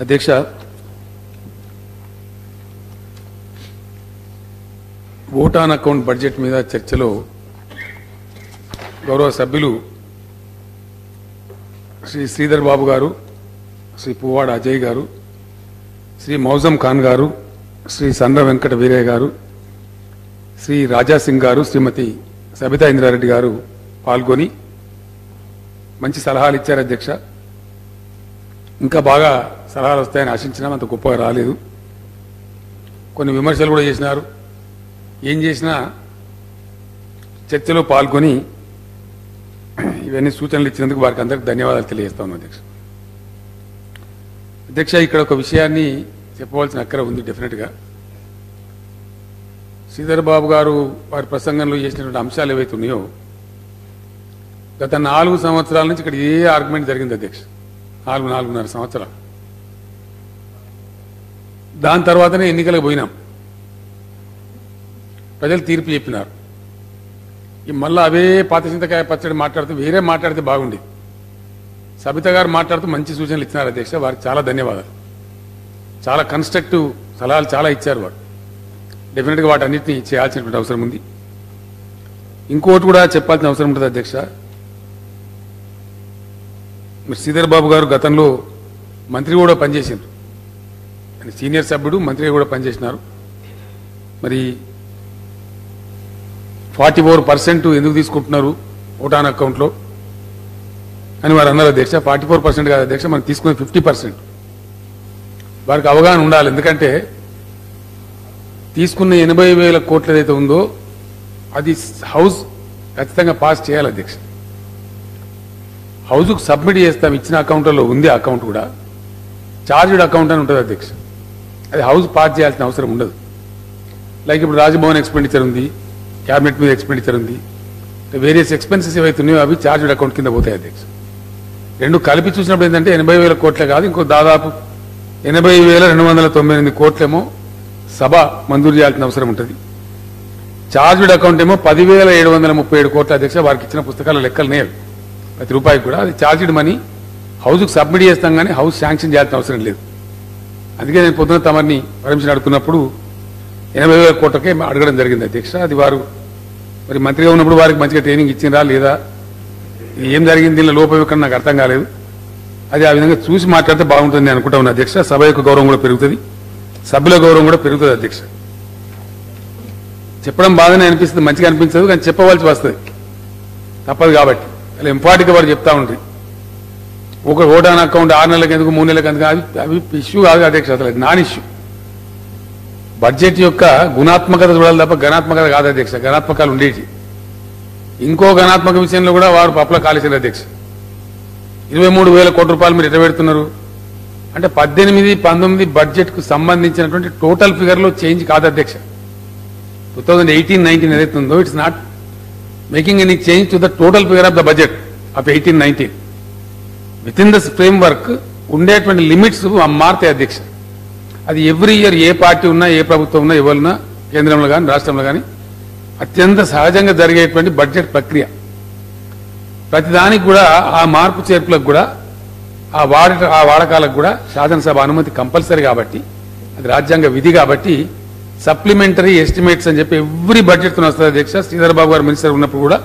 అధ్యక్ష, vote on account budget మీద చర్చలో గౌరవ సభ్యులు శ్రీ శ్రీధర్ బాబు గారు, శ్రీ పువ్వాడ అజయ్ గారు, శ్రీ మౌజం ఖాన్ గారు, శ్రీ సండ్ర వెంకట వీరయ్య గారు, శ్రీ రాజాసింగ్ గారు, శ్రీమతి సబితా ఇంద్రారెడ్డి గారు పాల్గొని మంచి సలహాలు ఇచ్చారు. అధ్యక్ష, ఇంకా బాగా సలహాలు వస్తాయని ఆశించినా అంత గొప్పగా రాలేదు. కొన్ని విమర్శలు కూడా చేసినారు. ఏం చేసినా చర్చలో పాల్గొని ఇవన్నీ సూచనలు ఇచ్చినందుకు వారికి అందరికీ ధన్యవాదాలు తెలియజేస్తాను. అధ్యక్ష, ఇక్కడ ఒక విషయాన్ని చెప్పవలసిన అక్కర ఉంది. డెఫినెట్గా శ్రీధర్ బాబు గారు వారి ప్రసంగంలో చేసినటువంటి అంశాలు ఏవైతే ఉన్నాయో, గత 4 సంవత్సరాల నుంచి ఇక్కడ ఏ ఆర్గ్యుమెంట్ జరిగింది అధ్యక్ష, 4.5 సంవత్సరాలు. దాని తర్వాతనే ఎన్నికలకు పోయినాం. ప్రజలు తీర్పు చెప్పినారు. మళ్ళీ అవే పాత చింతకాయ పచ్చడి మాట్లాడుతూ వేరే మాట్లాడితే బాగుండేది. సబిత గారు మాట్లాడుతూ మంచి సూచనలు ఇచ్చినారు అధ్యక్ష, వారికి చాలా ధన్యవాదాలు. చాలా కన్స్ట్రక్టివ్ సలహాలు చాలా ఇచ్చారు వారు. డెఫినెట్గా వాటన్నిటిని చేయాల్సినటువంటి అవసరం ఉంది. ఇంకోటి కూడా చెప్పాల్సిన అవసరం ఉంటుంది అధ్యక్ష. మరి శ్రీధర్ బాబు గారు గతంలో మంత్రి కూడా పనిచేసిండ్రు. సీనియర్ సభ్యుడు, మంత్రిగా కూడా పనిచేసినారు. మరి 44% ఎందుకు తీసుకుంటున్నారు ఓట్ ఆన్ అకౌంట్లో అని వారు అన్నారు అధ్యక్ష. 44% కాదు అధ్యక్ష, మనం తీసుకునే 50%. వారికి అవగాహన ఉండాలి. ఎందుకంటే తీసుకున్న 80,000 కోట్లు ఏదైతే ఉందో అది హౌస్ ఖచ్చితంగా పాస్ చేయాలి అధ్యక్ష. హౌస్కు సబ్మిట్ చేస్తాం, ఇచ్చిన అకౌంట్లో ఉంది. అకౌంట్ కూడా చార్జ్డ్ అకౌంట్ అని ఉంటుంది అధ్యక్ష. అది హౌస్ పాస్ చేయాల్సిన అవసరం ఉండదు. లైక్ ఇప్పుడు రాజ్భవన్ ఎక్స్పెండిచర్ ఉంది, క్యాబినెట్ మీద ఎక్స్పెండిచర్ ఉంది, వేరియస్ ఎక్స్పెన్సెస్ ఏవైతే ఉన్నాయో అవి చార్జ్డ్ అకౌంట్ కింద పోతాయి అధ్యక్ష. రెండు కలిపి చూసినప్పుడు ఏంటంటే 80,000 కోట్లే కాదు, ఇంకో దాదాపు 80,298 కోట్లేమో సభ మంజూరు చేయాల్సిన అవసరం ఉంటుంది. చార్జ్డ్ అకౌంట్ ఏమో 10,737 కోట్ల అధ్యక్ష. వారికి ఇచ్చిన పుస్తకాల లెక్కలు నేరు ప్రతి రూపాయికి కూడా అది చార్జ్డ్ మనీ. హౌస్కు సబ్మిట్ చేస్తాం కానీ హౌస్ శాంక్షన్ చేయాల్సిన అవసరం లేదు. అందుకే నేను పొద్దున తమని పర్మిషన్ అడుగుతున్నప్పుడు 80,000 కోట్లకే అడగడం జరిగింది అధ్యక్ష. అది వారు మరి మంత్రిగా ఉన్నప్పుడు వారికి మంచిగా ట్రైనింగ్ ఇచ్చిందా లేదా, ఏం జరిగింది దీనిలో లోపం ఎక్కడ నాకు అర్థం కాలేదు. అది ఆ విధంగా చూసి మాట్లాడితే బాగుంటుంది అనుకుంటా ఉన్నా అధ్యక్ష. సభ యొక్క గౌరవం కూడా పెరుగుతుంది, సభ్యుల గౌరవం కూడా పెరుగుతుంది అధ్యక్ష. చెప్పడం బాగానే అనిపిస్తుంది, మంచిగా అనిపించదు, కానీ చెప్పవలసి వస్తుంది, తప్పదు. కాబట్టి అలా ఇంపార్టెంట్గా వారు చెప్తా ఉంటారు. ఒక ఓట్ ఆన్ అకౌంట్ 6 నెలలకు ఎందుకు 3 నెలలకు ఎందుకు, అవి ఇష్యూ కాదు అధ్యక్ష. అసలు నాన్ ఇష్యూ. బడ్జెట్ యొక్క గుణాత్మకత చూడాలి తప్ప గణాత్మకత కాదు అధ్యక్ష. గణాత్మకాలు ఉండేవి. ఇంకో గణాత్మక విషయంలో కూడా వారు పప్పుల కాలేశారు అధ్యక్ష. 23,000 కోట్ల రూపాయలు మీరు ఎట్లా పెడుతున్నారు అంటే 18-19 బడ్జెట్కు సంబంధించినటువంటి టోటల్ ఫిగర్లో చేంజ్ కాదు అధ్యక్ష. 2018-19 ఏదైతే ఉందో it's not making any change to the total figure of the budget of 18-19. With in the frame work ఉండేటువంటి లిమిట్స్ మారుతాయి అధ్యక్ష. అది ఎవ్రీ ఇయర్ ఏ పార్టీ ఉన్నా, ఏ ప్రభుత్వం ఉన్నా, ఎవరున్నా, కేంద్రంలో కానీ రాష్ట్రంలో కానీ అత్యంత సహజంగా జరిగేటువంటి బడ్జెట్ ప్రక్రియ. ప్రతిదానికి కూడా ఆ మార్పు చేర్పులకు కూడా ఆ వాడకాలకు కూడా శాసనసభ అనుమతి కంపల్సరీ. కాబట్టి అది రాజ్యాంగ విధి. కాబట్టి సప్లిమెంటరీ ఎస్టిమేట్స్ అని చెప్పి ఎవ్రీ బడ్జెట్ వస్తుంది అధ్యక్ష. శ్రీధర్ బాబు గారు మినిస్టర్ ఉన్నప్పుడు కూడా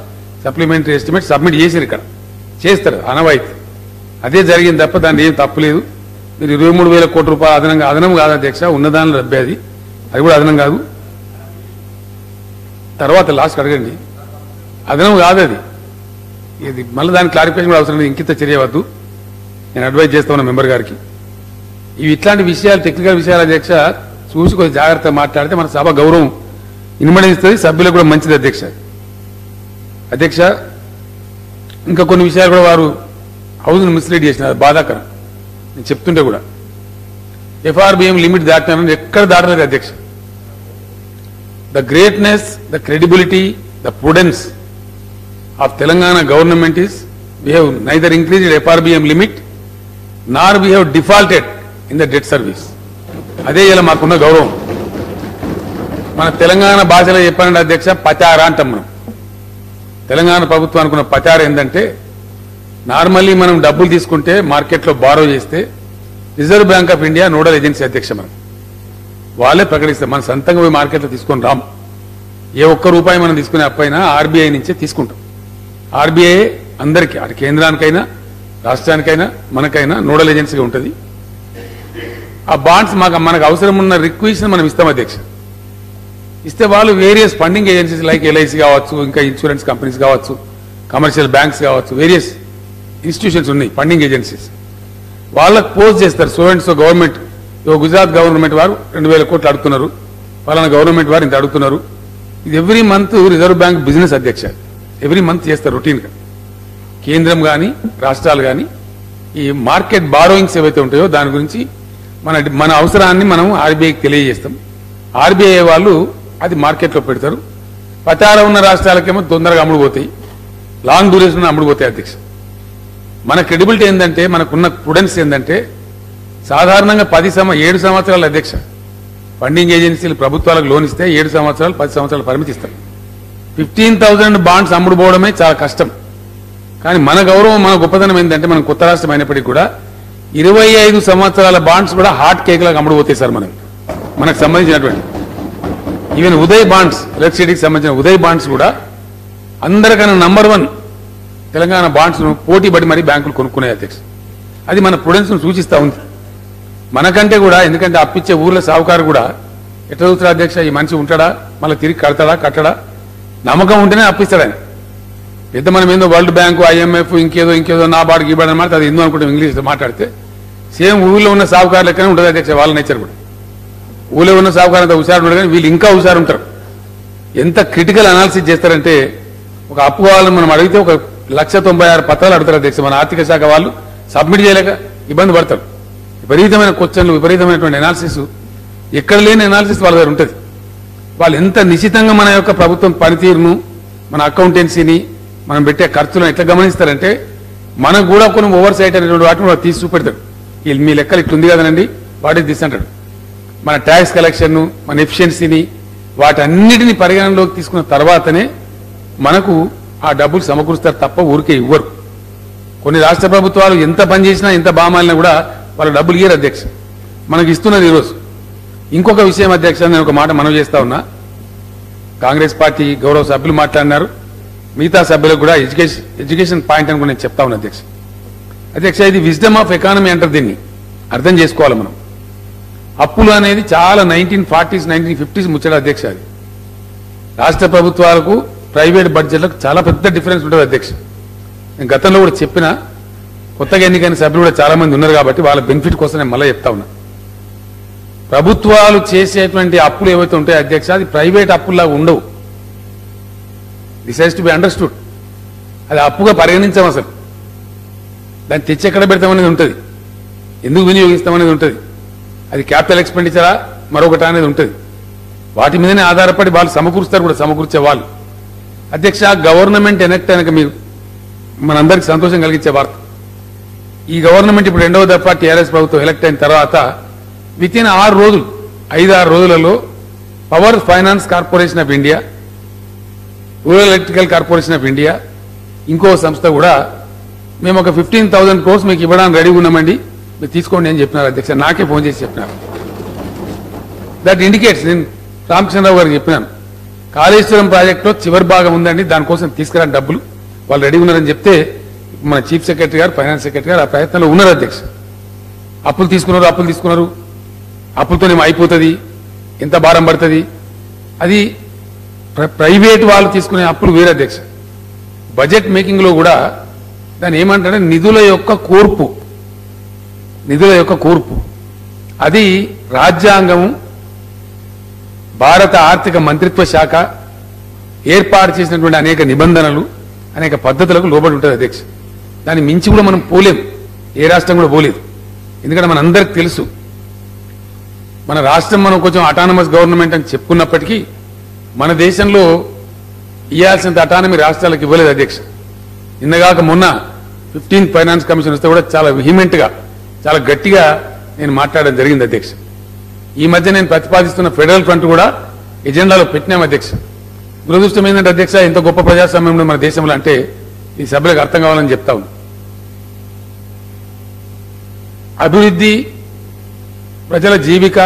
సప్లిమెంటరీ ఎస్టిమేట్ సబ్మిట్ చేశారు, ఇక్కడ చేస్తారు అనవాయితీ. అదే జరిగింది తప్ప దాన్ని ఏం తప్పులేదు. మీరు 23,000 కోట్ల రూపాయలు అదనం కాదు అధ్యక్ష, ఉన్నదానిలో రబ్బే. అది కూడా అదనం కాదు. తర్వాత లాస్ట్ అడగండి, అదనం కాదు అది. ఇది మళ్ళీ దానికి క్లారిఫికేషన్ కూడా అవసరం లేదు. ఇంకింత చర్యవద్దు, నేను అడ్వైజ్ చేస్తా ఉన్నా మెంబర్ గారికి. ఇవి ఇట్లాంటి విషయాలు, టెక్నికల్ విషయాలు అధ్యక్ష చూసి కొంచెం జాగ్రత్తగా మాట్లాడితే మన సభ గౌరవం ఇన్మడిస్తుంది, సభ్యులకు కూడా మంచిది అధ్యక్ష. అధ్యక్ష, ఇంకా కొన్ని విషయాలు కూడా వారు హౌస్ను మిస్లీడ్ చేసినారు, బాధాకరం. నేను చెప్తుంటే కూడా FRBM లిమిట్ దాటినారని ఎక్కడ దాటలేదు అధ్యక్ష. The greatness, the credibility, the prudence of Telangana government is we have neither increased FRBM limit nor we have defaulted in the debt service. అదే ఇలా మాకున్న గౌరవం. మన తెలంగాణ భాషలో చెప్పాలంటే అధ్యక్ష పచారా అంటాం మనం. తెలంగాణ ప్రభుత్వం అనుకున్న పచారా ఏంటంటే నార్మల్లీ మనం డబ్బులు తీసుకుంటే మార్కెట్లో బారో చేస్తే reserve bank of India nodal agency అధ్యక్ష మనం వాళ్ళే ప్రకటిస్తారు. మన సొంతంగా పోయి మార్కెట్లో తీసుకొని రాము. ఏ ఒక్క రూపాయి మనం తీసుకునే అప్పైనా ఆర్బీఐ నుంచే తీసుకుంటాం. ఆర్బీఐ అందరికీ అటు కేంద్రానికైనా రాష్ట్రానికైనా మనకైనా నోడల్ ఏజెన్సీగా ఉంటుంది. ఆ బాండ్స్ మనకు అవసరం ఉన్న రిక్వెషన్ మనం ఇస్తాం అధ్యక్ష. ఇస్తే వాళ్ళు various funding agencies like LIC కావచ్చు, ఇంకా ఇన్సూరెన్స్ కంపెనీస్ కావచ్చు, కమర్షియల్ బ్యాంక్స్ కావచ్చు, వేరియస్ ఇన్స్టిట్యూషన్స్ ఉన్నాయి ఫండింగ్ ఏజెన్సీస్. వాళ్ళకు పోస్ట్ చేస్తారు. So and so government, Gujarat government వారు 2000 కోట్లు అడుగుతున్నారు, పలానా గవర్నమెంట్ వారు ఇంత అడుగుతున్నారు. ఇది every month reserve bank business అధ్యక్ష. ఎవ్రీ మంత్ చేస్తారు రొటీన్గా. కేంద్రం కానీ రాష్ట్రాలు కానీ ఈ మార్కెట్ బారోయింగ్స్ ఏవైతే ఉంటాయో దాని గురించి మన అవసరాన్ని మనం ఆర్బీఐకి తెలియజేస్తాం. ఆర్బీఐ వాళ్ళు అది మార్కెట్లో పెడతారు. పతారా ఉన్న రాష్ట్రాలకేమో తొందరగా అమ్ముడుపోతాయి, లాంగ్ డ్యూరేషన్ అమ్ముడుపోతాయి అధ్యక్ష. మన క్రెడిబిలిటీ ఏంటంటే, మనకున్న ప్రుడెన్స్ ఏంటంటే, సాధారణంగా 7 సంవత్సరాల అధ్యక్ష ఫండింగ్ ఏజెన్సీలు ప్రభుత్వాలకు లోన్ ఇస్తే 7 సంవత్సరాలు 10 సంవత్సరాలు పరిమితి ఇస్తారు. 15,000 బాండ్స్ అమ్ముడుపోవడమే చాలా కష్టం. కానీ మన గౌరవం, మన గొప్పతనం ఏంటంటే, మనం కొత్త రాష్ట్రం అయినప్పటికీ కూడా 25 సంవత్సరాల బాండ్స్ కూడా హాట్ కేక్ లాగా అమ్ముడుపోతాయి సార్. మనకు సంబంధించినటువంటి ఈవెన్ ఉదయ్ బాండ్స్, ఎలక్ట్రిసిటీకి సంబంధించిన ఉదయ్ బాండ్స్ కూడా అందరికన్నా నంబర్ 1 తెలంగాణ బాండ్స్ ను పోటీ పడి మరీ బ్యాంకులు కొనుక్కునే అధ్యక్ష. అది మన ప్రుడెన్స్ ను సూచిస్తా ఉంది మనకంటే కూడా. ఎందుకంటే అప్పిచ్చే ఊర్ల సావుకారు కూడా ఎట్లా చూస్తాడు అధ్యక్ష, ఈ మనిషి ఉంటాడా, మళ్ళీ తిరిగి కట్టడా, నమ్మకం ఉంటేనే అప్పిస్తాడని. పెద్ద మనం ఏందో వరల్డ్ బ్యాంకు, ఐఎంఎఫ్, ఇంకేదో నా బాడు గీబాడు అనమాట, అది ఎందుకు అనుకుంటాం ఇంగ్లీష్లో మాట్లాడితే. సేమ్ ఊళ్ళో ఉన్న సావుకారు లెక్కనే ఉంటుంది అధ్యక్ష వాళ్ళ నేచర్ కూడా. ఊళ్ళో ఉన్న సావుకారు అంత హుషారు ఉంటారు, కానీ వీళ్ళు ఇంకా హుషారు ఉంటారు. ఎంత క్రిటికల్ అనాలిసిస్ చేస్తారంటే, ఒక అప్పు కావాలని మనం అడిగితే 1,96 పత్రాలు అడుగుతారు అధ్యక్ష. మన ఆర్థిక శాఖ వాళ్ళు సబ్మిట్ చేయలేక ఇబ్బంది పడతారు. విపరీతమైన క్వశ్చన్లు, విపరీతమైనటువంటి అనాలిసిస్, ఎక్కడ లేని అనాలిసిస్ వాళ్ళ దగ్గర ఉంటుంది. వాళ్ళు ఎంత నిశ్చితంగా మన యొక్క ప్రభుత్వం పనితీరును, మన అకౌంటెన్సీని, మనం పెట్టే ఖర్చులను ఎట్లా గమనిస్తారంటే, మనకు కూడా కొన్ని ఓవర్ సైట్ అనేటువంటి వాటిని వాళ్ళు తీసి చూపెడతాడు. మీ లెక్కలు ఇట్లుంది కదనండి, వాటి తీసి అంటాడు. మన ట్యాక్స్ కలెక్షన్ను, మన ఎఫిషియన్సీని, వాటన్నిటిని పరిగణనలోకి తీసుకున్న తర్వాతనే మనకు ఆ డబ్బులు సమకూరుస్తారు తప్ప ఊరికే ఇవ్వరు. కొన్ని రాష్ట్ర ప్రభుత్వాలు ఎంత పని చేసినా, ఎంత బామాలినా కూడా వాళ్ళు డబ్బులు ఇయ్యరు అధ్యక్ష. మనకి ఇస్తున్నది ఈరోజు. ఇంకొక విషయం అధ్యక్ష, నేను ఒక మాట మనవి చేస్తా ఉన్నా. కాంగ్రెస్ పార్టీ గౌరవ సభ్యులు మాట్లాడినారు, మిగతా సభ్యులకు కూడా ఎడ్యుకేషన్ పాయింట్ అని కూడా నేను చెప్తా ఉన్నా అధ్యక్ష. ఇది విజ్డమ్ ఆఫ్ ఎకానమీ అంటారు. దీన్ని అర్థం చేసుకోవాలి మనం. అప్పులు అనేది చాలా 1940s 1950s ముచ్చట అధ్యక్ష. అది రాష్ట్ర ప్రభుత్వాలకు ప్రైవేట్ బడ్జెట్లకు చాలా పెద్ద డిఫరెన్స్ ఉంటుంది అధ్యక్ష. నేను గతంలో కూడా చెప్పిన, కొత్తగా ఎన్నికైన సభ్యులు కూడా చాలా మంది ఉన్నారు కాబట్టి వాళ్ళ బెనిఫిట్ కోసం నేను మళ్ళీ చెప్తా ఉన్నా. ప్రభుత్వాలు చేసేటువంటి అప్పులు ఏవైతే ఉంటాయో అధ్యక్ష, అది ప్రైవేట్ అప్పుల్లాగా ఉండవు. This has to be understood. అది అప్పుగా పరిగణించాం అసలు. దాన్ని తెచ్చి ఎక్కడ పెడతామనేది ఉంటుంది, ఎందుకు వినియోగిస్తామనేది ఉంటుంది, అది క్యాపిటల్ ఎక్స్పెండిచరా మరొకటి అనేది ఉంటుంది. వాటి మీదనే ఆధారపడి వాళ్ళు సమకూరుస్తారు కూడా, సమకూర్చే వాళ్ళు అధ్యక్ష. గవర్నమెంట్ ఎనెక్ట్ అయినాక మీరు మనందరికీ సంతోషం కలిగించే వార్త, ఈ గవర్నమెంట్ ఇప్పుడు 2వ దఫా టీఆర్ఎస్ ప్రభుత్వం ఎలక్ట్ అయిన తర్వాత వితిన్ 5-6 రోజులలో power finance corporation of India, rural electrical corporation of India, ఇంకో సంస్థ కూడా మేము ఒక 15,000 crores మీకు ఇవ్వడానికి రెడీగా ఉన్నామండి, మీరు తీసుకోండి అని చెప్పినారు అధ్యక్ష. నాకే ఫోన్ చేసి చెప్పినారు. దట్ ఇండికేట్స్, నేను రామచంద్రరావు గారికి చెప్పినాను, కాళేశ్వరం ప్రాజెక్టులో చివరి భాగం ఉందండి, దానికోసం తీసుకురాని డబ్బులు వాళ్ళు రెడీ ఉన్నారని చెప్తే మన చీఫ్ సెక్రటరీ గారు, ఫైనాన్స్ సెక్రటరీ గారు ఆ ప్రయత్నంలో ఉన్నారు అధ్యక్ష. అప్పులు తీసుకున్నారు, అప్పులతోనేమో అయిపోతుంది, ఎంత భారం పడుతుంది. అది ప్రైవేట్ వాళ్ళు తీసుకునే అప్పులు వేరే అధ్యక్ష. బడ్జెట్ మేకింగ్ లో కూడా దాన్ని ఏమంటారంటే నిధుల యొక్క కూర్పు. అది రాజ్యాంగము, భారత ఆర్థిక మంత్రిత్వ శాఖ ఏర్పాటు చేసినటువంటి అనేక నిబంధనలు, అనేక పద్ధతులకు లోబడి ఉంటుంది అధ్యక్ష. దాన్ని మించి కూడా మనం పోలేం, ఏ రాష్ట్రం కూడా పోలేదు. ఎందుకంటే మనందరికి తెలుసు, మన రాష్ట్రం మనం కొంచెం అటానమస్ గవర్నమెంట్ అని చెప్పుకున్నప్పటికీ మన దేశంలో ఇవ్వాల్సినంత అటానమీ రాష్ట్రాలకు ఇవ్వలేదు అధ్యక్ష. నిన్నగాక మొన్న 15th ఫైనాన్స్ కమిషన్ వస్తే కూడా చాలా విహిమెంట్ గా, చాలా గట్టిగా నేను మాట్లాడడం జరిగింది అధ్యక్ష. ఈ మధ్య నేను ప్రతిపాదిస్తున్న ఫెడరల్ ఫ్రంట్ కూడా ఎజెండాలో పెట్టినాం అధ్యక్ష. దురదృష్టం ఏంటంటే అధ్యక్ష, ఇంత గొప్ప ప్రజాస్వామ్యంలో మన దేశంలో అంటే ఈ సభ్యులకు అర్థం కావాలని చెప్తా ఉంది. అభివృద్ధి ప్రజల జీవిక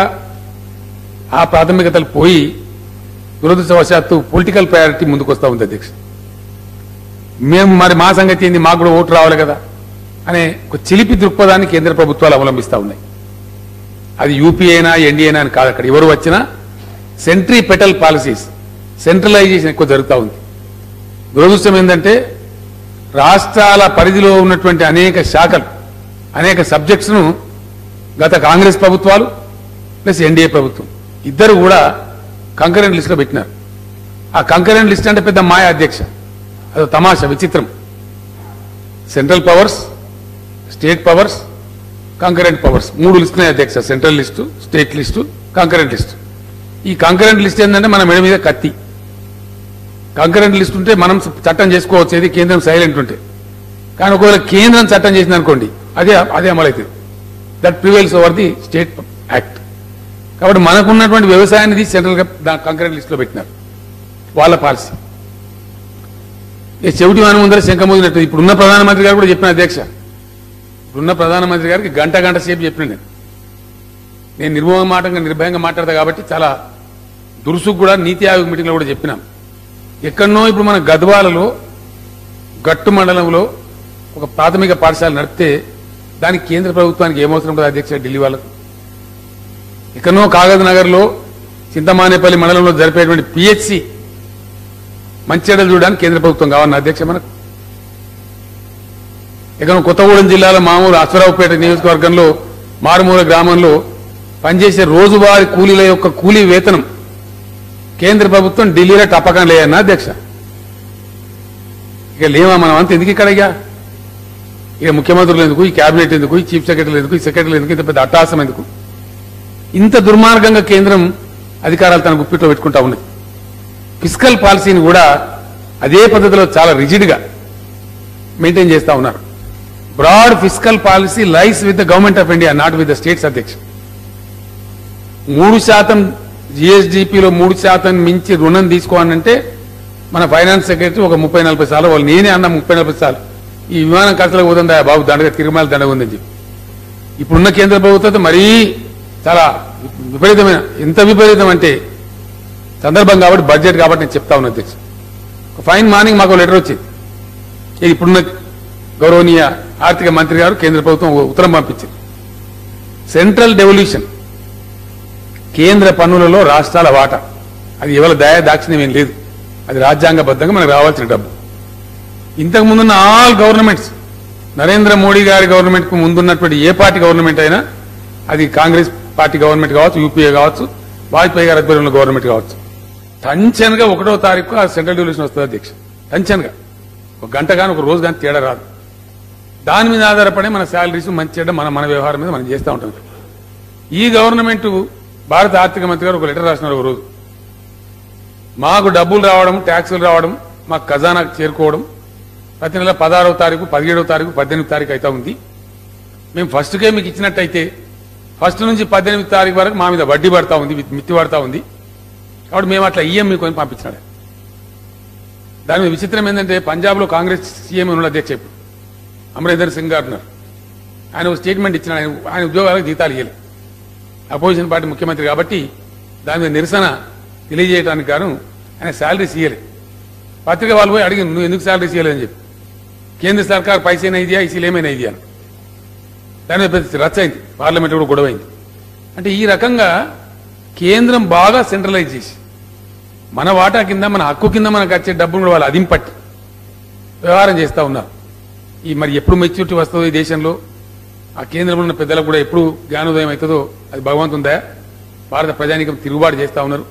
ఆ ప్రాథమికతలు పోయి దురదృష్టవశాత్తు పొలిటికల్ ప్రయారిటీ ముందుకు వస్తూ ఉంది అధ్యక్ష. మేము మరి మా సంగతి ఏంది, మాకు కూడా ఓటు రావాలి కదా అనే ఒక చిలిపి దృక్పథాన్ని కేంద్ర ప్రభుత్వాలు అవలంబిస్తూ ఉన్నాయి. అది యూపీ అయినా ఎన్డీఏ అయినా అని కాదు, అక్కడ ఎవరు వచ్చినా సెంట్రిపెటల్ పాలసీస్, సెంట్రలైజేషన్ ఎక్కువ జరుగుతూ ఉంది. దురదృష్టం ఏంటంటే రాష్ట్రాల పరిధిలో ఉన్నటువంటి అనేక శాఖలు, అనేక సబ్జెక్ట్స్ ను గత కాంగ్రెస్ ప్రభుత్వాలు ప్లస్ ఎన్డీఏ ప్రభుత్వం ఇద్దరు కూడా కంకరెంట్ లిస్ట్ లో పెట్టినారు. ఆ కంకరెంట్ లిస్ట్ అంటే పెద్ద మాయ అధ్యక్ష, అదో తమాషా, విచిత్రం. Central powers, state powers, concurrent powers, 3 లిస్టున్నాయి అధ్యక్ష. Central list, state list, concurrent list. ఈ కంకరెంట్ లిస్ట్ ఏంటంటే మన మెడ మీద కత్తి. కంకరెంట్ లిస్ట్ ఉంటే మనం చట్టం చేసుకోవచ్చు, ఏది కేంద్రం సైలెంట్ ఉంటే. కానీ ఒకవేళ కేంద్రం చట్టం చేసింది అనుకోండి, అదే అమలవుతుంది. That prevails over the state act. కాబట్టి మనకున్నటువంటి వ్యవసాయాన్ని సెంట్రల్ గా కంకరెంట్ లిస్ట్ లో పెట్టినారు, వాళ్ళ పాలసీ. చెవిటి వాని ముందర శంఖమూదినట్టు ఇప్పుడున్న ప్రధానమంత్రి గారు కూడా చెప్పిన అధ్యక్ష. ఇప్పుడున్న ప్రధానమంత్రి గారికి గంట సేపు చెప్పిన నేను నిర్భయంగా మాట్లాడతా కాబట్టి చాలా దురుసుకు కూడా నీతి ఆయోగ్ మీటింగ్ లో కూడా చెప్పినాం. ఎక్కడనో ఇప్పుడు మన గద్వాలలో గట్టు మండలంలో ఒక ప్రాథమిక పాఠశాల నడిపితే దానికి కేంద్ర ప్రభుత్వానికి ఏమవసరం ఉంటుంది అధ్యక్ష? ఢిల్లీ వాళ్ళకు. ఎక్కడనో కాగజ్ నగర్ లో చింతమానేపల్లి మండలంలో జరిపేటువంటి పిహెచ్సి మంచిర్యాల చూడడానికి కేంద్ర ప్రభుత్వం కావాలన్న అధ్యక్ష మనకు. ఎక్కడ కొత్తగూడెం జిల్లాలో మామూలు అశ్వరావుపేట నియోజకవర్గంలో మారుమూల గ్రామంలో పనిచేసే రోజువారీ కూలీల యొక్క కూలీ వేతనం కేంద్ర ప్రభుత్వం ఢిల్లీలో టపకం లేదన్న అధ్యక్ష. ఇక లేవా మనం అంత ఎందుకు ఇక్కడ? ఇక ముఖ్యమంత్రులు ఎందుకు, ఈ కేబినెట్ ఎందుకు, ఈ చీఫ్ సెక్రటరీలు ఎందుకు, ఈ సెక్రటరీలు ఎందుకు, ఇంత పెద్ద అట్టాసం ఎందుకు? ఇంత దుర్మార్గంగా కేంద్రం అధికారాలు తన గుప్పిట్లో పెట్టుకుంటా ఉన్నది. ఫిస్కల్ పాలసీని కూడా అదే పద్ధతిలో చాలా రిజిడ్ గా మెయింటైన్ చేస్తా ఉన్నారు. Broad fiscal policy lies with the government of India, not with the states అధ్యక్ష. 3% జిఎస్డిపిలో 3% మించి రుణం తీసుకోవాలంటే మన ఫైనాన్స్ సెక్రటరీ ఒక 30-40 సార్లు, వాళ్ళు నేనే అన్నా 30-40 సార్లు ఈ విమానం ఖర్చులకు పోతుందా బాబు, దండగా తిరుమల దండగా ఉందని చెప్పి. ఇప్పుడున్న కేంద్ర ప్రభుత్వం మరీ చాలా విపరీతమైన, ఎంత విపరీతం అంటే సందర్భం కాబట్టి, బడ్జెట్ కాబట్టి నేను చెప్తా ఉన్నా అధ్యక్ష. ఫైన్ మార్నింగ్ మాకు లెటర్ వచ్చింది. ఇప్పుడున్న గౌరవనీయ ఆర్థిక మంత్రి గారు కేంద్ర ప్రభుత్వం ఉత్తరం పంపించింది. సెంట్రల్ డెవల్యూషన్, కేంద్ర పన్నులలో రాష్ట్రాల వాటా, అది ఎవరి దయా దాక్షిణ్యం ఏం లేదు, అది రాజ్యాంగబద్ధంగా మనకు రావాల్సిన డబ్బు. ఇంతకు ముందున్న ఆల్ గవర్నమెంట్స్, నరేంద్ర మోడీ గారి గవర్నమెంట్ కు ముందున్నటువంటి ఏ పార్టీ గవర్నమెంట్ అయినా, అది కాంగ్రెస్ పార్టీ గవర్నమెంట్ కావచ్చు, యూపీఏ కావచ్చు, వాజ్పేయి గారి ఆధ్వర్యంలో గవర్నమెంట్ కావచ్చు, టెన్షన్గా 1వ తారీఖు ఆ సెంట్రల్ డెవల్యూషన్ వస్తుంది అధ్యక్ష. టెన్షన్గా ఒక గంట కానీ ఒక రోజు కానీ తేడా రాదు. దాని మీద ఆధారపడి మన శాలరీస్ మంచి చేయడం, మన వ్యవహారం మీద మనం చేస్తూ ఉంటాం. ఈ గవర్నమెంట్ భారత ఆర్థిక మంత్రి గారు ఒక లెటర్ రాసినారు ఒక రోజు. మాకు డబ్బులు రావడం, ట్యాక్సులు రావడం, మాకు ఖజానాకు చేరుకోవడం ప్రతి నెల 16వ తారీఖు, 17వ తారీఖు, 18వ తారీఖు అయితే ఉంది. మేము ఫస్ట్కే మీకు ఇచ్చినట్టయితే ఫస్ట్ నుంచి 18వ తారీఖు వరకు మా మీద వడ్డీ పడతా ఉంది, మిత్తి పడతా ఉంది. కాబట్టి మేము అట్లా ఈఎం మీకు అని పంపించినాడు. దాని మీద విచిత్రం ఏంటంటే పంజాబ్లో కాంగ్రెస్ సీఎం ఉన్న అధ్యక్ష ఇప్పుడు అమరీందర్ సింగ్ గారు, ఆయన ఒక స్టేట్మెంట్ ఇచ్చినాడు. ఆయన ఉద్యోగాలకు జీతాలు ఇవ్వలేదు, అపోజిషన్ పార్టీ ముఖ్యమంత్రి కాబట్టి దాని మీద నిరసన తెలియజేయడానికి గాను ఆయన శాలరీస్ ఇవ్వలేదు. పత్రిక వాళ్ళు పోయి అడిగి నువ్వు ఎందుకు శాలరీస్ ఇవ్వలేదని చెప్పి, కేంద్ర సర్కార్ పైసైనా ఇదియా, ఇసీలేమైనా ఇది అని దాని మీద రచ్చ అయింది, పార్లమెంట్ కూడా గొడవ అయింది. అంటే ఈ రకంగా కేంద్రం బాగా సెంట్రలైజ్ చేసి మన వాటా కింద, మన హక్కు కింద మనకు వచ్చే డబ్బులు వాళ్ళు అదింపట్టి వ్యవహారం చేస్తూ ఉన్నారు. ఈ మరి ఎప్పుడు మెచ్యూరిటీ వస్తుందో ఈ దేశంలో, ఆ కేంద్రంలో ఉన్న పెద్దలకు కూడా ఎప్పుడు జ్ఞానోదయం అవుతుందో అది భగవంతుందా. భారత ప్రజానీకం తిరుగుబాటు చేస్తూ ఉన్నారు,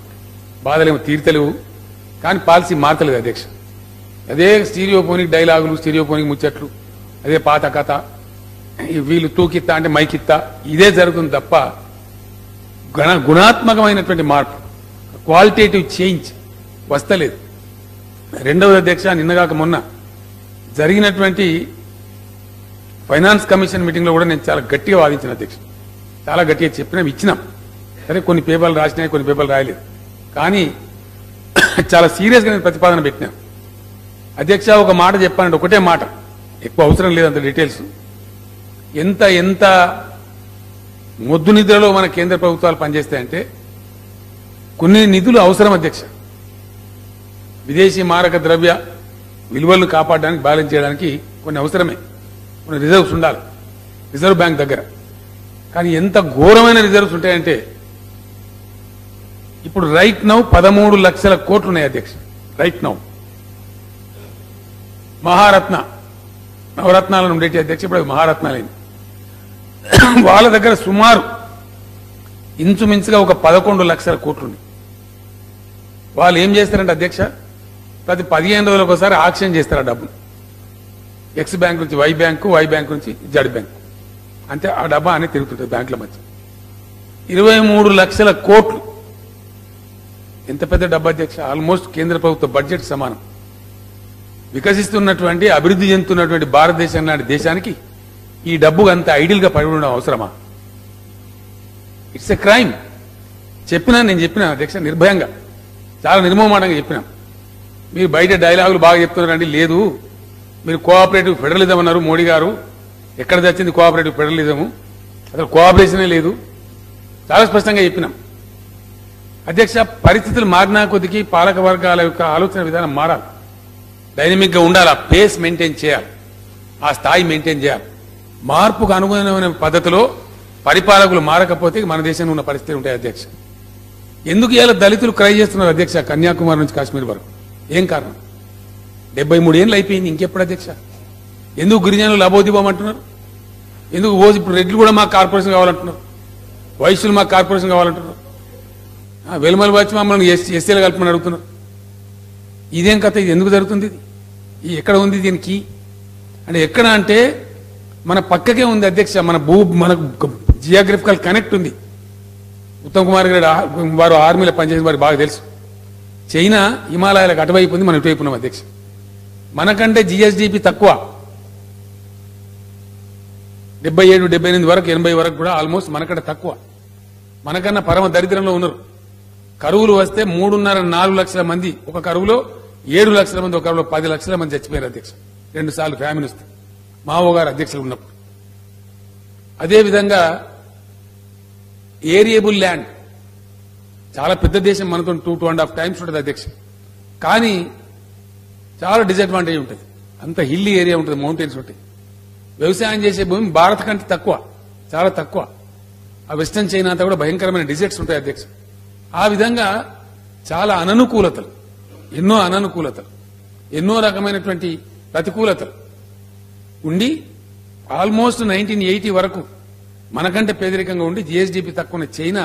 బాధలేమో తీర్తలేవు, కానీ పాలసీ మార్తలేదు అధ్యక్ష. అదే స్టీరియోఫోనిక్ డైలాగులు, స్టీరియోఫోనిక్ ముచ్చట్లు, అదే పాత కథ, వీళ్ళు తూకిత్తా అంటే మైకిత్తా, ఇదే జరుగుతుంది తప్ప గుణాత్మకమైనటువంటి మార్పు, క్వాలిటేటివ్ చేంజ్ వస్తలేదు. రెండవది అధ్యక్ష, నిన్నగాక మొన్న జరిగినటువంటి ఫైనాన్స్ కమిషన్ మీటింగ్ లో కూడా నేను చాలా గట్టిగా వాదించిన అధ్యక్ష, చాలా గట్టిగా చెప్పినాం, ఇచ్చినాం. సరే కొన్ని పేపర్లు రాసినాయి, కొన్ని పేపర్లు రాయలేదు, కానీ చాలా సీరియస్ గా నేను ప్రతిపాదన పెట్టినా అధ్యక్ష. ఒక మాట చెప్పానంటే ఒకటే మాట, ఎక్కువ అవసరం లేదు అంత డీటెయిల్స్. ఎంత మొద్దు నిద్రలో మన కేంద్ర ప్రభుత్వాలు పనిచేస్తాయంటే కొన్ని నిధులు అవసరం అధ్యక్ష. విదేశీ మారక ద్రవ్య విలువలను కాపాడడానికి, బ్యాలెన్స్ చేయడానికి కొన్ని అవసరమే, కొన్ని రిజర్వ్స్ ఉండాలి రిజర్వ్ బ్యాంక్ దగ్గర. కానీ ఎంత ఘోరమైన రిజర్వ్స్ ఉంటాయంటే ఇప్పుడు రైట్ నౌ 13 లక్షల కోట్లు ఉన్నాయి అధ్యక్ష. రైట్ నౌ మహారత్న నవరత్నాలను ఉండేటి అధ్యక్ష, ఇప్పుడు మహారత్నాలైంది. వాళ్ళ దగ్గర సుమారు ఇంచుమించుగా ఒక 11 లక్షల కోట్లు ఉన్నాయి. వాళ్ళు ఏం చేస్తారంటే అధ్యక్ష, ప్రతి 15 రోజులకు ఒకసారి ఆక్షన్ చేస్తారు ఆ డబ్బును. ఎక్స్ బ్యాంక్ నుంచి వై బ్యాంకు, వై బ్యాంక్ నుంచి జడ్ బ్యాంకు, అంతే. ఆ డబ్బా అనేది తిరుగుతుంటుంది బ్యాంకుల మధ్య. 23 లక్షల కోట్లు. ఎంత పెద్ద డబ్బా అధ్యక్ష, ఆల్మోస్ట్ కేంద్ర ప్రభుత్వ బడ్జెట్ సమానం. వికసిస్తున్నటువంటి, అభివృద్ధి చెందుతున్నటువంటి భారతదేశం లాంటి దేశానికి ఈ డబ్బు అంత ఐడిల్ గా పడి ఉండడం అవసరమా? It's a crime. నేను చెప్పిన అధ్యక్ష నిర్భయంగా, చాలా నిర్మోహమాటంగా చెప్పినా. మీరు బయట డైలాగులు బాగా చెప్తున్నారండి. లేదు, మీరు కోఆపరేటివ్ ఫెడరలిజం అన్నారు మోడీ గారు. ఎక్కడ తెచ్చింది కోఆపరేటివ్ ఫెడరలిజము? అసలు కోఆపరేషనే లేదు. చాలా స్పష్టంగా చెప్పినాం అధ్యక్ష. పరిస్థితులు మారినా కొద్దికి పాలక వర్గాల యొక్క ఆలోచన విధానం మారాలి, డైనమిక్ గా ఉండాలి, ఆ పేస్ మెయింటైన్ చేయాలి, ఆ స్థాయి మెయింటైన్ చేయాలి. మార్పుకు అనుగుణమైన పద్ధతిలో పరిపాలకులు మారకపోతే మన దేశంలో ఉన్న పరిస్థితులు ఉంటాయి అధ్యక్ష. ఎందుకు ఇలా దళితులు క్రై చేస్తున్నారు అధ్యక్ష, కన్యాకుమారి నుంచి కాశ్మీర్ వరకు? ఏం కారణం? 73 ఏళ్ళు అయిపోయింది, ఇంకెప్పుడు అధ్యక్ష? ఎందుకు గిరిజనులు లబోదిబోమంటున్నారు? ఎందుకు ఇప్పుడు రెడ్లు కూడా మాకు కార్పొరేషన్ కావాలంటున్నారు, వైశ్యులు మాకు కార్పొరేషన్ కావాలంటున్నారు, వెలుమలు వచ్చి మమ్మల్ని ఎస్సీలు కలపమని అడుగుతున్నారు? ఇదేం కథ? ఇది ఎందుకు జరుగుతుంది? ఇది ఎక్కడ ఉంది దీనికి? అంటే ఎక్కడ అంటే మన పక్కకే ఉంది అధ్యక్ష. మనకు జియోగ్రఫికల్ కనెక్ట్ ఉంది. ఉత్తమ్ కుమార్ గారు వారు ఆర్మీలో పనిచేసిన వారికి బాగా తెలుసు. చైనా హిమాలయాలకు అటువైపు ఉంది, మనం ఇటువైపు ఉన్నాం అధ్యక్ష. మనకంటే జిఎస్డిపి తక్కువ, 77, 78 వరకు, 80 వరకు కూడా ఆల్మోస్ట్ మనకంటే తక్కువ. మనకన్నా పరమ దరిద్రంలో ఉన్నారు. కరువులు వస్తే 3.5-4 లక్షల మంది ఒక కరువులో, 7 లక్షల మంది ఒక కరువులో, 10 లక్షల మంది చచ్చిపోయారు అధ్యక్ష. 2 సార్లు ఫ్యామిలీ వస్తే మావో గారు అధ్యక్షులు ఉన్నప్పుడు. అదేవిధంగా ఏరియబుల్ ల్యాండ్, చాలా పెద్ద దేశం, మనతో 2.5 టైమ్స్ ఉంటుంది అధ్యక్ష. కానీ చాలా డిసడ్వాంటేజ్ ఉంటుంది. అంత హిల్లీ ఏరియా ఉంటుంది, మౌంటైన్స్ ఉంటాయి. వ్యవసాయం చేసే భూమి భారత్ కంటే తక్కువ, చాలా తక్కువ. ఆ వెస్టర్న్ చైనా అంతా కూడా భయంకరమైన డిజర్ట్స్ ఉంటాయి అధ్యక్ష. ఆ విధంగా చాలా అననుకూలతలు, ఎన్నో అననుకూలతలు, ఎన్నో రకమైనటువంటి ప్రతికూలతలు ఉండి ఆల్మోస్ట్ 1980 వరకు మనకంటే పేదరికంగా ఉండి జిఎస్డిపి తక్కువ ఉన్న చైనా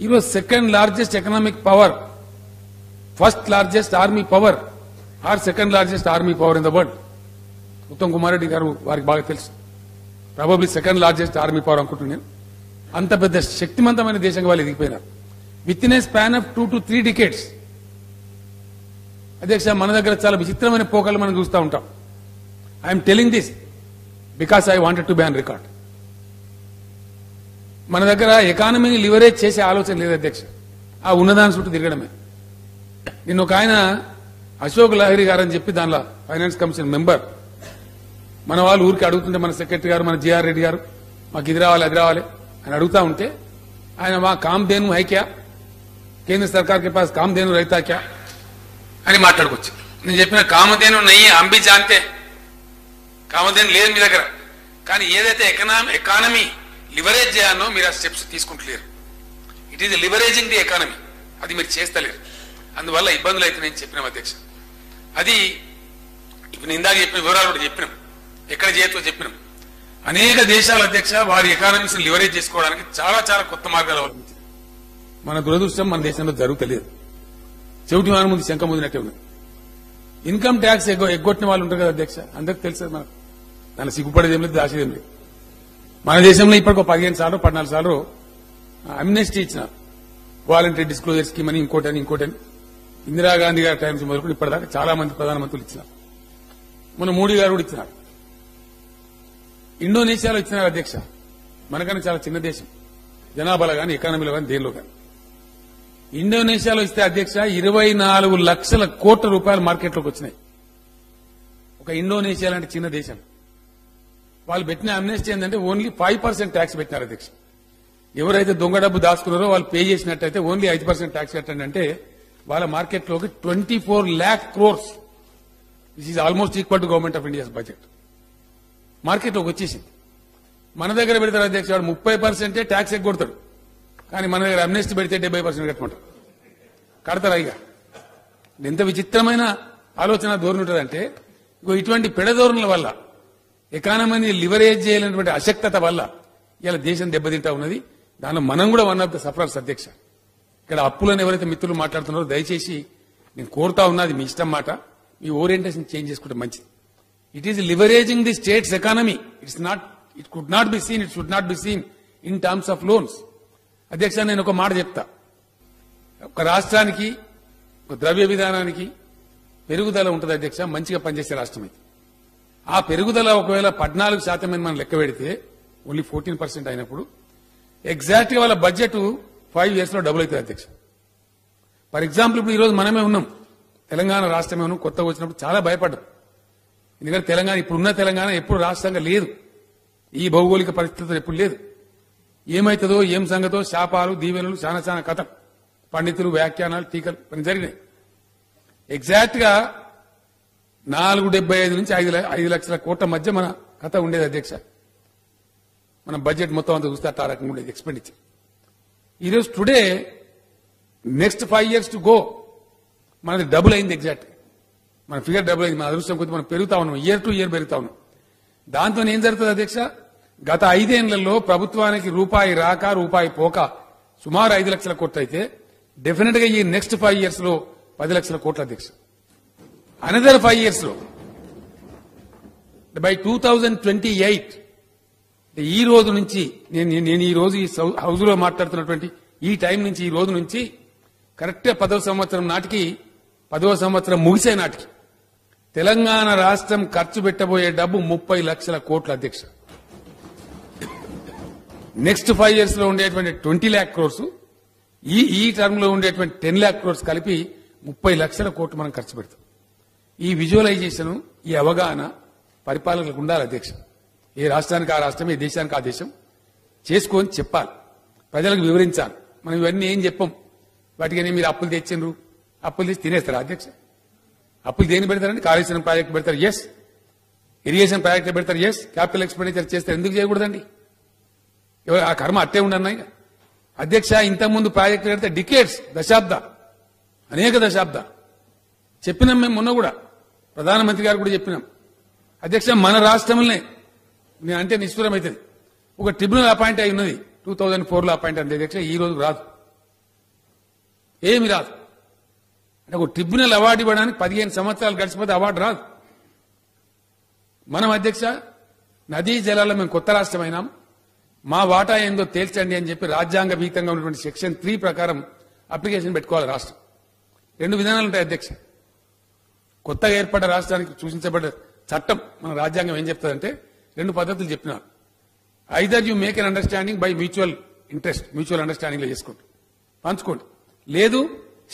ఈరోజు second largest economic power, first largest army power or second largest army power in the world. Uttam Kumar Reddy garu వారికి బాగా తెలుసు. Probably second largest army power అనుకుంటున్నాను. అంత పెద్ద శక్తివంతమైన దేశంగా వాళ్ళు ఎదిగిపోయినారు within a span of 2 to 3 decades. అధ్యక్ష, మన దగ్గర చాలా విచిత్రమైన పోకలు మనం చూస్తూ ఉంటాం. I'm telling this because I wanted to be on record. మన దగ్గర ఎకానమీని లివరేజ్ చేసే ఆలోచన లేదు అధ్యక్ష, ఆ ఉన్నదాని చుట్టూ తిరగడమే. నిన్న ఒక ఆయన అశోక్ లహరి గారు అని చెప్పి దానిలో ఫైనాన్స్ కమిషన్ మెంబర్, మన వాళ్ళు ఊరికి అడుగుతుంటే మన సెక్రటరీ గారు, మన జిఆర్ రెడ్డి గారు, మాకు ఇది రావాలి అది రావాలి అని అడుగుతా ఉంటే ఆయన మా కామ్ధేను హై క్యా, కేంద్ర సర్కార్ కే పాస్ కామ్ధేను రైతా క్యా అని మాట్లాడుకోవచ్చు. నేను చెప్పిన కామధేను నయ్యి అంబి జాంతే, కామధేను లేదు మీ దగ్గర. కానీ ఏదైతే ఎకానమీ లివరేజ్ చేయాలో మీరు ఆ స్టెప్స్ తీసుకుంటలేరు. It is leveraging the economy, అది మీరు చేస్తలేరు. అందువల్ల ఇబ్బందులు అయితే నేను చెప్పినాం అధ్యక్ష. అది ఇప్పుడు నేను ఇందాక చెప్పిన వివరాలు కూడా చెప్పినాం, ఎక్కడ చేయతో చెప్పినాం. అనేక దేశాల అధ్యక్ష వారి ఎకానమీస్ లివరేజ్ చేసుకోవడానికి చాలా చాలా కొత్త మార్గాలు అవలంబించింది. మన దురదృష్టం మన దేశంలో జరుగుతలేదు. చెవిటి వారి ముందు శంఖ ముదినట్టే ఉంది. ఇన్కమ్ ట్యాక్స్ ఎగ్గొట్టిన వాళ్ళు ఉంటారు కదా అధ్యక్ష, అందరికి తెలుసు మనకు. దాన్ని సిగ్గుపడేదేం లేదు, దాచేదేం లేదు. మన దేశంలో ఇప్పటికో 15 సార్లు 14 సార్లు అమ్నెస్టీ ఇచ్చినారు. వాలంటరీ డిస్క్లోజర్ స్కీమ్ అని, ఇంకోటని ఇంకోటని. ఇందిరాగాంధీ గారి టైం నుంచి మొదలుకొని ఇప్పటిదాకా చాలా మంది ప్రధానమంత్రులు ఇచ్చినారు. మన మోడీ గారు కూడా ఇచ్చినారు. ఇండోనేషియాలో ఇచ్చినారు అధ్యక్ష. మనకన్నా చాలా చిన్న దేశం, జనాభాలో కానీ ఎకానమీలో కానీ దేనిలో కానీ. ఇండోనేషియాలో ఇస్తే అధ్యక్ష 24 లక్షల కోట్ల రూపాయలు మార్కెట్లోకి వచ్చినాయి. ఒక ఇండోనేషియా లాంటి చిన్న దేశం. వాళ్ళు పెట్టిన అమ్నెస్టీ ఏంటంటే ఓన్లీ 5% ట్యాక్స్ పెట్టినారు అధ్యక్ష. ఎవరైతే దొంగ డబ్బు దాచుకున్నారో వాళ్ళు పే చేసినట్టయితే ఓన్లీ 5% ట్యాక్స్ కట్టండి అంటే వాళ్ళ మార్కెట్లోకి 24 lakh crores this is almost equal to government of India's budget మార్కెట్లోకి వచ్చేసింది. మన దగ్గర పెడతారు అధ్యక్ష, వాడు 30% ట్యాక్స్ ఎగ్గొడతాడు, కానీ మన దగ్గర అమ్నెస్టీ పెడితే 70% కట్టమంటారు. కడతారా? ఇక ఎంత విచిత్రమైన ఆలోచన ధోరణి ఉంటుందంటే, ఇటువంటి పెడధోరణుల వల్ల ఎకానమీని లివరేజ్ చేయాలనేటువంటి అశక్తత వల్ల ఇలా దేశం దెబ్బతింటా ఉన్నది. దానిలో మనం కూడా వన్ ఆఫ్ ద సఫరర్స్ అధ్యక్ష. ఇక్కడ అప్పులను ఎవరైతే మిత్రులు మాట్లాడుతున్నారో దయచేసి నేను కోరుతా ఉన్నది మీ ఇష్టం మాట, మీ ఓరియంటేషన్ చేంజ్ చేసుకుంటే మంచిది. It is leveraging the states economy. It could not be seen, it should not be seen in terms of loans. అధ్యక్ష, నేను ఒక మాట చెప్తా. ఒక రాష్ట్రానికి, ఒక ద్రవ్య విధానానికి పెరుగుదల ఉంటుంది అధ్యక్ష, మంచిగా పనిచేసే రాష్ట్రం అయితే. ఆ పెరుగుదల ఒకవేళ 14% మనం లెక్క పెడితే ఓన్లీ 14% అయినప్పుడు ఎగ్జాక్ట్ గా వాళ్ళ బడ్జెట్ 5 years లో డబుల్ అవుతుంది అధ్యక్ష. ఫర్ ఎగ్జాంపుల్ ఇప్పుడు ఈ రోజు మనమే ఉన్నాం, తెలంగాణ రాష్ట్రమే ఉన్నాం. కొత్తగా వచ్చినప్పుడు చాలా భయపడ్డాం. ఎందుకంటే తెలంగాణ ఇప్పుడున్న తెలంగాణ ఎప్పుడు రాష్ట్రంగా లేదు, ఈ భౌగోళిక పరిస్థితులు ఎప్పుడు లేదు. ఏమైతుందో ఏం సంగతో శాపాలు దీవెనలు చాలా చాలా కథ, పండితులు వ్యాఖ్యానాలు టీకలు పని జరిగినాయి. ఎగ్జాక్ట్ గా 475 నుంచి 5 లక్షల కోట్ల మధ్య మన కథ ఉండేది అధ్యక్ష. మన బడ్జెట్ మొత్తం అంతా చూస్తే అట్లా రకంగా ఉండేది ఎక్స్పెండిచర్. ఈరోజు today next 5 years to go మనది డబుల్ అయింది. ఎగ్జాక్ట్ మన ఫిగర్ డబుల్ అయింది. మన అదృష్టం కొద్ది మనం పెరుగుతా ఉన్నాం, ఇయర్ టు ఇయర్ పెరుగుతా ఉన్నాం. దాంతో ఏం జరుగుతుంది అధ్యక్ష, గత 5 ఏళ్లలో ప్రభుత్వానికి రూపాయి రాక రూపాయి పోక సుమారు 5 లక్షల కోట్లు అయితే డెఫినెట్ గా ఈ నెక్స్ట్ 5 years లో 10 లక్షల కోట్ల అధ్యక్ష. అనదర్ 5 years లో బై 2028 ఈ రోజు నుంచి నేను ఈ రోజు ఈ హౌస్ లో మాట్లాడుతున్నటువంటి ఈ టైం నుంచి, ఈ రోజు నుంచి కరెక్ట్ 10వ సంవత్సరం నాటికి, 10వ సంవత్సరం ముగిసే నాటికి తెలంగాణ రాష్ట్రం ఖర్చు పెట్టబోయే డబ్బు 30 లక్షల కోట్ల అధ్యక్ష. నెక్స్ట్ 5 years లో ఉండేటువంటి 20 lakh crores, ఈ టర్మ్ లో ఉండేటువంటి 10 lakh crores కలిపి 30 లక్షల కోట్లు మనం ఖర్చు పెడతాం. ఈ విజువలైజేషన్, ఈ అవగాహన పరిపాలకులకు ఉండాలి అధ్యక్ష. ఏ రాష్ట్రానికి ఆ రాష్ట్రం, ఏ దేశానికి ఆ దేశం చేసుకొని చెప్పాలి, ప్రజలకు వివరించాలి. మనం ఇవన్నీ ఏం చెప్పం. వాటికని మీరు అప్పులు తెచ్చిండ్రు, అప్పులు తెచ్చి తినేస్తారా అధ్యక్ష? అప్పులు దేని పెడతారండి? కాళేశ్వరం ప్రాజెక్టు పెడతారు, ఎస్. ఇరిగేషన్ ప్రాజెక్టు పెడతారు, ఎస్. క్యాపిటల్ ఎక్స్పెండిచర్ చేస్తారు, ఎందుకు చేయకూడదండి? ఆ కర్మ అట్టే ఉండన్నాయి అధ్యక్ష. ఇంతకుముందు ప్రాజెక్టు పెడితే డికేట్స్, దశాబ్దాలు, అనేక దశాబ్దాలు చెప్పినాం మేము. మొన్న కూడా ప్రధానమంత్రి గారు కూడా చెప్పినాం అధ్యక్ష. మన రాష్ట్రంలోనే అంటే నిష్ఠూరం అవుతుంది. ఒక ట్రిబ్యునల్ అపాయింట్ అయి ఉన్నది, 2004లో అపాయింట్ అయింది అధ్యక్ష. ఈ రోజు రాదు, ఏమి రాదు. అంటే ఒక ట్రిబ్యునల్ అవార్డు ఇవ్వడానికి 15 సంవత్సరాలు గడిచిపోతే అవార్డు రాదు. మనం అధ్యక్ష నదీ జలాల్లో మేము కొత్త రాష్ట్రమైనాం, మా వాటా ఏందో తేల్చండి అని చెప్పి రాజ్యాంగ విహితంగా ఉన్నటువంటి సెక్షన్ 3 ప్రకారం అప్లికేషన్ పెట్టుకోవాలి రాష్ట్రం. 2 విధానాలు ఉంటాయి అధ్యక్ష. కొత్తగా ఏర్పడ్డ రాష్ట్రానికి సూచించబడ్డ చట్టం మన రాజ్యాంగం ఏం చెప్తుందంటే 2 పద్ధతులు చెప్పినారు. Either you make an understanding by mutual interest, mutual understanding లో చేసుకోండి, పంచుకోండి. లేదు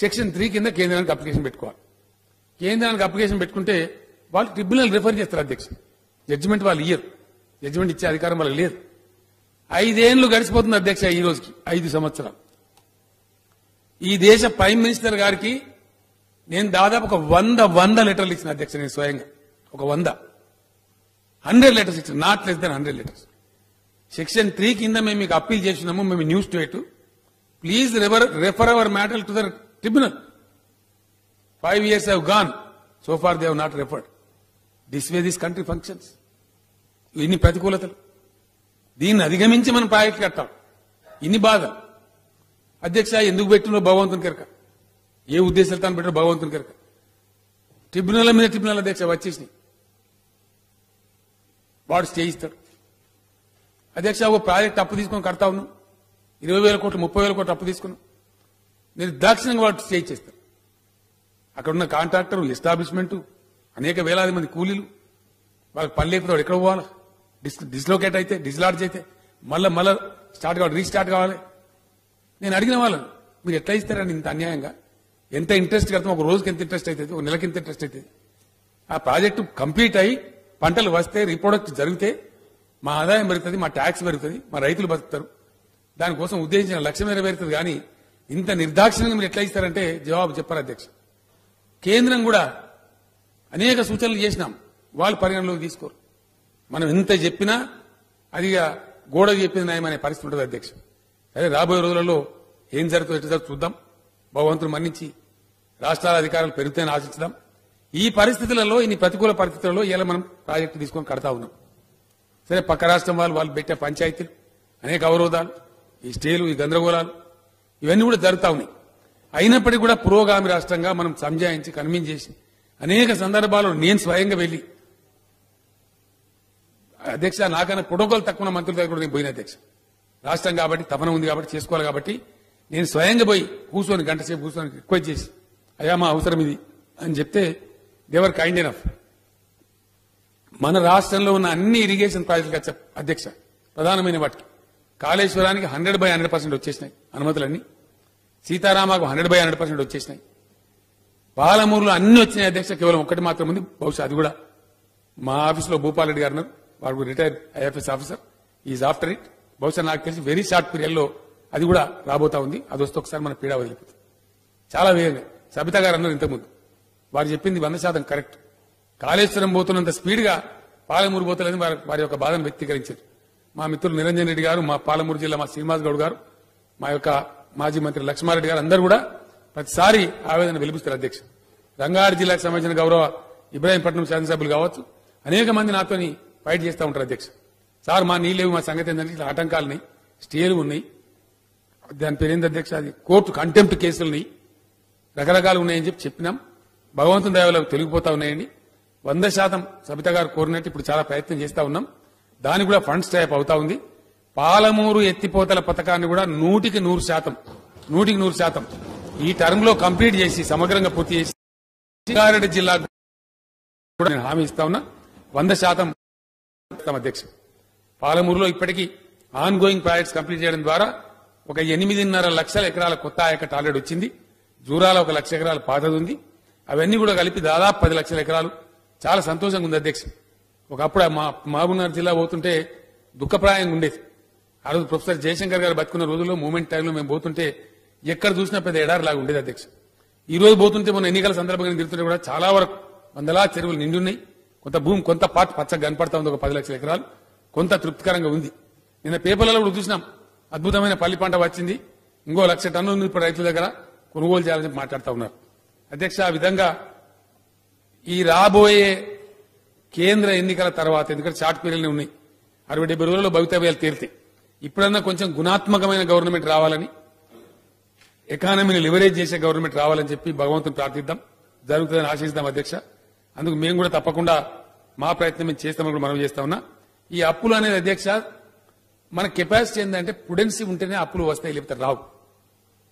సెక్షన్ 3 కింద కేంద్రానికి అప్లికేషన్ పెట్టుకోవాలి. కేంద్రానికి అప్లికేషన్ పెట్టుకుంటే వాళ్ళు ట్రిబ్యునల్ రిఫర్ చేస్తారు అధ్యక్ష. జడ్జిమెంట్ వాళ్ళు ఇయ్యరు, జడ్జిమెంట్ ఇచ్చే అధికారం వాళ్ళకి లేదు. 5 ఏళ్లు గడిచిపోతుంది అధ్యక్ష. ఈ రోజుకి 5 సంవత్సరాలు. ఈ దేశ ప్రైమ్ మినిస్టర్ గారికి నేను దాదాపు ఒక 100 లెటర్లు ఇచ్చిన అధ్యక్ష. నేను స్వయంగా ఒక 100 లెటర్స్ ఇచ్చిన, not less than 100 letters. Section 3 కింద మేము మీకు అప్పీల్ చేసినాము, మేము news state, please refer hour matter to the tribunal. 5 years have gone, so far they have not referred. This way this country functions. ఇన్ని ప్రతికూలతలు, దీన్ని అధిగమించి మనం ప్రాజెక్టు కట్టాం. ఇన్ని బాధలు అధ్యక్ష. ఎందుకు పెట్టినో భగవంతుని కెరక, ఏ ఉద్దేశాలతో పెట్టినో భగవంతుని కెరక. ట్రిబ్యునల్ మీద ట్రిబ్యునల్ అధ్యక్ష వచ్చేసి వాడు స్టే ఇస్తాడు అధ్యక్ష. ఒక ప్రాజెక్ట్ అప్పు తీసుకొని కడతా ఉన్నాం, 20,000 కోట్లు 30,000 కోట్లు అప్పు తీసుకున్నాం. నిర్దాక్షిణ్యంగా వాడు స్టే ఇచ్చేస్తారు. అక్కడున్న కాంట్రాక్టర్, ఎస్టాబ్లిష్మెంట్, అనేక వేలాది మంది కూలీలు, వాళ్ళకి పని లేకపోతే వాడు ఎక్కడ పోవాలి? డిస్లోకేట్ అయితే, డిస్లాడ్జ్ అయితే మళ్ళా స్టార్ట్ కావాలి, రీస్టార్ట్ కావాలి. నేను అడిగిన వాళ్ళని, మీరు ఎట్లా ఇస్తారని ఇంత అన్యాయంగా? ఎంత ఇంట్రెస్ట్ కడతాం? ఒక రోజుకి ఎంత ఇంట్రెస్ట్ అవుతుంది? ఒక నెలకి ఎంత ఇంట్రెస్ట్ అవుతుంది? ఆ ప్రాజెక్టు కంప్లీట్ అయ్యి పంటలు వస్తే, రీప్రొడక్ట్ జరిగితే మా ఆదాయం పెరుగుతుంది, మా ట్యాక్స్ పెరుగుతుంది, మా రైతులు బతుకుతారు. దానికోసం ఉద్దేశించిన లక్ష్యం నెరవేరుతుంది కానీ ఇంత నిర్దాక్షిణ్యంగా మీరు ఎట్లా ఇస్తారంటే జవాబు చెప్పారు అధ్యక్ష. కేంద్రం కూడా అనేక సూచనలు చేసినాం, వాళ్ళు పరిగణలోకి తీసుకోరు. మనం ఎంత చెప్పినా అది గోడకు చెప్పిన న్యాయం అనే పరిస్థితి ఉంటుంది అధ్యక్ష. అదే రాబోయే రోజులలో ఏం జరుగుతుందో ఎట్లా జరుగుతుందో చూద్దాం. భగవంతుడు మన్నించి రాష్ట్రాల అధికారులు పెరుగుతాయని ఆశించుదాం. ఈ పరిస్థితులలో, ఇన్ని ప్రతికూల పరిస్థితులలో ఇలా మనం ప్రాజెక్టు తీసుకొని కడతా ఉన్నాం. సరే, పక్క రాష్ట్రం వాళ్ళు పెట్టే పంచాయతీలు, అనేక అవరోధాలు, ఈ స్టేలు, ఈ గందరగోళాలు ఇవన్నీ కూడా జరుగుతా ఉన్నాయి. అయినప్పటికీ కూడా పురోగామి రాష్ట్రంగా మనం సంజాయించి కన్విన్స్ చేసి అనేక సందర్భాల్లో నేను స్వయంగా వెళ్లి అధ్యక్ష, నాకన్నా ప్రోటోకాల్ తక్కువ మంత్రుల దగ్గర కూడా నేను పోయిన అధ్యక్ష. రాష్ట్రం కాబట్టి తపన ఉంది కాబట్టి చేసుకోవాలి కాబట్టి నేను స్వయంగా పోయి కూర్చొని గంట సేపు కూర్చొని రిక్వెస్ట్ చేసి అయ్యా మా అవసరం ఇది అని చెప్తే దేవర్ కైండ్ ఎనఫ్. మన రాష్ట్రంలో ఉన్న అన్ని ఇరిగేషన్ ప్రాజెక్టులు అధ్యక్ష, ప్రధానమైన వాటికి కాళేశ్వరానికి 100% వచ్చేసినాయి అనుమతులన్నీ, సీతారామకు 100% వచ్చేసినాయి, పాలమూరులో అన్ని వచ్చినాయి అధ్యక్ష. కేవలం ఒక్కటి మాత్రం ఉంది, బహుశా అది కూడా మా ఆఫీసులో భూపాల్ రెడ్డి గారు ఉన్నారు, వాడు retired IFS officer, is after it. బహుశా నాకు తెలిసి వెరీ షార్ట్ పీరియడ్ లో అది కూడా రాబోతా ఉంది. అది వస్తే ఒకసారి మన పీడా వదిలిపోతుంది చాలా వేగంగా. సబితా గారు అన్నారు ఇంతకుముందు, వారు చెప్పింది 100% కరెక్ట్. కాళేశ్వరం పోతున్నంత స్పీడ్ గా పాలమూరు పోతలేదని వారి యొక్క బాధను వ్యక్తీకరించారు. మా మిత్రులు నిరంజన్ రెడ్డి గారు, మా పాలమూరు జిల్లా మా శ్రీనివాస్ గౌడ్ గారు, మా యొక్క మాజీ మంత్రి లక్ష్మారెడ్డి గారు అందరూ కూడా ప్రతిసారి ఆవేదన వెలిపిస్తారు అధ్యక్ష. రంగారెడ్డి జిల్లాకు సంబంధించిన గౌరవ ఇబ్రాహీంపట్నం శాసనసభ్యులు కావచ్చు, అనేక మంది నాతోని ఫైట్ చేస్తూ ఉంటారు అధ్యక్ష. సార్ మా నీళ్ళేవి, మా సంగతి ఏంటంటే ఇట్లా ఆటంకాలున్నాయి, స్టేలు ఉన్నాయి, దాని పేరేంది అధ్యక్ష, అది కోర్టు కంటెంప్ట్ కేసులున్నాయి, రకరకాలు ఉన్నాయని చెప్పినాం. భగవంతుని దయవల్ల తొలగిపోతా ఉన్నాయండి. 100% సబితా గారు కోరినట్టు ఇప్పుడు చాలా ప్రయత్నం చేస్తా ఉన్నాం. దానికి కూడా ఫండ్స్ టైప్ అవుతా ఉంది. పాలమూరు ఎత్తిపోతల పథకాన్ని కూడా 100% ఈ టర్మ్ లో కంప్లీట్ చేసి సమగ్రంగా పూర్తి చేసి రంగారెడ్డి జిల్లా కూడా నేను హామీ ఇస్తా ఉన్నా. 100% అధ్యక్ష. పాలమూరులో ఇప్పటికీ ఆన్ గోయింగ్ ప్రాజెక్ట్స్ కంప్లీట్ చేయడం ద్వారా ఒక 8.5 లక్షల ఎకరాల కొత్త ఆయకట్టు ఆల్రెడీ వచ్చింది. జూరాల 1 లక్ష ఎకరాల పాతది ఉంది. అవన్నీ కూడా కలిపి దాదాపు 10 లక్షల ఎకరాలు. చాలా సంతోషంగా ఉంది అధ్యక్ష. ఒకప్పుడు మా మహబూబ్నగర్ జిల్లా పోతుంటే దుఃఖప్రాయంగా ఉండేది. ఆ రోజు ప్రొఫెసర్ జయశంకర్ గారు బతుకున్న రోజుల్లో మూమెంట్ టైంలో మేము పోతుంటే ఎక్కడ చూసినా పెద్ద ఎడారిలాగా ఉండేది అధ్యక్ష. ఈ రోజు పోతుంటే మన ఎన్నికల సందర్భంగా తిరుగుతుంటే కూడా చాలా వరకు వందలా చెరువులు నిండున్నాయి. కొంత భూమి, కొంత పార్ట్ పచ్చగా కనపడతా ఉంది, ఒక 10 లక్షల ఎకరాలు. కొంత తృప్తికరంగా ఉంది. నిన్న పేపర్లలో కూడా చూసినాం, అద్భుతమైన పల్లి పంట వచ్చింది, ఇంకో 1 లక్ష టన్నులు ఉంది ఇప్పుడు రైతుల దగ్గర, కొనుగోలు చేయాలని మాట్లాడుతూ ఉన్నారు అధ్యక్ష. ఆ విధంగా ఈ రాబోయే కేంద్ర ఎన్నికల తర్వాత, ఎందుకంటే షార్ట్ పీరియడ్లు ఉన్నాయి, 60-70 రోజుల్లో భవితవ్యాలు తేలితాయి. ఇప్పుడన్నా కొంచెం గుణాత్మకమైన గవర్నమెంట్ రావాలని, ఎకానమీని లివరేజ్ చేసే గవర్నమెంట్ రావాలని చెప్పి భగవంతుని ప్రార్థిద్దాం. జరుగుతుందని ఆశిస్తాం అధ్యక్ష. అందుకు మేము కూడా తప్పకుండా మా ప్రయత్నం మేము చేస్తామని కూడా మనం చేస్తా ఉన్నా. ఈ అప్పులు అనేది అధ్యక్ష, మన కెపాసిటీ ఏంటంటే ప్రుడెన్సీ ఉంటేనే అప్పులు వస్తాయి, లేకపోతే రావు.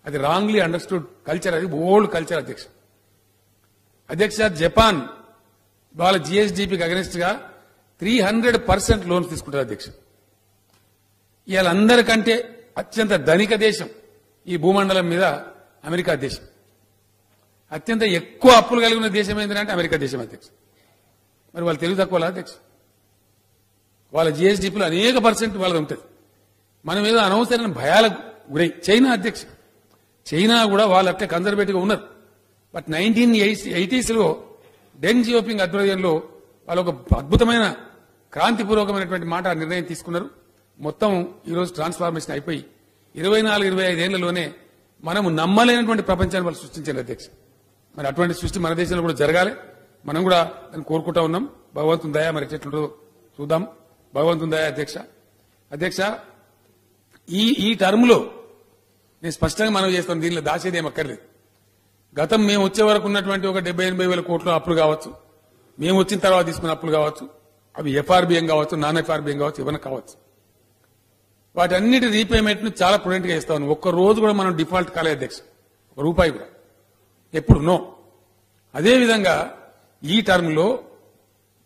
అది రాంగ్లీ అండర్స్టూడ్ కల్చర్, అది ఓల్డ్ కల్చర్ అధ్యక్ష. జపాన్ వాళ్ళ జిఎస్డిపికి అగెనిస్ట్ గా 300% లోన్స్ తీసుకుంటారు అధ్యక్ష. వీళ్ళందరికంటే అత్యంత ధనిక దేశం ఈ భూమండలం మీద అమెరికా దేశం. అత్యంత ఎక్కువ అప్పులు కలిగి ఉన్న దేశం ఏంటంటే అమెరికా దేశం అధ్యక్ష. మరి వాళ్ళు తెలుగు తక్కువ అధ్యక్ష. వాళ్ళ జిఎస్డిపిలో అనేక % వాళ్ళది ఉంటుంది. మనం ఏదో అనవసరమైన భయాలకు గురై చైనా అధ్యక్ష, చైనా కూడా వాళ్ళు అట్లే కన్జర్వేటివ్ గా ఉన్నారు. బట్ 1980s డెంగ్ జియోపింగ్ ఆధ్వర్యంలో వాళ్ళు ఒక అద్భుతమైన క్రాంతిపూర్వకమైనటువంటి మాట నిర్ణయం తీసుకున్నారు. మొత్తం ఈరోజు ట్రాన్స్ఫార్మేషన్ అయిపోయి 24-25 ఏళ్లలోనే మనము నమ్మలేనటువంటి ప్రపంచాన్ని వాళ్ళు సృష్టించారు అధ్యక్ష. మరి అటువంటి సృష్టి మన దేశంలో కూడా జరగాలి, మనం కూడా దాన్ని కోరుకుంటా ఉన్నాం. భగవంతుని దయ మరి ఎట్లుంటుందో చూద్దాం. భగవంతుని దయ అధ్యక్ష. ఈ టర్మ్ లో నేను స్పష్టంగా మనం చేస్తాను, దీనిలో దాచేది ఏం అక్కర్లేదు. గతం మేము వచ్చే వరకు ఉన్నటువంటి ఒక 70-80 వేల కోట్ల అప్పులు కావచ్చు, మేము వచ్చిన తర్వాత తీసుకున్న అప్పులు కావచ్చు, అవి ఎఫ్ఆర్బిఎం కావచ్చు, నాన్ ఎఫ్ఆర్బిఎం కావచ్చు, ఏమైనా కావచ్చు, వాటన్నిటి రీపేమెంట్ ను చాలా ప్రొడెంట్ గా ఇస్తాను. ఒక్క రోజు కూడా మనం డిఫాల్ట్ కాలే అధ్యక్ష, ₹1 కూడా ఎప్పుడు నో. అదేవిధంగా ఈ టర్మ్ లో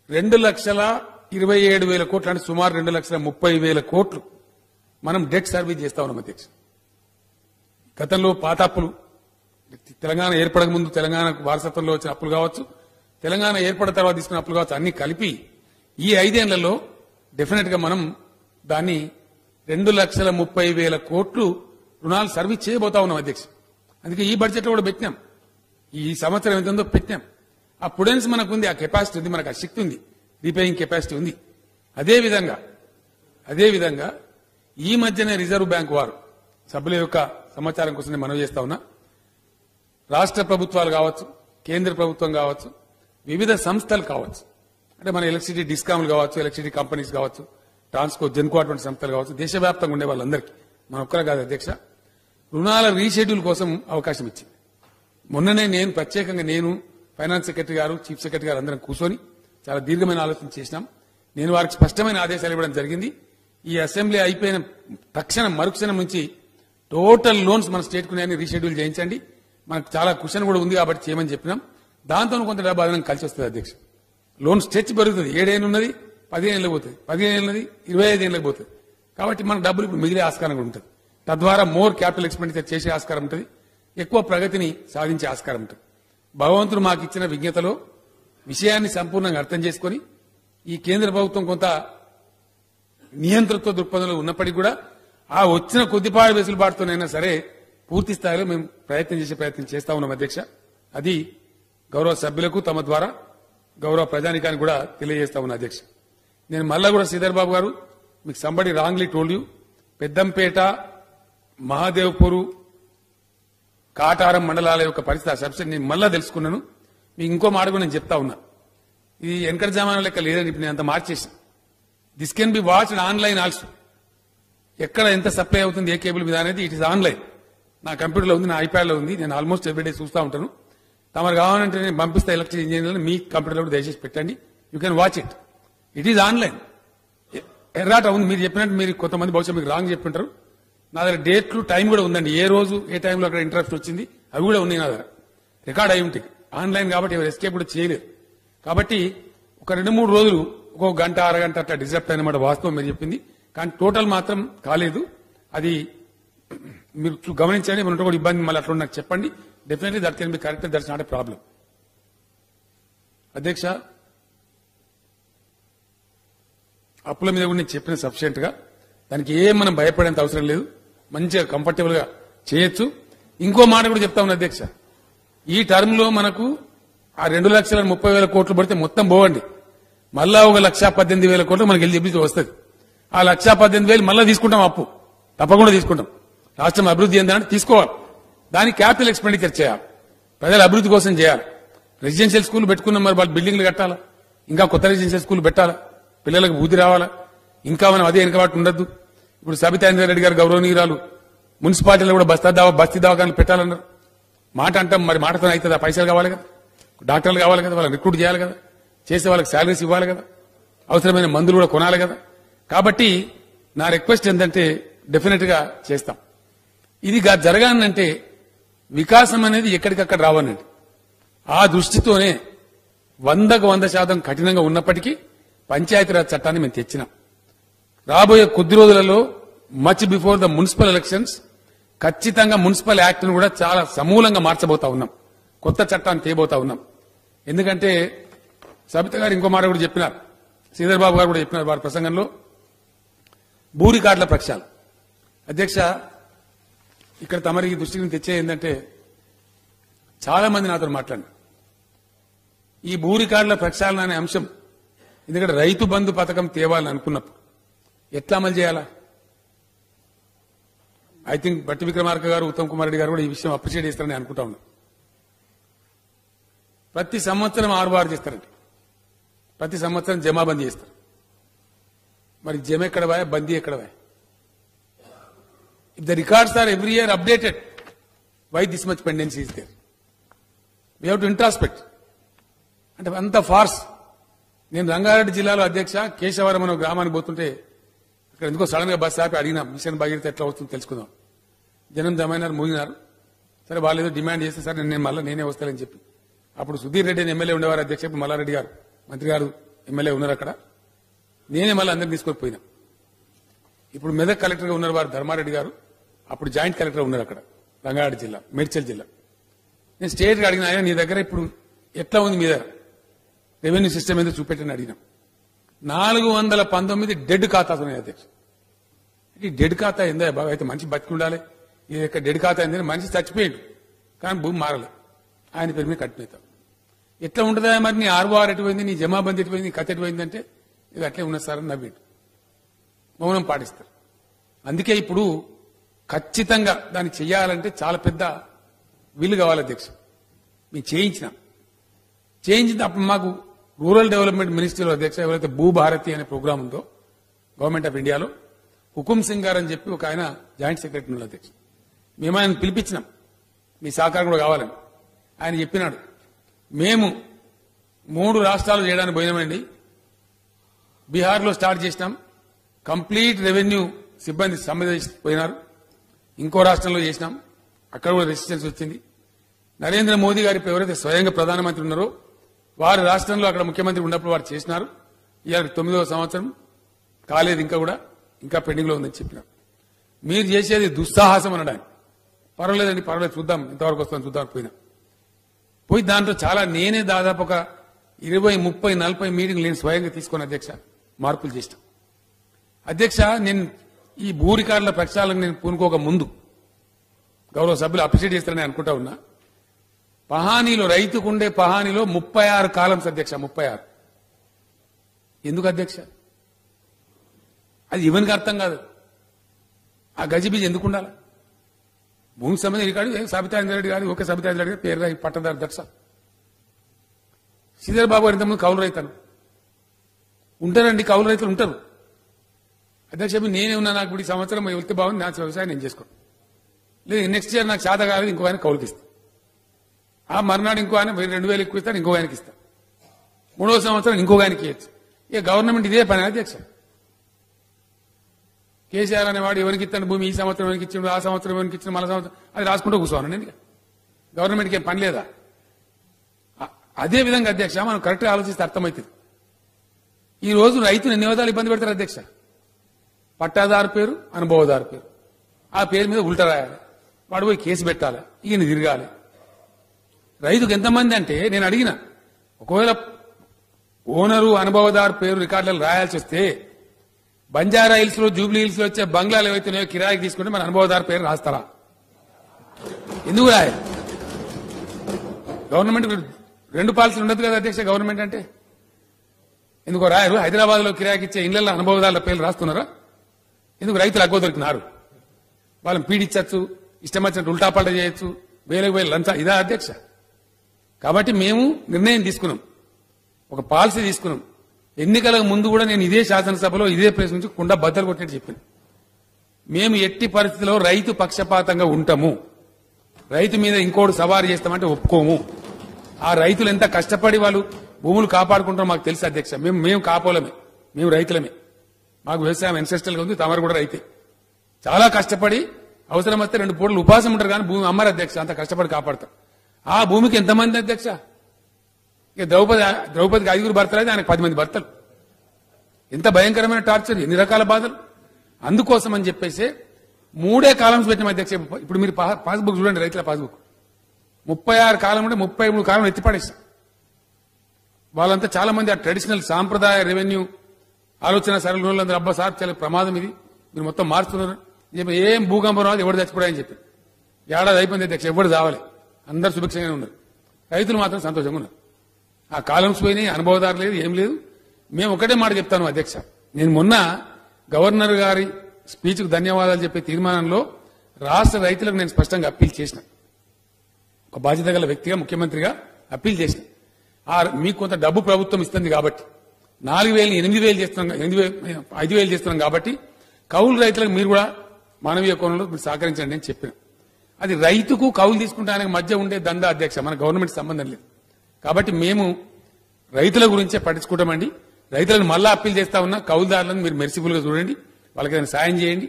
2,27,000 కోట్లు, అంటే సుమారు 2,30,000 కోట్లు మనం డెట్ సర్వీస్ చేస్తా ఉన్నాం అధ్యక్ష. గతంలో పాత అప్పులు, తెలంగాణ ఏర్పడక ముందు తెలంగాణకు వారసత్వంలో వచ్చిన అప్పులు కావచ్చు, తెలంగాణ ఏర్పడిన తర్వాత తీసుకున్న అప్పులు కావచ్చు, అన్ని కలిపి ఈ 5 ఏళ్లలో డెఫినెట్ గా మనం దాన్ని 2,30,000 కోట్లు రుణాలు సర్వీస్ చేయబోతా ఉన్నాం అధ్యక్ష. అందుకే ఈ బడ్జెట్ కూడా పెట్టినాం. ఈ సంవత్సరం ఎంతుందో పెట్టినాం. ఆ ప్రుడెన్స్ మనకుంది, ఆ కెపాసిటీ ఉంది, మనకు ఆ శక్తి ఉంది, రీపేయింగ్ కెపాసిటీ ఉంది. అదేవిధంగా ఈ మధ్యనే రిజర్వ్ బ్యాంక్ వారు సభ్యుల యొక్క సమాచారం కోసం నేను మనవి చేస్తా ఉన్నా. రాష్ట్ర ప్రభుత్వాలు కావచ్చు, కేంద్ర ప్రభుత్వం కావచ్చు, వివిధ సంస్థలు కావచ్చు, అంటే మన ఎలక్ట్రిసిటీ డిస్కామ్లు కావచ్చు, ఎలక్ట్రిసిటీ కంపెనీస్ కావచ్చు, ట్రాన్స్కో జెన్కో అటువంటి సంస్థలు కావచ్చు, దేశవ్యాప్తంగా ఉండే వాళ్ళందరికీ, మన ఒక్కరే కాదు అధ్యక్ష, రుణాల రీషెడ్యూల్ కోసం అవకాశం ఇచ్చింది. మొన్ననే నేను ప్రత్యేకంగా ఫైనాన్స్ సెక్రటరీ గారు, చీఫ్ సెక్రటరీ గారు అందరం కూర్చొని చాలా దీర్ఘమైన ఆలోచన చేసినాం. నేను వారికి స్పష్టమైన ఆదేశాలు ఇవ్వడం జరిగింది. ఈ అసెంబ్లీ అయిపోయిన మరుక్షణం నుంచి టోటల్ లోన్స్ మన స్టేట్ కు రీషెడ్యూల్ చేయించండి, మనకు చాలా క్వశ్చన్ కూడా ఉంది కాబట్టి చేయమని చెప్పినాం. దాంతో కొంత డబ్బు అదనం కలిసి వస్తుంది అధ్యక్ష. లోన్ స్ట్రెచ్ పెరుగుతుంది. 7 ఏళ్ళు ఉన్నది 15 ఏళ్ళకి పోతుంది, 15 ఏళ్ళు ఉన్నది 25 ఏళ్ళకి పోతుంది. కాబట్టి మనకు డబ్బులు ఇప్పుడు మిగిలే ఆస్కారం కూడా ఉంటుంది. తద్వారా మోర్ క్యాపిటల్ ఎక్స్పెండిచర్ చేసే ఆస్కారం ఉంటుంది, ఎక్కువ ప్రగతిని సాధించే ఆస్కారం ఉంటుంది. భగవంతుడు మాకు ఇచ్చిన విజ్ఞతలో విషయాన్ని సంపూర్ణంగా అర్థం చేసుకుని ఈ కేంద్ర ప్రభుత్వం కొంత నియంతృత్వ దృక్పథంలో ఉన్నప్పటికీ కూడా ఆ వచ్చిన కొద్దిపాటి వెసులుబాటుతోనైనా సరే పూర్తి స్థాయిలో మేము ప్రయత్నం చేస్తా ఉన్నాం అధ్యక్ష. అది గౌరవ సభ్యులకు తమ ద్వారా గౌరవ ప్రజానికానికి కూడా తెలియజేస్తా ఉన్నా అధ్యక్ష. నేను మళ్ళా కూడా శ్రీధర్ బాబు గారు, మీకు somebody wrongly told you, Peddampet, Mahadevpur, Kataram మండలాల యొక్క పరిస్థితి సబ్సిడీ నేను మళ్ళా తెలుసుకున్నాను. మీకు ఇంకో మాట కూడా నేను చెప్తా ఉన్నా. ఇది వెనకటి జమానా లెక్క లేదని ఇప్పుడు నేను అంత మార్చేసాను. This can be watched online also. ఎక్కడ ఎంత సప్లై అవుతుంది ఏ కేబుల్ మీద అనేది ఇట్ ఇస్ ఆన్లైన్. నా కంప్యూటర్లో ఉంది, నా ఐప్యాడ్లో ఉంది. నేను ఆల్మోస్ట్ ఎవ్రీడే చూస్తూ ఉంటాను. తమరు కావాలంటే నేను పంపిస్తే ఎలక్ట్రిక్ ఇంజనీర్లను మీ కంప్యూటర్లో కూడా దయచేసి పెట్టండి. You can watch it. It is online. ఎర్రాట ఉంది. మీరు చెప్పినట్టు మీరు కొంతమంది బహుశా మీకు రాంగ్ చెప్పింటారు. నా దగ్గర డేట్లు టైం కూడా ఉందండి. ఏ రోజు ఏ టైంలో అక్కడ ఇంటరప్ట్ వచ్చింది అవి కూడా ఉన్నాయి నా దగ్గర. రికార్డ్ అయి ఉంటాయి. ఆన్లైన్ కాబట్టి ఎవరు ఎస్కేప్ కూడా చేయలేరు. కాబట్టి ఒక 2-3 రోజులు ఒక్కొక్క గంట అరగంట అట్లా డిస్టర్బ్ అయినమాట వాస్తవం మీరు చెప్పింది. కానీ టోటల్ మాత్రం కాలేదు. అది మీరు గమనించండి. మన కూడా ఇబ్బంది మళ్ళీ అట్లా నాకు చెప్పండి. Definitely that can be corrected. That's not a problem. అధ్యక్ష, అప్పుల మీద కూడా నేను చెప్పిన సఫిషియెంట్ గా, దానికి ఏం మనం భయపడేంత అవసరం లేదు. మంచిగా కంఫర్టబుల్ గా చేయొచ్చు. ఇంకో మాట కూడా చెప్తా ఉన్నా అధ్యక్ష, ఈ టర్మ్ లో మనకు ఆ 2,30,000 కోట్లు పడితే మొత్తం పోవండి. మళ్ళా ఒక 1,18,000 కోట్లు మనకి ఎలిజిబిలిటీ వస్తుంది. ఆ 1,18,000 మళ్ళా తీసుకుంటాం, అప్పు తప్పకుండా తీసుకుంటాం. రాష్ట్రం అభివృద్ధి ఏంటంటే తీసుకోవాలి. దానికి క్యాపిటల్ ఎక్స్పెండిచర్ చేయాలి, ప్రజల అభివృద్ధి కోసం చేయాలి. రెసిడెన్షియల్ స్కూల్ పెట్టుకున్నాం, మరి వాళ్ళు బిల్డింగ్లు కట్టాలా, ఇంకా కొత్త రెసిడెన్షియల్ స్కూల్ పెట్టాలా, పిల్లలకు బుద్ధి రావాలా. ఇంకా మనం అదే వెనుకబాటు ఉండద్దు. ఇప్పుడు సబితా ఇంద్రారెడ్డి గారు గౌరవనీయురాలు మున్సిపాలిటీలో కూడా బస్తీ దవాఖానలు పెట్టాలన్నారు. మాట అంటాం, మరి మాటతో అవుతుంది. ఆ పైసలు కావాలి కదా, డాక్టర్లు కావాలి కదా, వాళ్ళని రిక్రూట్ చేయాలి కదా, చేసే వాళ్ళకి శాలరీస్ ఇవ్వాలి కదా, అవసరమైన మందులు కూడా కొనాలి కదా. కాబట్టి నా రిక్వెస్ట్ ఏంటంటే డెఫినెట్ గా చేస్తాం. ఇది జరగాలంటే వికాసం అనేది ఎక్కడికక్కడ రావాలండి. ఆ దృష్టితోనే 100కు 100% కఠినంగా ఉన్నప్పటికీ పంచాయతీరాజ్ చట్టాన్ని మేము తెచ్చినాం. రాబోయే కొద్ది రోజులలో much before the municipal elections ఖచ్చితంగా మున్సిపల్ యాక్ట్ ను కూడా చాలా సమూలంగా మార్చబోతా ఉన్నాం. కొత్త చట్టాన్ని తేబోతా ఉన్నాం. ఎందుకంటే సబిత గారు ఇంకో మాట కూడా చెప్పినారు, శ్రీధర్ బాబు గారు కూడా చెప్పినారు వారి ప్రసంగంలో, భూ రికార్డుల ప్రక్షాళన. అధ్యక్ష, ఇక్కడ తమరికి దృష్టికి తెచ్చే ఏంటంటే చాలా మంది నాతో మాట్లాడినారు ఈ భూ రికార్డుల ప్రక్షాళన అనే అంశం. ఎందుకంటే రైతు బంధు పథకం తేవాలని అనుకున్నప్పుడు ఎట్లా అమలు చేయాలా? ఐ థింక్ బట్టి విక్రమార్క గారు, ఉత్తమ్ కుమార్ రెడ్డి గారు కూడా ఈ విషయం అప్రిషియేట్ చేస్తారని అనుకుంటా ఉన్నాను. ప్రతి సంవత్సరం 6 చేస్తారండి. ప్రతి సంవత్సరం జమాబందీ చేస్తారు. మరి జమ ఎక్కడ పోయా, బందీ ఎక్కడ పోయా? If the records are every year updated, why this much pendency is there? We have to introspect. అంటే అంత ఫార్స్. నేను రంగారెడ్డి జిల్లాలో అధ్యక్ష కేశవరం అనే గ్రామానికి పోతుంటే అక్కడ ఎందుకో సడన్ గా బస్ ఆపి అడిగినా మిషన్ భగీరథ ఎట్లా వస్తుందో తెలుసుకుందాం. జనం జమైనారు, మూగినారు. సరే వాళ్ళు ఏదో డిమాండ్ చేస్తే సరే నేను మళ్ళీ నేనే వస్తానని చెప్పి, అప్పుడు సుధీర్ రెడ్డి అని ఎమ్మెల్యే ఉండేవారు అధ్యక్ష, ఇప్పుడు మల్లారెడ్డి గారు మంత్రి గారు ఎమ్మెల్యే ఉన్నారు అక్కడ. నేనే మళ్ళీ అందరిని తీసుకొని పోయినా. ఇప్పుడు మెదక్ కలెక్టర్ గా ఉన్నారు వారు ధర్మారెడ్డి గారు, అప్పుడు జాయింట్ కలెక్టర్ ఉన్నారు అక్కడ రంగారెడ్డి జిల్లా, మేడ్చల్ జిల్లా. నేను స్టేట్ గా అడిగిన, ఆయన నీ దగ్గర ఇప్పుడు ఎట్లా ఉంది మీ దగ్గర రెవెన్యూ సిస్టమ్ ఏదో చూపెట్టని అడిగినా. 419 డెడ్ ఖాతాస్ ఉన్నాయి అధ్యక్ష. ఇది డెడ్ ఖాతా ఏందా బాబు, అయితే మనిషి బతికి ఉండాలి, ఇది డెడ్ ఖాతా ఏందని మనిషి చచ్చిపోయాడు కానీ భూమి మారలే, ఆయన పేరు మీద కట్టిపోతాం. ఎట్లా ఉంటుందా మరి నీ ఆర్ఓఆర్ ఎటుపోయింది, నీ జమాబందీ ఎటుపోయింది, నీ కథ ఎటుపోయిందంటే ఇది అట్లే ఉన్నది సార్ అని నవ్వేడు, మౌనం పాటిస్తారు. అందుకే ఇప్పుడు ఖచ్చితంగా దాన్ని చెయ్యాలంటే చాలా పెద్ద వీలు కావాలి అధ్యక్ష. మేము చేయించిన అప్పుడు మాకు రూరల్ డెవలప్మెంట్ మినిస్ట్రీలో అధ్యక్ష ఎవరైతే భూభారతి అనే ప్రోగ్రామ్ ఉందో గవర్నమెంట్ ఆఫ్ ఇండియాలో హుకుం సింగ్ గారు అని చెప్పి ఒక ఆయన జాయింట్ సెక్రటరీ ఉన్నారు అధ్యక్ష. మేము ఆయన పిలిపించినాం, మీ సహకారం కూడా కావాలని. ఆయన చెప్పినాడు, మేము 3 రాష్ట్రాలు చేయడానికి పోయినామండి, బీహార్లో స్టార్ట్ చేసినాం, కంప్లీట్ రెవెన్యూ సిబ్బంది పోయినారు, ఇంకో రాష్ట్రంలో చేసినాం, అక్కడ కూడా రెసిస్టెన్స్ వచ్చింది. నరేంద్ర మోదీ గారి ఎవరైతే స్వయంగా ప్రధానమంత్రి ఉన్నారో వారి రాష్ట్రంలో అక్కడ ముఖ్యమంత్రి ఉన్నప్పుడు వారు చేసినారు. ఇవాళ 9వ సంవత్సరం కాలేదు, ఇంకా పెండింగ్ లో ఉందని చెప్పినారు. మీరు చేసేది దుస్సాహసం అనడానికి. పర్వాలేదండి, పర్వాలేదు, చూద్దాం ఎంతవరకు వస్తుందని చూద్దాం పోయి దాంట్లో చాలా నేనే దాదాపు ఒక 20, 30, 40 మీటింగ్లు నేను స్వయంగా తీసుకుని అధ్యక్ష మార్పులు చేసిన. అధ్యక్ష నేను ఈ భూ రికార్డుల ప్రక్షాళనకు నేను పూనుకోక ముందు గౌరవ సభ్యులు అప్రిషియేట్ చేస్తారని అనుకుంటా ఉన్నా. పహానీలో రైతుకుండే పహానీలో 36 కాలమ్స్ అధ్యక్ష, 36. ఎందుకు అధ్యక్ష? అది ఇవనికి అర్థం కాదు. ఆ గజిబిజి ఎందుకు ఉండాలి? భూమి సంబంధించిన రికార్డు సబితాంద్ర రెడ్డి గారు, ఒకే సబితాంద్ర రెడ్డి గారు పేరు పట్టదారు దక్ష. శ్రీధర్ బాబు గారు ఇంతకుముందు కౌలు రైతను ఉంటారండి, కౌలు రైతులు ఉంటారు. అధ్యక్ష నేనే ఉన్నా, నాకు ఇప్పుడు ఈ సంవత్సరం వెళ్తే బాగుంది, నా వ్యవసాయం నేను చేసుకోను, లేదు నెక్స్ట్ ఇయర్ నాకు చేత కాలేదు, ఇంకో ఆయన కౌలుకి ఇస్తాను, ఆ మర్నాడు ఇంకో ఆయన 2,000 ఎక్కువ ఇస్తాను, ఇంకో ఆయనకి ఇస్తాను, 3వ సంవత్సరం ఇంకో ఆయనకి ఇవ్వచ్చు. ఇక గవర్నమెంట్ ఇదే పని అధ్యక్ష. కేసీఆర్ అనేవాడు ఎవరికి ఇస్తాను భూమి, ఈ సంవత్సరం ఎవరికి ఇచ్చిండు, ఆ సంవత్సరం ఎవరికి ఇచ్చిన, మళ్ళా సంవత్సరం అది రాసుకుంటూ కూర్చోను నేను. గవర్నమెంట్కి ఏం పని లేదా? అదే విధంగా అధ్యక్ష మనం కరెక్ట్గా ఆలోచిస్తే అర్థమవుతుంది. ఈ రోజు రైతులు ఎన్ని విధాలు ఇబ్బంది పెడతారు అధ్యక్ష. పట్టాదారు పేరు, అనుభవదారు పేరు, ఆ పేరు మీద ఉల్టా రాయాలి, వాడు పోయి కేసు పెట్టాలి, ఈయన తిరగాలి. రైతుకు ఎంతమంది అంటే నేను అడిగిన, ఒకవేళ ఓనరు అనుభవదారు పేరు రికార్డులను రాయాల్సి వస్తే బంజారా హిల్స్ లో, జూబ్లీ హిల్స్ లో వచ్చే బంగ్లాలు ఏవైతున్నాయో కిరాయికి తీసుకుంటే మన అనుభవదారు పేరు రాస్తారా? ఎందుకు రాయాలి? గవర్నమెంట్ 2 పాలసీలు ఉండదు కదా అధ్యక్ష. గవర్నమెంట్ అంటే ఎందుకో రాయరు. హైదరాబాద్ లో కిరాయికి ఇచ్చే ఇళ్లలో అనుభవదారుల పేర్లు రాస్తున్నారా? ఎందుకు? రైతులు అగ్గో దొరికినారు, వాళ్ళని పీడించచ్చు, ఇష్టం వచ్చినట్టు ఉల్టాపల్ట చేయొచ్చు, వేలకు వేలు లంచా, ఇదా అధ్యక్ష? కాబట్టి మేము నిర్ణయం తీసుకున్నాం, ఒక పాలసీ తీసుకున్నాం. ఎన్నికలకు ముందు కూడా నేను ఇదే శాసనసభలో ఇదే ప్రెస్ నుంచి కుండ బద్దలు కొట్టినట్టు చెప్పాను. మేము ఎట్టి పరిస్థితిలో రైతు పక్షపాతంగా ఉంటాము, రైతు మీద ఇంకోటి సవారీ చేస్తామంటే ఒప్పుకోము. ఆ రైతులు ఎంత కష్టపడి వాళ్ళు భూములు కాపాడుకుంటారో మాకు తెలుసు అధ్యక్ష. మేము కాపోలమే, మేము రైతులమే, మాకు వ్యవసాయం ఎన్సెస్ట్రల్ గా ఉంది, తమరు కూడా రైతే. చాలా కష్టపడి అవసరం వస్తే 2 పూటలు ఉపాసం ఉంటారు కానీ భూమి అమ్మరు అధ్యక్ష, అంత కష్టపడి కాపాడతారు. ఆ భూమికి ఎంతమంది అధ్యక్ష? ఇక ద్రౌపదికి 5 భర్తలు అయితే ఆయనకు 10 మంది భర్తలు. ఎంత భయంకరమైన టార్చర్, ఎన్ని రకాల బాధలు. అందుకోసం అని చెప్పేసి 3 కాలమ్స్ పెట్టిన అధ్యక్ష. ఇప్పుడు మీరు పాస్బుక్ చూడండి, రైతుల పాస్బుక్ 36 కాలం ఉంటే 33 కాలం ఎత్తిపడేస్తాం. వాళ్ళంతా చాలా మంది ఆ ట్రెడిషనల్ సాంప్రదాయ రెవెన్యూ ఆలోచన సరళ రోజులందరూ అబ్బా సార్ చాలా ప్రమాదం ఇది, మీరు మొత్తం మారుస్తున్నారు, ఏం భూకంపం రాదు, ఎవరు చచ్చిపోయాయని చెప్పి ఏడాది అయిపోయింది అధ్యక్ష, ఎవరు చావలే, అందరు సుభిక్షంగానే ఉన్నారు, రైతులు మాత్రం సంతోషంగా ఉన్నారు. ఆ కాలమ్స్ పోయినాయి, అనుభవదారు లేదు, ఏం లేదు. మేము ఒకటే మాట చెప్తాను అధ్యక్ష, నేను మొన్న గవర్నర్ గారి స్పీచ్కు ధన్యవాదాలు చెప్పే తీర్మానంలో రాష్ట్ర రైతులకు నేను స్పష్టంగా అప్పీల్ చేసిన, ఒక బాధ్యత గల వ్యక్తిగా ముఖ్యమంత్రిగా అప్పీల్ చేసిన. మీకు కొంత డబ్బు ప్రభుత్వం ఇస్తుంది కాబట్టి 4,000 8,000 చేస్తున్నాం, 5,000 చేస్తున్నాం కాబట్టి కౌలు రైతులకు మీరు కూడా మానవీయ కోణంలో మీరు సహకరించండి అని చెప్పిన. అది రైతుకు కౌలు తీసుకుంటానికి మధ్య ఉండే దందా అధ్యక్ష, మన గవర్నమెంట్ సంబంధం లేదు. కాబట్టి మేము రైతుల గురించే పట్టించుకుంటామండి. రైతులను మళ్ళా అప్పీల్ చేస్తా ఉన్నా, కౌలుదారులను మీరు మెర్సిబుల్ గా చూడండి, వాళ్ళకి ఏదైనా సాయం చేయండి.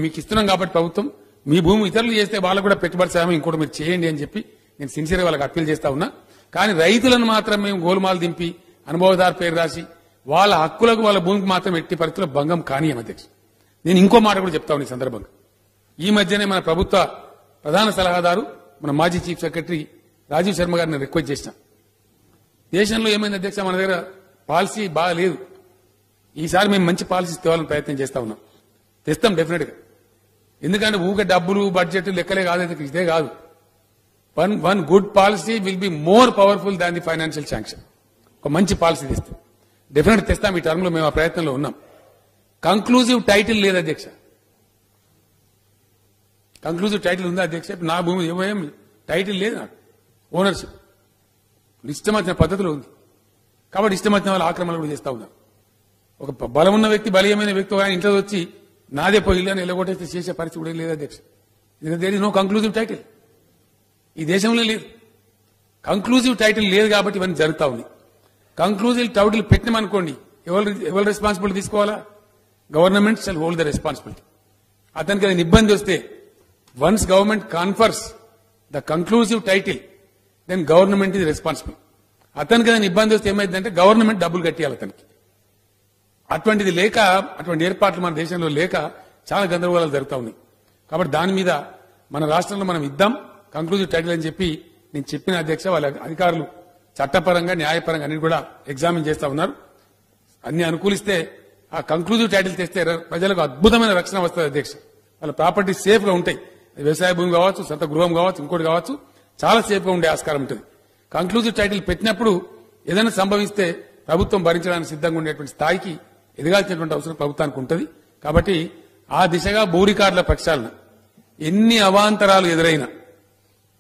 మీకు ఇస్తున్నాం కాబట్టి ప్రభుత్వం, మీ భూమి ఇతరులు చేస్తే వాళ్ళకు కూడా పెట్టుబడి సాయం ఇంకోటి మీరు చేయండి అని చెప్పి నేను సిన్సియర్గా వాళ్ళకి అప్పీల్ చేస్తా ఉన్నా. కానీ రైతులను మాత్రం మేము గోలుమాలు దింపి అనుభవదారు పేరు రాసి వాళ్ళ హక్కులకు వాళ్ళ భూమికి మాత్రం ఎట్టి పరిస్థితుల్లో భంగం కానీయం అధ్యక్ష. నేను ఇంకో మాట కూడా చెప్తా ఉన్నా ఈ సందర్భంగా. ఈ మధ్యనే మన ప్రభుత్వ ప్రధాన సలహాదారు మన మాజీ చీఫ్ సెక్రటరీ రాజీవ్ శర్మ గారిని రిక్వెస్ట్ చేసిన. దేశంలో ఏమైంది అధ్యక్ష, మన దగ్గర పాలసీ బాగా లేదు, ఈసారి మేము మంచి పాలసీ తేవాలని ప్రయత్నం చేస్తా ఉన్నాం. తెస్తాం డెఫినెట్ గా. ఎందుకంటే ఊకే డబ్బులు బడ్జెట్ లెక్కలే కాదు, ఇదే కాదు. One good policy will be more powerful than the financial sanction. ఒక మంచి పాలసీ తెస్తాం, డెఫినెట్ తెస్తాం. ఈ టర్మ్ లో మేము ఆ ప్రయత్నంలో ఉన్నాం. కంక్లూజివ్ టైటిల్ లేదు అధ్యక్ష. కంక్లూజివ్ టైటిల్ ఉందా అధ్యక్ష? నా భూమి ఏమేమి టైటిల్ లేదు, నాకు ఓనర్షిప్ ఇష్టం వచ్చిన పద్ధతిలో ఉంది. కాబట్టి ఇష్టం వచ్చిన వాళ్ళు ఆక్రమణలు కూడా చేస్తా ఉన్నారు. ఒక బలమున్న వ్యక్తి, బలీయమైన వ్యక్తి ఆయన ఇంట్లో వచ్చి నాదే పోయిల్లు అని ఎల్లగొట్టేస్తే చేసే పరిస్థితి కూడా లేదు అధ్యక్ష. There is no conclusive title. ఈ దేశంలో లేదు కంక్లూజివ్ టైటిల్, లేదు కాబట్టి ఇవన్నీ జరుగుతా ఉంది. కంక్లూజివ్ టైటిల్ పెట్టినామనుకోండి, ఎవరు రెస్పాన్సిబిలిటీ తీసుకోవాలా? Government shall hold the responsibility. అతనికి అది ఇబ్బంది వస్తే once government confers the conclusive title, then government ఇది రెస్పాన్సిబుల్. అతనికి ఏదైనా ఇబ్బంది వస్తే ఏమైందంటే గవర్నమెంట్ డబ్బులు కట్టియాలి అతనికి. అటువంటిది లేక, అటువంటి ఏర్పాట్లు మన దేశంలో లేక చాలా గందరగోళాలు జరుగుతూ ఉన్నాయి. కాబట్టి దాని మీద మన రాష్ట్రంలో మనం ఇద్దాం కంక్లూజివ్ టైటిల్ అని చెప్పి నేను చెప్పిన అధ్యక్ష. వాళ్ళ అధికారులు చట్టపరంగా న్యాయపరంగా అన్ని కూడా ఎగ్జామిన్ చేస్తా ఉన్నారు. అన్ని అనుకూలిస్తే ఆ కంక్లూజివ్ టైటిల్ తెస్తే ప్రజలకు అద్భుతమైన రక్షణ వస్తుంది అధ్యక్ష. వాళ్ళ ప్రాపర్టీ సేఫ్ గా ఉంటాయి. వ్యవసాయ భూమి కావచ్చు, సొంత గృహం కావచ్చు, ఇంకోటి కావచ్చు, చాలా సేఫ్ గా ఉండే ఆస్కారం ఉంటుంది. కంక్లూజివ్ టైటిల్ పెట్టినప్పుడు ఏదైనా సంభవిస్తే ప్రభుత్వం భరించడానికి సిద్ధంగా ఉండేటువంటి స్థాయికి ఎదగాల్సినటువంటి అవసరం ప్రభుత్వానికి ఉంటుంది. కాబట్టి ఆ దిశగా భూ రికార్డుల ప్రక్షాళన ఎన్ని అవాంతరాలు ఎదురైనా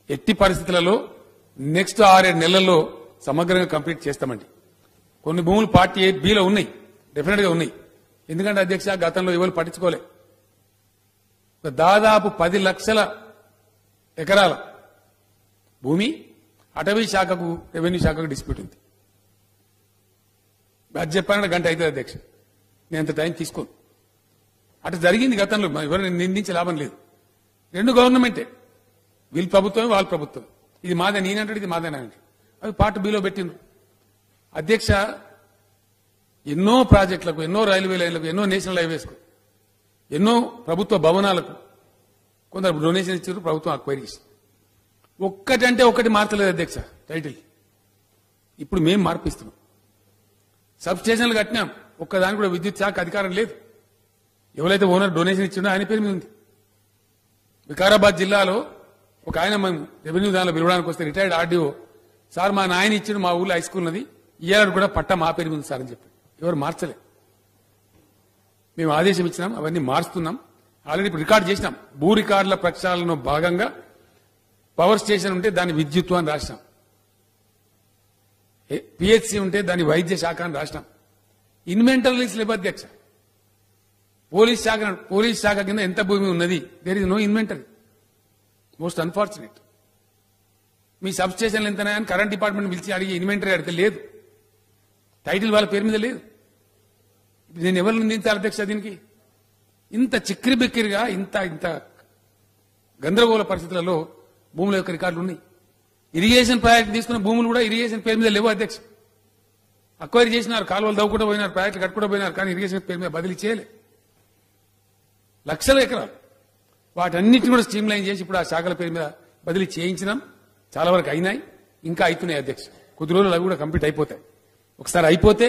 ఎట్టి పరిస్థితులలో నెక్స్ట్ 6-7 నెలల్లో సమగ్రంగా కంప్లీట్ చేస్తామండి. కొన్ని భూములు పార్టీ 8Bలో ఉన్నాయి, డెఫినెట్ గా ఉన్నాయి. ఎందుకంటే అధ్యక్ష గతంలో ఎవరు పట్టించుకోలే. దాదాపు 10 లక్షల ఎకరాల భూమి అటవీ శాఖకు, రెవెన్యూ శాఖకు డిస్ప్యూట్ ఉంది. అది చెప్పాలంటే గంట అవుతుంది అధ్యక్ష. నేను అంత టైం తీసుకోను. అటు జరిగింది గతంలో, ఎవరిని నిందించే లాభం లేదు. రెండు గవర్నమెంటే, వీళ్ళ ప్రభుత్వమే వాళ్ళ ప్రభుత్వం. ఇది మాదే నేనంటాడు, ఇది మాదే నేనంటాడు. అవి పార్ట్ బిలో పెట్టిండ్రు అధ్యక్ష. ఎన్నో ప్రాజెక్టులకు, ఎన్నో రైల్వే లైన్లకు, ఎన్నో నేషనల్ హైవేస్కు, ఎన్నో ప్రభుత్వ భవనాలకు కొందరు డొనేషన్ ఇచ్చారు, ప్రభుత్వం అక్వైరీ చేసింది. ఒక్కటంటే ఒక్కటి మార్చలేదు అధ్యక్ష టైటిల్. ఇప్పుడు మేము మార్పిస్తున్నాం. సబ్ స్టేషన్లు కట్టినాం, ఒక్కదాని కూడా విద్యుత్ శాఖ అధికారం లేదు. ఎవరైతే ఓనర్ డొనేషన్ ఇచ్చిండో ఆయన పేరు మీద ఉంది. వికారాబాద్ జిల్లాలో ఒక ఆయన మనం రెవెన్యూ దానిలో పిలవడానికి వస్తే రిటైర్డ్ ఆర్డీఓ, సార్ మా నాయన ఇచ్చిండు, మా ఊళ్ళో హై స్కూల్ ఉన్నది, ఇయ్యాడు కూడా పట్ట మా పేరు మీద సార్ అని చెప్పి. ఎవరు మార్చలే. మేము ఆదేశం ఇచ్చినాం, అవన్నీ మారుస్తున్నాం. ఆల్రెడీ ఇప్పుడు రికార్డు చేసినాం. భూ రికార్డుల ప్రక్షాళనలో భాగంగా పవర్ స్టేషన్ ఉంటే దాని విద్యుత్ అని రాసినాం. పిహెచ్సి ఉంటే దాని వైద్య శాఖ అని రాసినాం. ఇన్వెంటరీ లిస్ట్ లేవు అధ్యక్ష. పోలీస్ శాఖ కింద ఎంత భూమి ఉన్నది, there is no inventory. Most unfortunate. మీ సబ్ స్టేషన్లు ఎంతనా అని కరెంట్ డిపార్ట్మెంట్ పిలిచి అడిగి ఇన్వెంటరీ అడిగితే లేదు, టైటిల్ వాళ్ళ పేరు మీద లేదు. నేను ఎవరు నిందించాలి అధ్యక్ష దీనికి? ఇంత చిక్కిరి బిక్కిరిగా, ఇంత ఇంత గందరగోళ పరిస్థితులలో భూముల యొక్క రికార్డులు ఉన్నాయి. ఇరిగేషన్ ప్రాజెక్ట్ తీసుకున్న భూములు కూడా ఇరిగేషన్ పేరు మీద లేవు అధ్యక్ష. అక్వైరీ చేసినారు, కాలువలు దవ్వుకుంటూ పోయినారు, ప్రాజెక్టులు కట్టుకుంటూ పోయినారు, కానీ ఇరిగేషన్ పేరు మీద బదిలీ చేయలే. లక్షల ఎకరాలు వాటన్నిటిని కూడా స్ట్రీమ్ లైన్ చేసి ఇప్పుడు ఆ శాఖల పేరు మీద బదిలీ చేయించినాం. చాలా వరకు అయినాయి, ఇంకా అవుతున్నాయి అధ్యక్ష. కొద్ది రోజులు అవి కూడా కంప్లీట్ అయిపోతాయి. ఒకసారి అయిపోతే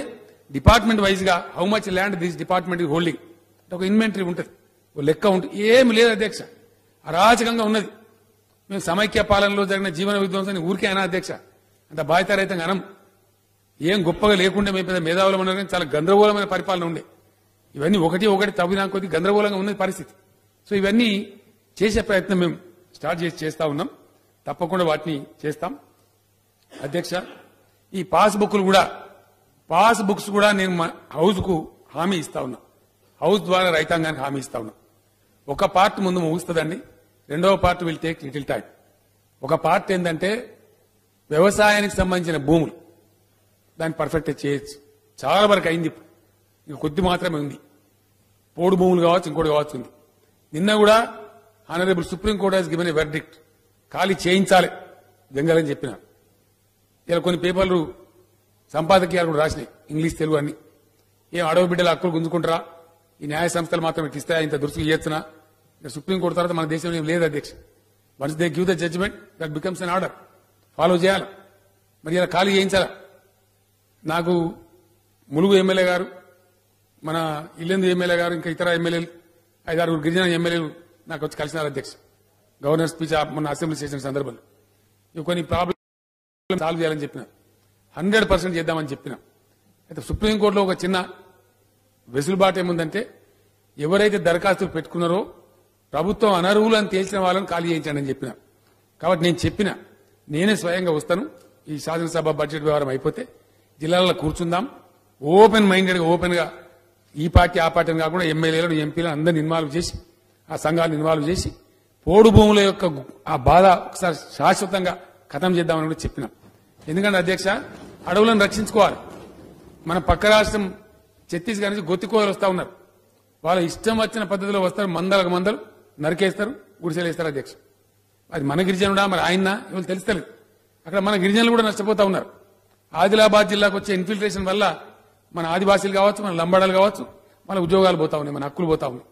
డిపార్ట్మెంట్ వైజ్ గా how much land this department holding ఒక ఇన్వెంటరీ ఉంటుంది, ఒక లెక్క ఉంటుంది. ఏమి లేదు అధ్యక్ష, అరాచకంగా ఉన్నది. మేము సమైక్య పాలనలో జరిగిన జీవన విధ్వంసాన్ని ఊరికే అనా అధ్యక్ష, అంత బాధ్యతారహితంగా అనం. ఏం గొప్పగా లేకుండా మేము పెద్ద మేధావులు ఉన్నారు, కానీ చాలా గందరగోళమైన పరిపాలన ఉండే. ఇవన్నీ ఒకటి తవ్వినా కొద్ది గందరగోళంగా ఉన్నది పరిస్థితి. సో ఇవన్నీ చేసే ప్రయత్నం మేము స్టార్ట్ చేస్తా ఉన్నాం. తప్పకుండా వాటిని చేస్తాం అధ్యక్ష. ఈ పాస్ బుక్స్ కూడా నేను మా హౌస్ కు హామీ ఇస్తా ఉన్నా. హౌస్ ద్వారా రైతాంగానికి హామీ ఇస్తా ఉన్నా. ఒక పార్ట్ ముందు ముగుస్తుందండి, రెండవ part will take little time. ఒక పార్ట్ ఏంటంటే వ్యవసాయానికి సంబంధించిన భూములు, దాన్ని పర్ఫెక్ట్ చేయొచ్చు. చాలా వరకు అయింది, ఇప్పుడు ఇంకా కొద్ది మాత్రమే ఉంది. పోడు భూములు కావచ్చు, ఇంకోటి కావచ్చు ఉంది. నిన్న కూడా honourable supreme court has given a verdict, ఖాళీ చేయించాలి జంగల్ అని చెప్పినారు. ఇలా కొన్ని పేపర్లు సంపాదకీయాలు కూడా రాసినాయి, ఇంగ్లీష్ తెలుగు అన్ని. ఏం అడవి బిడ్డల హక్కులు గుంజుకుంటారా, ఈ న్యాయ సంస్థలు మాత్రం ఇట్లా ఇస్తాయా, ఇంత దురుసుకు చేయొచ్చునా? సుప్రీంకోర్టు తర్వాత మన దేశంలో ఏం లేదు అధ్యక్ష. Once they give the judgement that becomes an order, follow చేయాలి. మరి ఇలా ఖాళీ చేయించాలా? నాకు ములుగు ఎమ్మెల్యే గారు, మన ఇల్లెందు ఎమ్మెల్యే గారు, ఇంకా ఇతర ఎమ్మెల్యేలు 5-6 గిరిజన ఎమ్మెల్యేలు నాకు వచ్చి కలిసినారు అధ్యక్ష. గవర్నర్ స్పీచ్ మొన్న అసెంబ్లీ సెషన్ సందర్భంలో ఇవి కొన్ని ప్రాబ్లమ్ సాల్వ్ చేయాలని చెప్పిన 100% చేద్దామని చెప్పిన. అయితే సుప్రీంకోర్టులో ఒక చిన్న వెసులుబాటు ఏముందంటే ఎవరైతే దరఖాస్తులు పెట్టుకున్నారో ప్రభుత్వం అనర్హులు అని తేల్చిన వాళ్ళని ఖాళీ చేయించండి అని చెప్పిన. కాబట్టి నేను చెప్పిన నేనే స్వయంగా వస్తాను. ఈ శాసనసభ బడ్జెట్ వ్యవహారం అయిపోతే జిల్లాలలో కూర్చుందాం. ఓపెన్ మైండెడ్గా ఓపెన్ గా ఈ పార్టీ ఆ పార్టీని కాకుండా ఎమ్మెల్యేలను ఎంపీలను అందరిని ఇన్వాల్వ్ చేసి ఆ సంఘాలను ఇన్వాల్వ్ చేసి పోడు భూముల యొక్క ఆ బాధ ఒకసారి శాశ్వతంగా ఖతం చేద్దామని కూడా చెప్పిన. ఎందుకంటే అధ్యక్ష అడవులను రక్షించుకోవాలి. మన పక్క రాష్ట్రం ఛత్తీస్గఢ్ నుంచి గొత్తికోయలు వస్తా ఉన్నారు. వాళ్ళ ఇష్టం వచ్చిన పద్ధతిలో వస్తారు. మందలకు మందలు నరికేస్తారు, గుడిసెలు వేస్తారు అధ్యక్ష. అది మన గిరిజనుడా మరి ఆయన్నా ఇవాళ తెలుస్తలేదు. అక్కడ మన గిరిజనులు కూడా నష్టపోతా ఉన్నారు. ఆదిలాబాద్ జిల్లాకు వచ్చే ఇన్ఫిల్ట్రేషన్ వల్ల మన ఆదివాసీలు కావచ్చు, మన లంబాడాలు కావచ్చు, మన ఉద్యోగాలు పోతా ఉన్నాయి, మన హక్కులు పోతా ఉన్నాయి.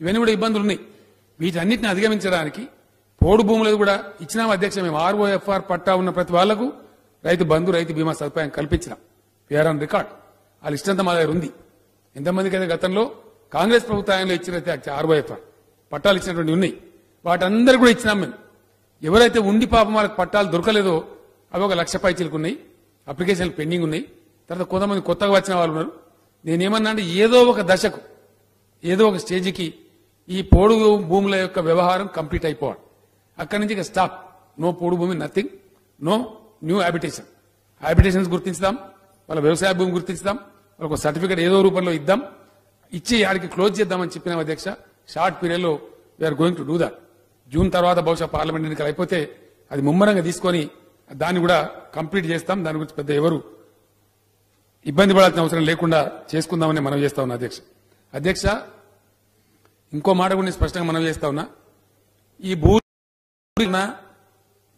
ఇవన్నీ కూడా ఇబ్బందులు ఉన్నాయి. వీటన్నిటిని అధిగమించడానికి పోడు భూములు కూడా ఇచ్చినాం అధ్యక్ష. మేము ఆర్ఓఎఫ్ఆర్ పట్టా ఉన్న ప్రతి వాళ్లకు రైతు బంధు, రైతు బీమా సదుపాయం కల్పించినాం. We are on record. వాళ్ళ ఇష్టంతా మా దగ్గర ఉంది. ఎంతమందికి అయితే గతంలో కాంగ్రెస్ ప్రభుత్వంలో ఇచ్చిన ఆర్ఓఎఫ్ఆర్ పట్టాలు ఇచ్చినటువంటి ఉన్నాయి. వాటందరూ కూడా ఇచ్చినాం మేము. ఎవరైతే ఉండి పాపం వాళ్ళకి పట్టాలు దొరకలేదో అవి 1,00,000 పైచీలకు ఉన్నాయి. అప్లికేషన్లు పెండింగ్ ఉన్నాయి. తర్వాత కొంతమంది కొత్తగా వచ్చిన వాళ్ళు ఉన్నారు. నేనేమన్నా అంటే ఏదో ఒక దశకు ఏదో ఒక స్టేజికి ఈ పోడు భూముల యొక్క వ్యవహారం కంప్లీట్ అయిపోవాలి. అక్కడి నుంచి ఇక స్టాప్. నో పోడు భూమి, nothing, no new habitation. Habitations గుర్తించుదాం, వాళ్ళ వ్యవసాయ భూమి గుర్తించుదాం, వాళ్ళకు సర్టిఫికేట్ ఏదో రూపంలో ఇద్దాం, ఇచ్చి ఆడికి క్లోజ్ చేద్దామని చెప్పిన అధ్యక్ష. షార్ట్ పీరియడ్ లో we are going to do that. June తర్వాత బహుశా పార్లమెంట్ ఎన్నికలు అయిపోతే అది ముమ్మరంగా తీసుకొని దాన్ని కూడా కంప్లీట్ చేస్తాం. దాని గురించి పెద్ద ఎవరు ఇబ్బంది పడాల్సిన అవసరం లేకుండా చేసుకుందామని మనం చేస్తా ఉన్నా అధ్యక్ష. ఇంకో మాట కూడా నేను స్పష్టంగా మనం చేస్తా ఉన్నా. ఈ భూ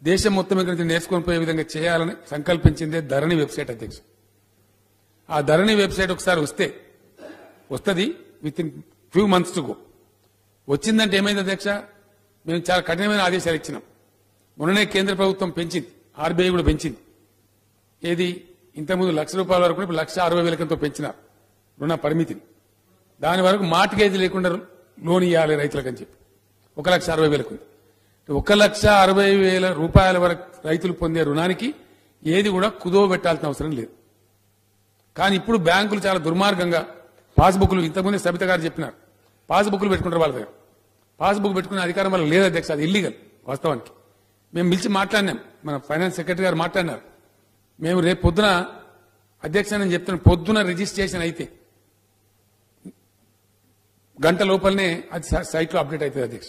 దేశం మొత్తం ఇక్కడ నుంచి నేర్చుకొని పోయే విధంగా చేయాలని సంకల్పించిందే ధరణి వెబ్సైట్ అధ్యక్ష. ఆ ధరణి వెబ్సైట్ ఒకసారి వస్తుంది with in few months to go. వచ్చిందంటే ఏమైంది అధ్యక్ష, మేము చాలా కఠినమైన ఆదేశాలు ఇచ్చినాం. మొన్ననే కేంద్ర ప్రభుత్వం పెంచింది, ఆర్బీఐ కూడా పెంచింది. ఏది ఇంతకుముందు ₹1,00,000 వరకు ఇప్పుడు 1,60,000 పెంచినారు రుణ పరిమితిని. దాని వరకు మార్టిగేజ్ లేకుండా లోన్ ఇవ్వాలి రైతులకని చెప్పి 1,60,000 ఉంది. ₹1,60,000 వరకు రైతులు పొందే రుణానికి ఏది కూడా కుదవ పెట్టాల్సిన అవసరం లేదు. కానీ ఇప్పుడు బ్యాంకులు చాలా దుర్మార్గంగా పాస్బుక్లు, ఇంతకుముందే సబిత గారు చెప్పినారు, పాస్బుక్లు పెట్టుకుంటారు వాళ్ళ దగ్గర. పాస్బుక్ పెట్టుకునే అధికారం వల్ల లేదు అధ్యక్ష, అది ఇల్లీగల్ వాస్తవానికి. మేము పిలిచి మాట్లాడినాం, మన ఫైనాన్స్ సెక్రటరీ గారు మాట్లాడినారు. మేము రేపు పొద్దున అధ్యక్ష నేను చెప్తున్నాను, పొద్దున రిజిస్ట్రేషన్ అయితే గంట లోపలనే అది సైట్ లో అప్డేట్ అవుతుంది అధ్యక్ష.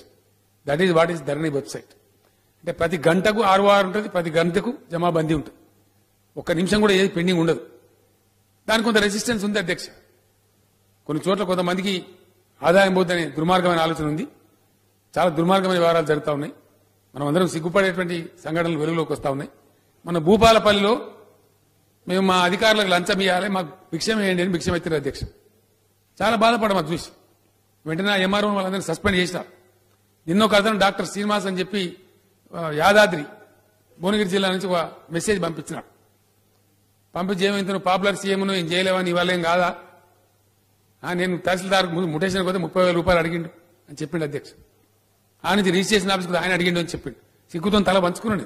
That is what is Dharani website. అంటే ప్రతి గంటకు ROR ఉంటుంది, ప్రతి గంటకు జమాబందీ ఉంటుంది. ఒక్క నిమిషం కూడా ఏది పెండింగ్ ఉండదు. దానికి కొంత రెసిస్టెన్స్ ఉంది అధ్యక్ష. కొన్ని చోట్ల కొంతమందికి ఆదాయం పోద్దనే దుర్మార్గమైన ఆలోచన ఉంది. చాలా దుర్మార్గమైన వ్యవహారాలు జరుగుతూ ఉన్నాయి. మనం అందరం సిగ్గుపడేటువంటి సంఘటనలు వెలుగులోకి వస్తూ ఉన్నాయి. మన భూపాలపల్లిలో మేము మా అధికారులకు లంచం ఇవ్వాలి, మాకు భిక్షం వేయండి అని భిక్షం ఎత్తారు అధ్యక్ష. చాలా బాధపడ్డాం అది చూసి. వెంటనే ఎంఆర్ఓ వాళ్ళందరినీ సస్పెండ్ చేసినారు. నిన్న ఒక అతను డాక్టర్ శ్రీనివాస్ అని చెప్పి యాదాద్రి భువనగిరి జిల్లా నుంచి ఒక మెసేజ్ పంపించినాడు. పంపించి ఏమైంది పాపులర్ సీఎం ఏం చేయలేవని ఇవాళ ఏం కాదా, నేను తహసీల్దార్ ముటేషన్ పోతే ₹30,000 అడిగిండు అని చెప్పిండు అధ్యక్ష. ఆ నుంచి రిజిస్ట్రేషన్ ఆఫీస్ కూడా ఆయన అడిగిండు అని చెప్పిండు. సిగ్గుతో తల పంచుకున్నాడు.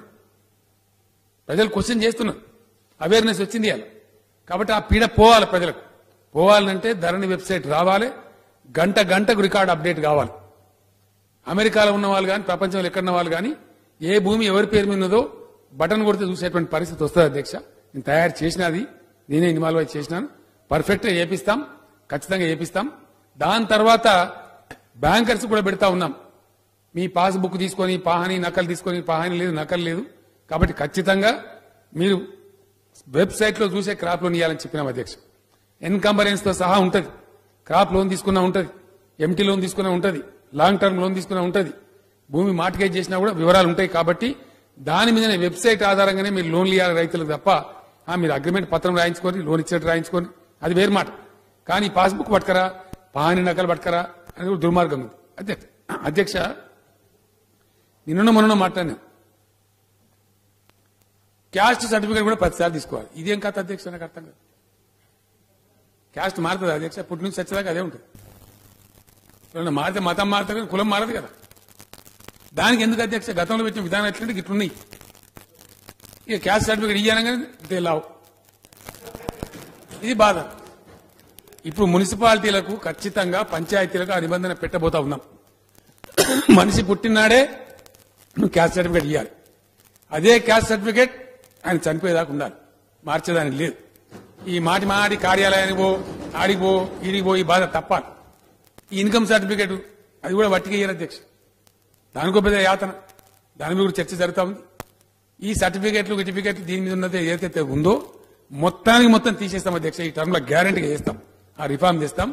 ప్రజలు క్వశ్చన్ చేస్తున్నారు, అవేర్నెస్ వచ్చింది ఇవాళ. కాబట్టి ఆ పీడ పోవాలి, ప్రజలకు పోవాలంటే ధరణి వెబ్సైట్ రావాలి, గంటకు రికార్డ్ అప్డేట్ కావాలి. అమెరికాలో ఉన్న వాళ్ళు కానీ ప్రపంచంలో ఎక్కడున్న వాళ్ళు కానీ ఏ భూమి ఎవరి పేరు మీద ఉన్నదో బటన్ కొడితే చూసేటువంటి పరిస్థితి వస్తుంది అధ్యక్ష. నేను తయారు చేసినది, నేనే ఇన్వాల్వ్ అయి చేసినాను. పర్ఫెక్ట్ గా చేపిస్తాం, ఖచ్చితంగా చేపిస్తాం. దాని తర్వాత బ్యాంకర్స్ కూడా పెడతా ఉన్నాం. మీ పాస్బుక్ తీసుకొని పాహాని నకలు తీసుకొని, పాహాని లేదు నకలు లేదు, కాబట్టి ఖచ్చితంగా మీరు వెబ్సైట్ లో చూసే క్రాప్ లోన్ ఇవ్వాలని చెప్పినాం అధ్యక్ష. ఎన్కంబరెన్స్ తో సహా ఉంటుంది. క్రాప్ లోన్ తీసుకున్నా ఉంటుంది, ఎంటీ లోన్ తీసుకున్నా ఉంటుంది, లాంగ్ టర్మ్ లోన్ తీసుకున్నా ఉంటుంది, భూమి మార్టిగేజ్ చేసినా కూడా వివరాలు ఉంటాయి. కాబట్టి దాని మీదనే వెబ్సైట్ ఆధారంగానే మీరు లోన్లు ఇవ్వాలి రైతులకు తప్ప మీరు అగ్రిమెంట్ పత్రం రాయించుకొని లోన్ ఇచ్చినట్టు రాయించుకొని అది వేరు మాట. కానీ పాస్బుక్ పట్టుకరా, పాహాని నకలు పట్టుకరా అని కూడా దుర్మార్గం ఉంది అధ్యక్ష. నిన్న మొన్న మాట్లాడినా క్యాస్ట్ సర్టిఫికేట్ కూడా 10 సార్లు తీసుకోవాలి. ఇదేం కథ అధ్యక్ష, నాకు అర్థం కాదు. క్యాస్ట్ మారుతుంది అధ్యక్ష, పుట్టి నుంచి చచ్చేదాకా అదే ఉంటుంది. ఎవరైనా మారితే మతం మారుతారు కానీ కులం మారదు కదా. దానికి ఎందుకు అధ్యక్ష గతంలో పెట్టిన విధానం ఎట్లంటే ఇట్లున్నాయి. ఇక క్యాస్ట్ సర్టిఫికేట్ ఇయ్యానగానే తేలావు. ఇది బాధ. ఇప్పుడు మున్సిపాలిటీలకు ఖచ్చితంగా పంచాయతీలకు ఆ నిబంధన పెట్టబోతా ఉన్నాం. మనిషి పుట్టినాడే నువ్వు క్యాస్ట్ సర్టిఫికేట్ ఇవ్వాలి. అదే క్యాస్ట్ సర్టిఫికేట్ ఆయన చనిపోయేదాకా ఉండాలి, మార్చేదానికి లేదు. ఈ మాటి కార్యాలయానికి పో, ఆడికి పో, ఈడికి పో, ఈ బాధ తప్పాలి. ఈ ఇన్కమ్ సర్టిఫికేట్ అది కూడా వట్టిగా ఇయ్యారు అధ్యక్ష. దానికో పెద్ద యాతన, దాని మీద కూడా చర్చ జరుగుతా ఉంది. ఈ సర్టిఫికేట్లు దీని మీద ఉన్నది ఏదైతే ఉందో మొత్తం తీసేస్తాం అధ్యక్ష. ఈ టర్మ్ లో గ్యారంటీగా చేస్తాం, ఆ రిఫార్మ్ చేస్తాం.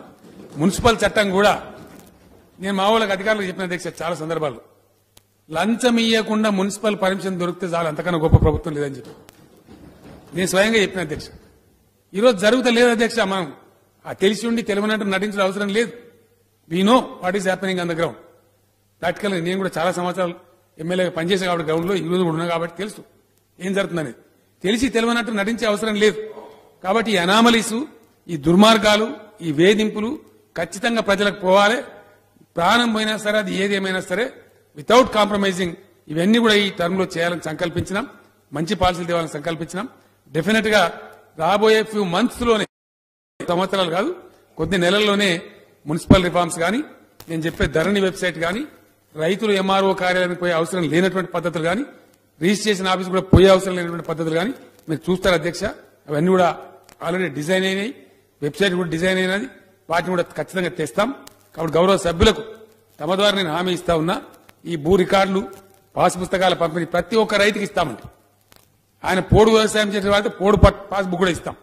మున్సిపల్ చట్టం కూడా నేను మా వాళ్ళకి అధికారులకు చెప్పిన అధ్యక్ష చాలా సందర్భాల్లో, లంచం ఇయ్యకుండా మున్సిపల్ పర్మిషన్ దొరికితే చాలు, అంతకన్నా గొప్ప ప్రభుత్వం లేదని చెప్పి నేను స్వయంగా చెప్పిన అధ్యక్ష. ఈరోజు జరుగుతలేదు అధ్యక్ష. మనం తెలిసి ఉండి తెలియనట్టు నటించడం అవసరం లేదు. We know what is happening on the ground. Practical నేను కూడా చాలా సంవత్సరాలు ఎమ్మెల్యేగా పనిచేసే కాబట్టి గ్రౌండ్ లో ఈ రోజు కూడా ఉన్నా కాబట్టి తెలుసు ఏం జరుగుతుందని. తెలిసి తెలియనట్టు నటించే అవసరం లేదు. కాబట్టి ఈ అనామలీసు, ఈ దుర్మార్గాలు, ఈ వేధింపులు ఖచ్చితంగా ప్రజలకు పోవాలి. ప్రాణం పోయినా సరే, అది ఏదేమైనా సరే వితౌట్ కాంప్రమైజింగ్ ఇవన్నీ కూడా ఈ టర్మ్ లో చేయాలని సంకల్పించినాం. మంచి పాలసీలు తేవాలని సంకల్పించినాం. డెఫినెట్ గా రాబోయే ఫ్యూ మంత్స్ లోనే, సంవత్సరాలు కాదు కొద్ది నెలల్లోనే మున్సిపల్ రిఫార్మ్స్ గాని, నేను చెప్పే ధరణి వెబ్సైట్ గాని, రైతులు ఎంఆర్ఓ కార్యాలయానికి పోయే అవసరం లేనటువంటి పద్ధతులు గాని, రిజిస్ట్రేషన్ ఆఫీస్ కూడా పోయే అవసరం లేనటువంటి పద్ధతులు గాని మీరు చూస్తారు అధ్యక్ష. అవన్నీ కూడా ఆల్రెడీ డిజైన్ అయినాయి, వెబ్సైట్ కూడా డిజైన్ అయినది. వాటిని కూడా ఖచ్చితంగా తెస్తాం. కాబట్టి గౌరవ సభ్యులకు తమ ద్వారా నేను హామీ ఇస్తా ఉన్నా, ఈ భూ రికార్డులు, పాస్ పుస్తకాల పంపిణీ ప్రతి ఒక్క రైతుకి ఇస్తామండి. ఆయన పోడు వ్యవసాయం చేసే వాళ్ళకి పోడు పాస్బుక్ కూడా ఇస్తాం.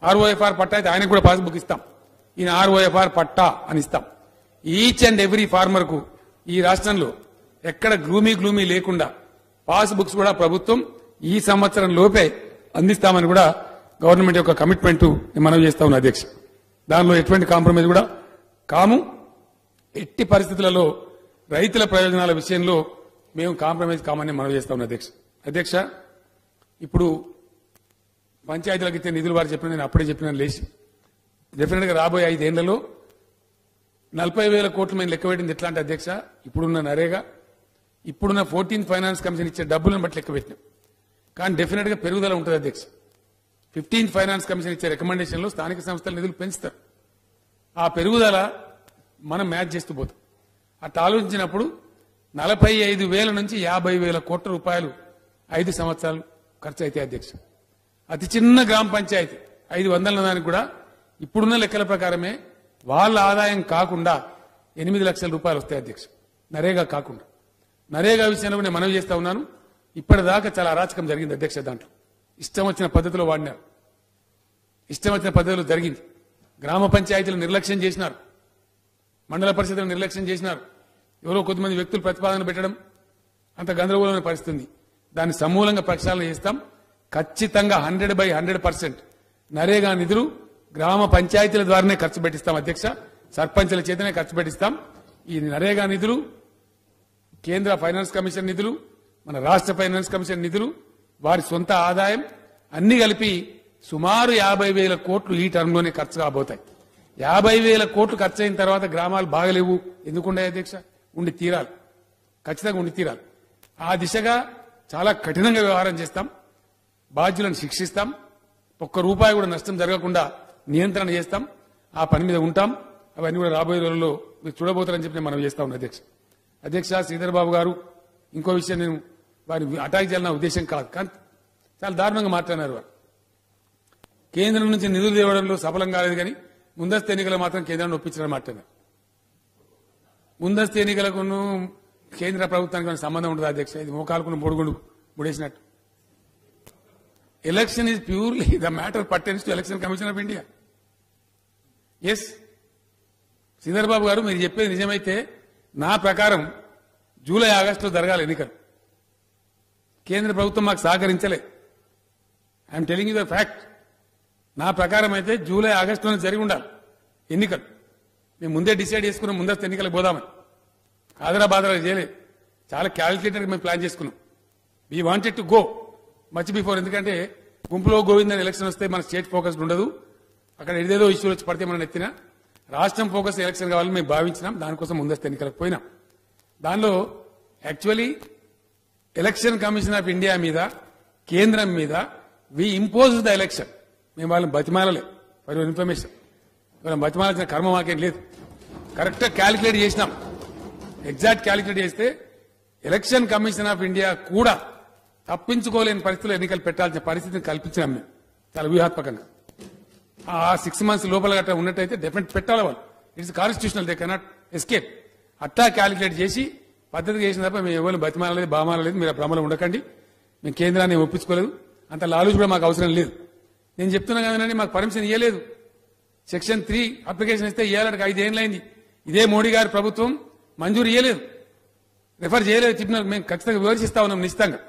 ఆర్ఓఎఫ్ఆర్ పట్టా అయితే ఆయనకు కూడా పాస్బుక్ ఇస్తాం. ఈయన ఆర్ఓఎఫ్ఆర్ పట్టా అని ఇస్తాం. ఈచ్ అండ్ ఎవ్రీ ఫార్మర్ కు ఈ రాష్ట్రంలో ఎక్కడ గ్లూమీ లేకుండా పాస్బుక్స్ కూడా ప్రభుత్వం ఈ సంవత్సరం లోపే అందిస్తామని కూడా గవర్నమెంట్ యొక్క కమిట్మెంట్ మనం చేస్తా ఉన్నాం అధ్యక్ష. దానిలో ఎటువంటి కాంప్రమైజ్ కూడా కాము. ఎట్టి పరిస్థితులలో రైతుల ప్రయోజనాల విషయంలో మేము కాంప్రమైజ్ కామని మనం చేస్తా ఉన్నాం అధ్యక్ష. ఇప్పుడు పంచాయతీలకు ఇచ్చే నిధులు వారు చెప్పిన, నేను అప్పుడే చెప్పిన లేచి డెఫినెట్ గా రాబోయే 5 ఏళ్లలో 40,000 కోట్లు మేము లెక్క పెట్టింది ఎట్లా అంటే అధ్యక్ష, ఇప్పుడున్న నరేగా, ఇప్పుడున్న 14th ఫైనాన్స్ కమిషన్ ఇచ్చే డబ్బులను బట్టి లెక్క పెట్టినాం. కానీ డెఫినెట్ గా పెరుగుదల ఉంటుంది అధ్యక్ష. 15th ఫైనాన్స్ కమిషన్ ఇచ్చే రికమెండేషన్ లో స్థానిక సంస్థల నిధులు పెంచుతారు. ఆ పెరుగుదల మనం మ్యాచ్ చేస్తూ పోతాం. అట్లా ఆలోచించినప్పుడు 45,000 నుంచి 50,000 కోట్ల రూపాయలు 5 సంవత్సరాలు ఖర్చు అయితే అధ్యక్ష. అతి చిన్న గ్రామ పంచాయతీ 500 దానికి కూడా ఇప్పుడున్న లెక్కల ప్రకారమే వాళ్ళ ఆదాయం కాకుండా 8 లక్షల రూపాయలు వస్తాయి అధ్యక్ష, నరేగా కాకుండా. నరేగా విషయంలో నేను మనవి చేస్తా ఉన్నాను. ఇప్పటిదాకా చాలా అరాచకం జరిగింది అధ్యక్ష. దాంట్లో ఇష్టం వచ్చిన పద్ధతిలో వాడినారు, ఇష్టం వచ్చిన పద్ధతిలో జరిగింది. గ్రామ పంచాయతీలు నిర్లక్ష్యం చేసినారు, మండల పరిషత్తులు నిర్లక్ష్యం చేసినారు. ఎవరో కొద్దిమంది వ్యక్తులు ప్రతిపాదన పెట్టడం, అంత గందరగోళమైన పరిస్థితి ఉంది. దాన్ని సమూలంగా ప్రక్షాళన చేస్తాం. ఖచ్చితంగా 100% నరేగా నిధులు గ్రామ పంచాయతీల ద్వారానే ఖర్చు పెట్టిస్తాం అధ్యక్ష. సర్పంచుల చేతనే ఖర్చు పెట్టిస్తాం. ఈ నరేగా నిధులు, కేంద్ర ఫైనాన్స్ కమిషన్ నిధులు, మన రాష్ట్ర ఫైనాన్స్ కమిషన్ నిధులు, వారి సొంత ఆదాయం అన్ని కలిపి సుమారు 50,000 కోట్లు ఈ టర్మ్ లోనే ఖర్చు కాబోతాయి. 50,000 కోట్లు ఖర్చు అయిన తర్వాత గ్రామాలు బాగలేవు ఎందుకుండే అధ్యక్ష? ఉండి తీరాలి, ఖచ్చితంగా ఉండి తీరాలి. ఆ దిశగా చాలా కఠినంగా వ్యవహారం చేస్తాం. బాధ్యులను శిక్షిస్తాం. ఒక్క రూపాయి కూడా నష్టం జరగకుండా నియంత్రణ చేస్తాం. ఆ పని మీద ఉంటాం. అవన్నీ కూడా రాబోయే రోజుల్లో మీరు చూడబోతారని చెప్పి మనం చేస్తా ఉన్నాం అధ్యక్ష. శ్రీధర్ బాబు గారు ఇంకో విషయం, నేను వారిని అటాక్ చేయాలన్న ఉద్దేశం కాదు, కానీ చాలా దారుణంగా మాట్లాడినారు. వారు కేంద్రం నుంచి నిధులు తేవడంలో సఫలం కాలేదు, కానీ ముందస్తు ఎన్నికలు మాత్రం కేంద్రాన్ని ఒప్పించాలని మాట్లాడారు. ముందస్తు ఎన్నికలకు కేంద్ర ప్రభుత్వానికి సంబంధం ఉంటుంది అధ్యక్ష. ఇది మోకాలకు బొడుగుండు ముడేసినట్టు. Election is purely the matter pertains to election commission of India. S Sridhar Babu garu, మీరు చెప్పేది నిజమైతే నా ప్రకారం జూలై ఆగస్టులో జరగాలి ఎన్నికలు. కేంద్ర ప్రభుత్వం మాకు సహకరించలే. I'm telling you the fact. నా ప్రకారం అయితే జూలై ఆగస్టులోనే జరిగి ఉండాలి ఎన్నికలు. మేము ముందే డిసైడ్ చేసుకున్నాం ముందస్తు ఎన్నికలకు పోదామని. ఆదరాబాదరా చేయలేదు, చాలా క్యాలిక్యులేటెడ్ మేము ప్లాన్ చేసుకున్నాం. We wanted to go much before. ఎందుకంటే గుంపులో గోవిందని ఎలక్షన్ వస్తే మన స్టేట్ ఫోకస్డ్ ఉండదు. అక్కడ ఏదేదో ఇష్యూలు వచ్చి పడితే మనం ఎత్తినా రాష్ట్రం ఫోకస్ ఎలక్షన్ కావాలని మేము భావించినాం. దానికోసం ముందస్తు ఎన్నికలకు పోయినాం. దానిలో actually election commission of India మీద, కేంద్రం మీద వి ఇంపోజ్ ద ఎలక్షన్. మేము వాళ్ళని బతిమాలలే. ఫర్ యువర్ ఇన్ఫర్మేషన్, వాళ్ళని బతిమాల్సిన కర్మ మాకేం లేదు. కరెక్ట్ గా క్యాలిక్యులేట్ చేసినాం. ఎగ్జాక్ట్ క్యాలిక్యులేట్ చేస్తే ఎలక్షన్ కమిషన్ ఆఫ్ ఇండియా కూడా తప్పించుకోలేని పరిస్థితుల్లో ఎన్నికలు పెట్టాల్సిన పరిస్థితిని కల్పించినాం మేము చాలా వ్యూహాత్మకంగా. ఆ 6 months లోపల గట్రా ఉన్నట్టయితే డెఫినెట్ పెట్టాలి వాళ్ళు. It's constitutional, they cannot escape. అట్టా క్యాలిక్యులేట్ చేసి పద్ధతిగా చేసిన తప్ప మేము ఎవరు బతిమాలలేదు, బామాలలేదు. మీరు ఆ భ్రమలో ఉండకండి. మేము కేంద్రాన్ని ఒప్పించుకోలేదు. అంత లాలూచి కూడా మాకు అవసరం లేదు. నేను చెప్తున్నా కదండి, మాకు పర్మిషన్ ఇవ్వలేదు. సెక్షన్ 3 అప్లికేషన్ ఇస్తే ఇవ్వాలంటే 5 ఏళ్ళైంది. ఇదే మోడీ గారి ప్రభుత్వం మంజూరు ఇవ్వలేదు, రిఫర్ చేయలేదు ట్రిబ్యునల్. మేము ఖచ్చితంగా వివరిస్తా ఉన్నాం నిశ్చితంగా.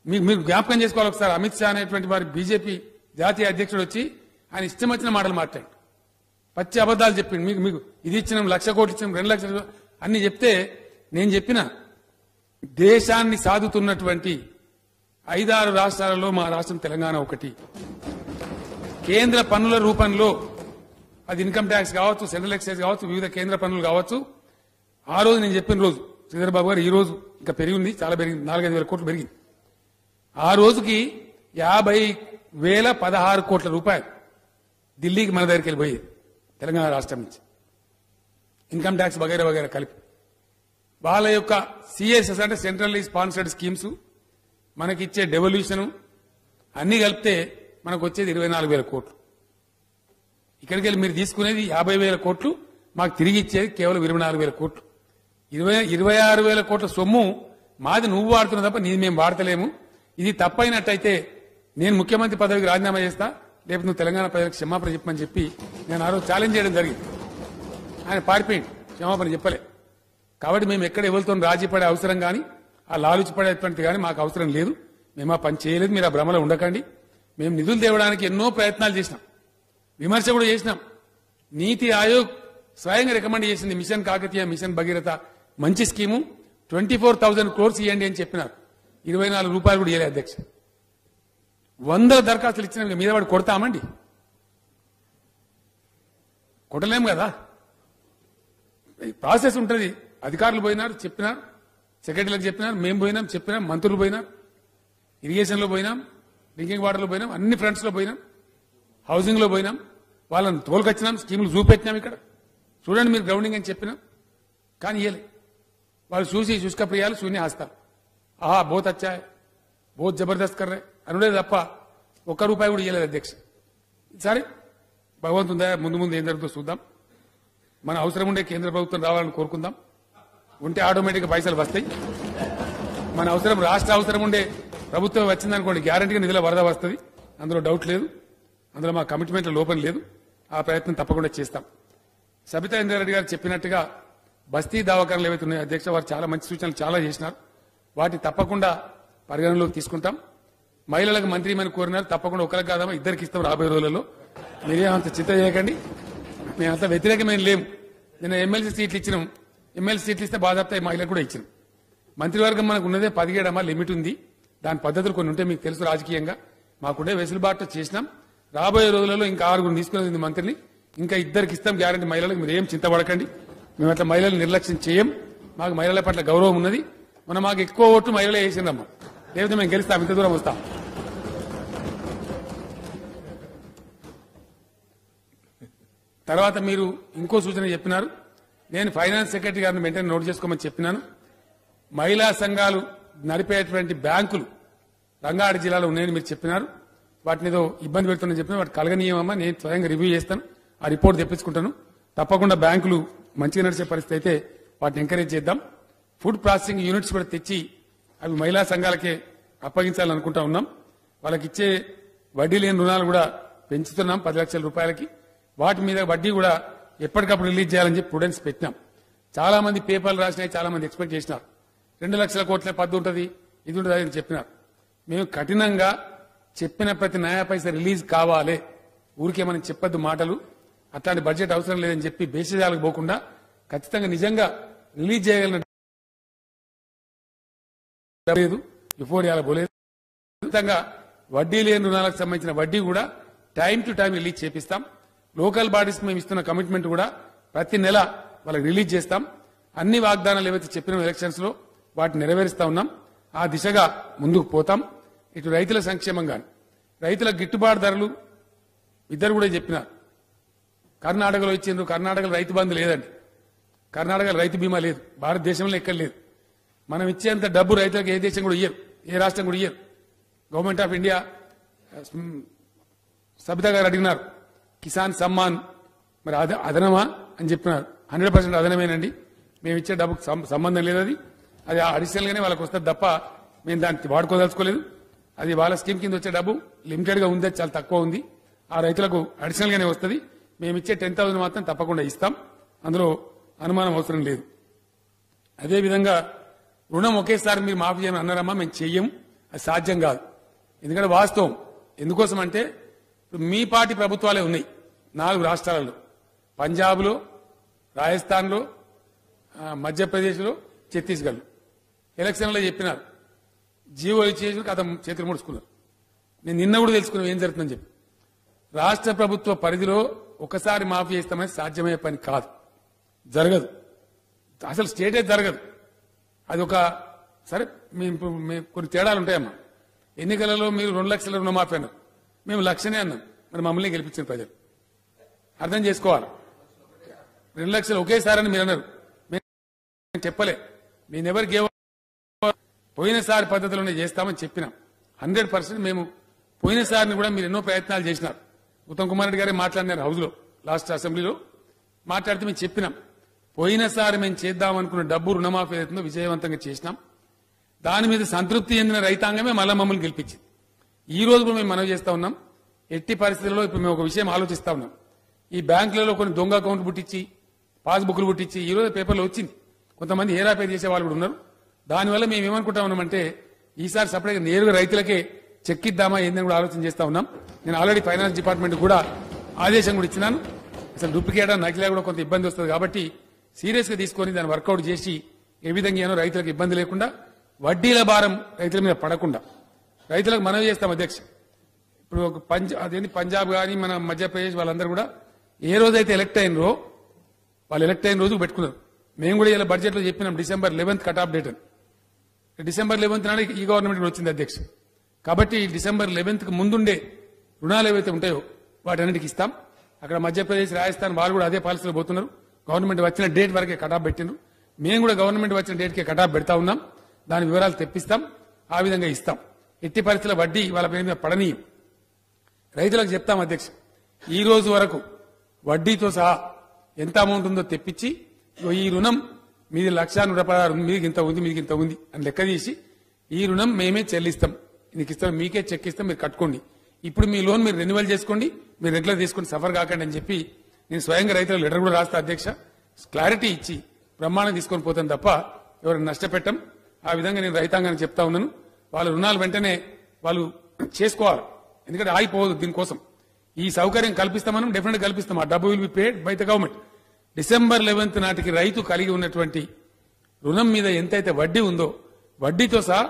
మీరు జ్ఞాపకం చేసుకోవాలి ఒకసారి. అమిత్ షా అనేటువంటి వారి బీజేపీ జాతీయ అధ్యక్షుడు వచ్చి ఆయన ఇష్టం వచ్చిన మాటలు మాట్లాడి పచ్చి అబద్దాలు చెప్పింది. మీకు ఇది ఇచ్చినాం, 1,00,000 కోట్లు ఇచ్చినాం, 2 లక్షలు అన్ని చెప్తే నేను చెప్పిన దేశాన్ని సాదుతున్నటువంటి 5-6 రాష్ట్రాలలో మా రాష్ట్రం తెలంగాణ ఒకటి. కేంద్ర పన్నుల రూపంలో అది ఇన్కమ్ ట్యాక్స్ కావచ్చు, సెంట్రల్ ఎక్సైజ్ కావచ్చు, వివిధ కేంద్ర పన్నులు కావచ్చు. ఆ రోజు నేను చెప్పిన రోజు శ్రీధర్ బాబు గారు, ఈ రోజు ఇంకా పెరిగింది, చాలా పెరిగింది, 4-5 వేల కోట్లు పెరిగింది. ఆ రోజుకి 50,016 కోట్ల రూపాయలు ఢిల్లీకి మన దగ్గరికి వెళ్ళిపోయేది తెలంగాణ రాష్ట్రం నుంచి, ఇన్కమ్ ట్యాక్స్ వగైరా వగైరా కలిపి. వాళ్ళ యొక్క సిఎస్ఎస్ అంటే సెంట్రల్లీ స్పాన్సర్డ్ స్కీమ్స్, మనకిచ్చే డెవల్యూషన్ అన్ని కలిపితే మనకు వచ్చేది 24,000 కోట్లు. ఇక్కడికి వెళ్ళి మీరు తీసుకునేది 50,000 కోట్లు, మాకు తిరిగి ఇచ్చేది కేవలం 24,000 కోట్లు. 26,000 కోట్ల సొమ్ము మాది నువ్వు వాడుతున్నావు తప్ప నీది మేము వాడతలేము. ఇది తప్పైనట్టయితే నేను ముఖ్యమంత్రి పదవికి రాజీనామా చేస్తా, లేకపోతే నువ్వు తెలంగాణ ప్రజలకు క్షమాపణ చెప్పమని చెప్పి నేను ఆ రోజు ఛాలెంజ్ చేయడం జరిగింది. ఆయన పారిపోయింది, క్షమాపణ చెప్పలే. కాబట్టి మేము ఎక్కడ ఎవరితో రాజీ పడే అవసరం కానీ, ఆ లాలుచి పడేటువంటి కానీ మాకు అవసరం లేదు. మేము ఆ పని చేయలేదు, మీరు ఆ భ్రమలో ఉండకండి. మేము నిధులు తేవడానికి ఎన్నో ప్రయత్నాలు చేసినాం, విమర్శ కూడా చేసినాం. నీతి ఆయోగ్ స్వయంగా రికమెండ్ చేసింది మిషన్ కాకతీయ, మిషన్ భగీరథ మంచి స్కీము, 24,000 crores ఇవ్వండి అని చెప్పినారు. 24 రూపాయలు కూడా ఇవ్వలేదు అధ్యక్ష. 100 దరఖాస్తులు ఇచ్చిన మీద వాడు కొడతామండి, కొట్టలేము కదా. ప్రాసెస్ ఉంటుంది. అధికారులు పోయినారు, చెప్పినారు, సెక్రటరీలకు చెప్పినారు, మేము పోయినాం, చెప్పినాం, మంత్రులు పోయినాం, ఇరిగేషన్ లో పోయినాం, డ్రింకింగ్ వాటర్ లో పోయినాం, అన్ని ఫ్రంట్స్ లో పోయినాం, హౌసింగ్ లో పోయినాం, వాళ్ళని తోలుకొచ్చినాం, స్కీములు చూపెట్టినాం. ఇక్కడ చూడండి మీరు గ్రౌండింగ్ అని చెప్పినాం, కానీ ఇయ్యలే. వాళ్ళు చూసి శుష్క ప్రియాలు శూన్య హస్తాలు, ఆహా బోత్ అచ్చా బోత్ జబర్దస్త్ కర్రే అనుడే తప్ప 1 రూపాయి కూడా ఇయ్యలేదు అధ్యక్ష. సరే భగవంతుందా, ముందు ముందు ఏం జరుగుతుందో చూద్దాం. మన అవసరం ఉండే కేంద్ర ప్రభుత్వం రావాలని కోరుకుందాం. ఉంటే ఆటోమేటిక్ గా పైసలు వస్తాయి. మన అవసరం, రాష్ట్ర అవసరం ఉండే ప్రభుత్వం వచ్చిందనుకోండి, గ్యారంటీగా నిధుల వరద వస్తుంది, అందులో డౌట్ లేదు. అందులో మా కమిట్మెంట్ లోపం లేదు. ఆ ప్రయత్నం తప్పకుండా చేస్తాం. సబితా ఇంద్రారెడ్డి గారు చెప్పినట్టుగా బస్తీ దవాఖానాలు ఏవైతే ఉన్నాయో అధ్యక్ష, వారు చాలా మంచి సూచనలు చాలా చేసినారు. వాటిని తప్పకుండా పరిగణలోకి తీసుకుంటాం. మహిళలకు మంత్రి మని కోరినారు, తప్పకుండా ఒకరికి కాదమ్మా, 2కి ఇస్తాం రాబోయే రోజులలో. మీరేమంత చింత చేయకండి, మేమంతా వ్యతిరేకమైన లేము. నేను ఎమ్మెల్సీ సీట్లు ఇచ్చినాం, ఎమ్మెల్సీ సీట్లు ఇస్తే బాధాప్త మహిళలకు కూడా ఇచ్చినాం. మంత్రివర్గం మనకు ఉన్నదే 17 లిమిట్ ఉంది. దాని పద్ధతులు కొన్ని ఉంటే మీకు తెలుసు. రాజకీయంగా మాకుండే వెసులుబాటు చేసినాం. రాబోయే రోజులలో ఇంకా 6 తీసుకునేది మంత్రిని, ఇంకా 2కి ఇస్తాం గ్యారంటీ మహిళలకు. మీరు ఏం చింతపడకండి, మేము అట్లా మహిళలు నిర్లక్ష్యం చేయం. మాకు మహిళల పట్ల గౌరవం ఉన్నది. మనం మాకు ఎక్కువ ఓట్లు మహిళలే వేసిందమ్మా, లేకపోతే మేము గెలుస్తాం, ఇంత దూరం వస్తాం. తర్వాత మీరు ఇంకో సూచన చెప్పినారు. నేను ఫైనాన్స్ సెక్రటరీ గారిని వెంటనే నోట్ చేసుకోమని చెప్పినాను. మహిళా సంఘాలు నడిపేటువంటి బ్యాంకులు రంగారెడ్డి జిల్లాలో ఉన్నాయని మీరు చెప్పినారు. వాటిని ఏదో ఇబ్బంది పెడుతుందని చెప్పిన వాటి కలగనీయమమ్మా, నేను స్వయంగా రివ్యూ చేస్తాను, ఆ రిపోర్ట్ తెప్పించుకుంటాను. తప్పకుండా బ్యాంకులు మంచిగా నడిచే పరిస్థితి అయితే వాటిని ఎంకరేజ్ చేద్దాం. ఫుడ్ ప్రాసెసింగ్ యూనిట్స్ కూడా తెచ్చి అవి మహిళా సంఘాలకే అప్పగించాలనుకుంటా ఉన్నాం. వాళ్ళకి ఇచ్చే వడ్డీ లేని రుణాలు కూడా పెంచుతున్నాం 10 లక్షల రూపాయలకి. వాటి మీద వడ్డీ కూడా ఎప్పటికప్పుడు రిలీజ్ చేయాలని చెప్పి ప్రుడెన్స్ పెట్టినాం. చాలా మంది పేపర్లు రాసినాయి, చాలా మంది ఎక్స్పెక్ట్ చేసినారు 2 లక్షల కోట్ల పద్దు ఉంటుంది, ఇది ఉంటుంది అని చెప్పినారు. మేము కఠినంగా చెప్పిన ప్రతి నయా పైసా రిలీజ్ కావాలి, ఊరికే మనం చెప్పొద్దు మాటలు, అట్లాంటి బడ్జెట్ అవసరం లేదని చెప్పి బేసిజాలకు పోకుండా ఖచ్చితంగా నిజంగా రిలీజ్ చేయగలిగిన లేదు, యుఫోరియాల పోలేదు. ఖచ్చితంగా వడ్డీ లేని రుణాలకు సంబంధించిన వడ్డీ కూడా టైం టు టైం రిలీజ్ చేపిస్తాం. లోకల్ బాడీస్ మేము ఇస్తున్న కమిట్మెంట్ కూడా ప్రతి నెల వాళ్ళకి రిలీజ్ చేస్తాం. అన్ని వాగ్దానాలు ఏవైతే చెప్పిన ఎలక్షన్స్ లో వాటిని నెరవేరుస్తా ఉన్నాం. ఆ దిశగా ముందుకు పోతాం. ఇటు రైతుల సంక్షేమం గాని రైతుల గిట్టుబాటు ధరలు ఇద్దరు కూడా చెప్పినారు. కర్ణాటకలో ఇచ్చిండ్రు. కర్ణాటకలో రైతు బంధు లేదండి. కర్ణాటకలో రైతు బీమా లేదు. భారతదేశంలో ఎక్కడ లేదు. మనం ఇచ్చేంత డబ్బు రైతులకు ఏ దేశం కూడా ఇయ్యరు, ఏ రాష్ట్రం కూడా ఇయ్యరు. గవర్నమెంట్ ఆఫ్ ఇండియా సబితా గారు అడిగినారు కిసాన్ సమ్మాన్ మరి అదనమా అని చెప్పినారు. 100% అదనమేనండి. మేము ఇచ్చే డబ్బుకు సంబంధం లేదు. అది అడిషనల్ గానే వాళ్ళకి వస్తుంది తప్ప మేము దాన్ని వాడుకోదలుచుకోలేదు. అది వాళ్ళ స్కీమ్ కింద వచ్చే డబ్బు లిమిటెడ్ గా ఉంది, చాలా తక్కువ ఉంది. ఆ రైతులకు అడిషనల్ గానే వస్తుంది. మేము ఇచ్చే 10,000 మాత్రం తప్పకుండా ఇస్తాం. అందులో అనుమానం అవసరం లేదు. అదేవిధంగా రుణం ఒకేసారి మీరు మాఫీ చేయమని అన్నారమ్మా, మేము చెయ్యం. అది సాధ్యం కాదు. ఎందుకంటే వాస్తవం ఎందుకోసం అంటే మీ పార్టీ ప్రభుత్వాలే ఉన్నాయి 4 రాష్ట్రాలలో, పంజాబ్లో, రాజస్థాన్లో, మధ్యప్రదేశ్లో, ఛత్తీస్గఢ్లో. ఎలక్షన్లో చెప్పినారు, జీవో ఇచ్చేసి కథ చేతులు ముడుచుకున్నారు. నేను నిన్న కూడా తెలుసుకున్నాను ఏం జరుగుతుందని చెప్పి. రాష్ట్ర ప్రభుత్వ పరిధిలో ఒకసారి మాఫీ చేస్తామని సాధ్యమయ్యే పని కాదు, జరగదు. అసలు స్టేటే జరగదు. అది ఒక సరే కొన్ని తేడాలు ఉంటాయమ్మా. ఎన్నికలలో మీరు 2 లక్షల రుణమాఫీ అన్నారు, మేము 1,00,000 అన్నాం. మరి మమ్మల్ని గెలిపించిన ప్రజలు అర్థం చేసుకోవాలి. 2 లక్షలు ఒకేసారి అని మీరు అన్నారు, మేము చెప్పలే. మేము ఎవరు పోయినసారి పద్ధతిలోనే చేస్తామని చెప్పినాం. 100% మేము పోయినసారిని కూడా మీరు ఎన్నో ప్రయత్నాలు చేసినారు. ఉత్తమ్ కుమార్ రెడ్డి గారే మాట్లాడినారు హౌస్ లో, లాస్ట్ అసెంబ్లీలో మాట్లాడితే మేము చెప్పినాం. పోయినసారి మేము చేద్దామనుకున్న డబ్బు రుణమాఫీ ఏదైతుందో విజయవంతంగా చేసినాం. దాని మీద సంతృప్తి చెందిన రైతాంగమే మళ్ళా మమ్మల్ని గెలిపించింది. ఈ రోజు కూడా మేము మనవి చేస్తా ఉన్నాం. ఎట్టి పరిస్థితుల్లో ఇప్పుడు మేము ఒక విషయం ఆలోచిస్తా ఉన్నాం. ఈ బ్యాంకులలో కొన్ని దొంగ అకౌంట్ పుట్టించి, పాస్బుక్లు పుట్టించి, ఈ రోజు పేపర్లో వచ్చింది కొంతమంది హేరాపేరు చేసే వాళ్ళు కూడా ఉన్నారు. దానివల్ల మేము ఏమనుకుంటా ఉన్నామంటే ఈసారి సపరేట్గా నేరుగా రైతులకే చెక్ ఇద్దామా ఏందని కూడా ఆలోచన చేస్తా ఉన్నాం. నేను ఆల్రెడీ ఫైనాన్స్ డిపార్ట్మెంట్ కూడా ఆదేశం కూడా ఇచ్చినాను. అసలు డూప్లికేట్ నకిలీ కూడా కొంత ఇబ్బంది వస్తుంది కాబట్టి సీరియస్ గా తీసుకొని దాన్ని వర్కౌట్ చేసి ఏ విధంగా ఏమో రైతులకు ఇబ్బంది లేకుండా, వడ్డీల భారం రైతుల మీద పడకుండా రైతులకు మనవి చేస్తాం. అధ్యక్ష, ఇప్పుడు ఒక పంజాబ్ కానీ మన మధ్యప్రదేశ్ వాళ్ళందరూ కూడా ఏ రోజైతే ఎలక్ట్ అయినరో వాళ్ళు ఎలక్ట్ అయిన రోజు పెట్టుకున్నారు. మేము కూడా ఇలా బడ్జెట్ లో చెప్పినాం December 11th cut off date అని. December 11th నాడు ఈ గవర్నమెంట్ వచ్చింది అధ్యక్ష. కాబట్టి December 11th కు ముందుండే రుణాలు ఏవైతే ఉంటాయో వాటన్నిటికి ఇస్తాం. అక్కడ మధ్యప్రదేశ్, రాజస్థాన్ వాళ్ళు కూడా అదే పాలసీలో పోతున్నారు. గవర్నమెంట్ వచ్చిన డేట్ వరకే కట్ ఆఫ్ పెట్టినారు. మేము కూడా గవర్నమెంట్ వచ్చిన డేట్ కే కట్ ఆఫ్ పెడతా ఉన్నాం. దాని వివరాలు తెప్పిస్తాం, ఆ విధంగా ఇస్తాం. ఎట్టి పరిస్థితుల వడ్డీ వాళ్ళ పేరు మీద పడనీయం. రైతులకు చెప్తాం అధ్యక్ష, ఈ రోజు వరకు వడ్డీతో సహా ఎంత అమౌంట్ ఉందో తెప్పించి ఈ రుణం మీది 1,116 మీదికి ఇంత ఉంది, మీదికి ఇంత ఉంది అని లెక్క తీసి ఈ రుణం మేమే చెల్లిస్తాం, నీకు ఇస్తాం, మీకే చెక్ ఇస్తాం, మీరు కట్టుకోండి. ఇప్పుడు మీ లోన్ మీరు రెన్యువల్ చేసుకోండి, మీరు రెగ్యులర్ తీసుకొని సఫర్ కాకండి అని చెప్పి నేను స్వయంగా రైతులకు లెటర్ కూడా రాస్తా అధ్యక్ష. క్లారిటీ ఇచ్చి బ్రహ్మాండం తీసుకొని పోతాను తప్ప ఎవరిని నష్టపెట్టం. ఆ విధంగా నేను రైతాంగానికి చెప్తా ఉన్నాను. వాళ్ళ రుణాలు వెంటనే వాళ్ళు చేసుకోవాలి. ఎందుకంటే ఆగిపోవద్దు. దీనికోసం ఈ సౌకర్యం కల్పిస్తామని డెఫినెట్ కల్పిస్తాం. ఆ డబ్బు will be paid by the government. December 11th నాటికి రైతు కలిగి ఉన్నటువంటి రుణం మీద ఎంతైతే వడ్డీ ఉందో వడ్డీతో సహా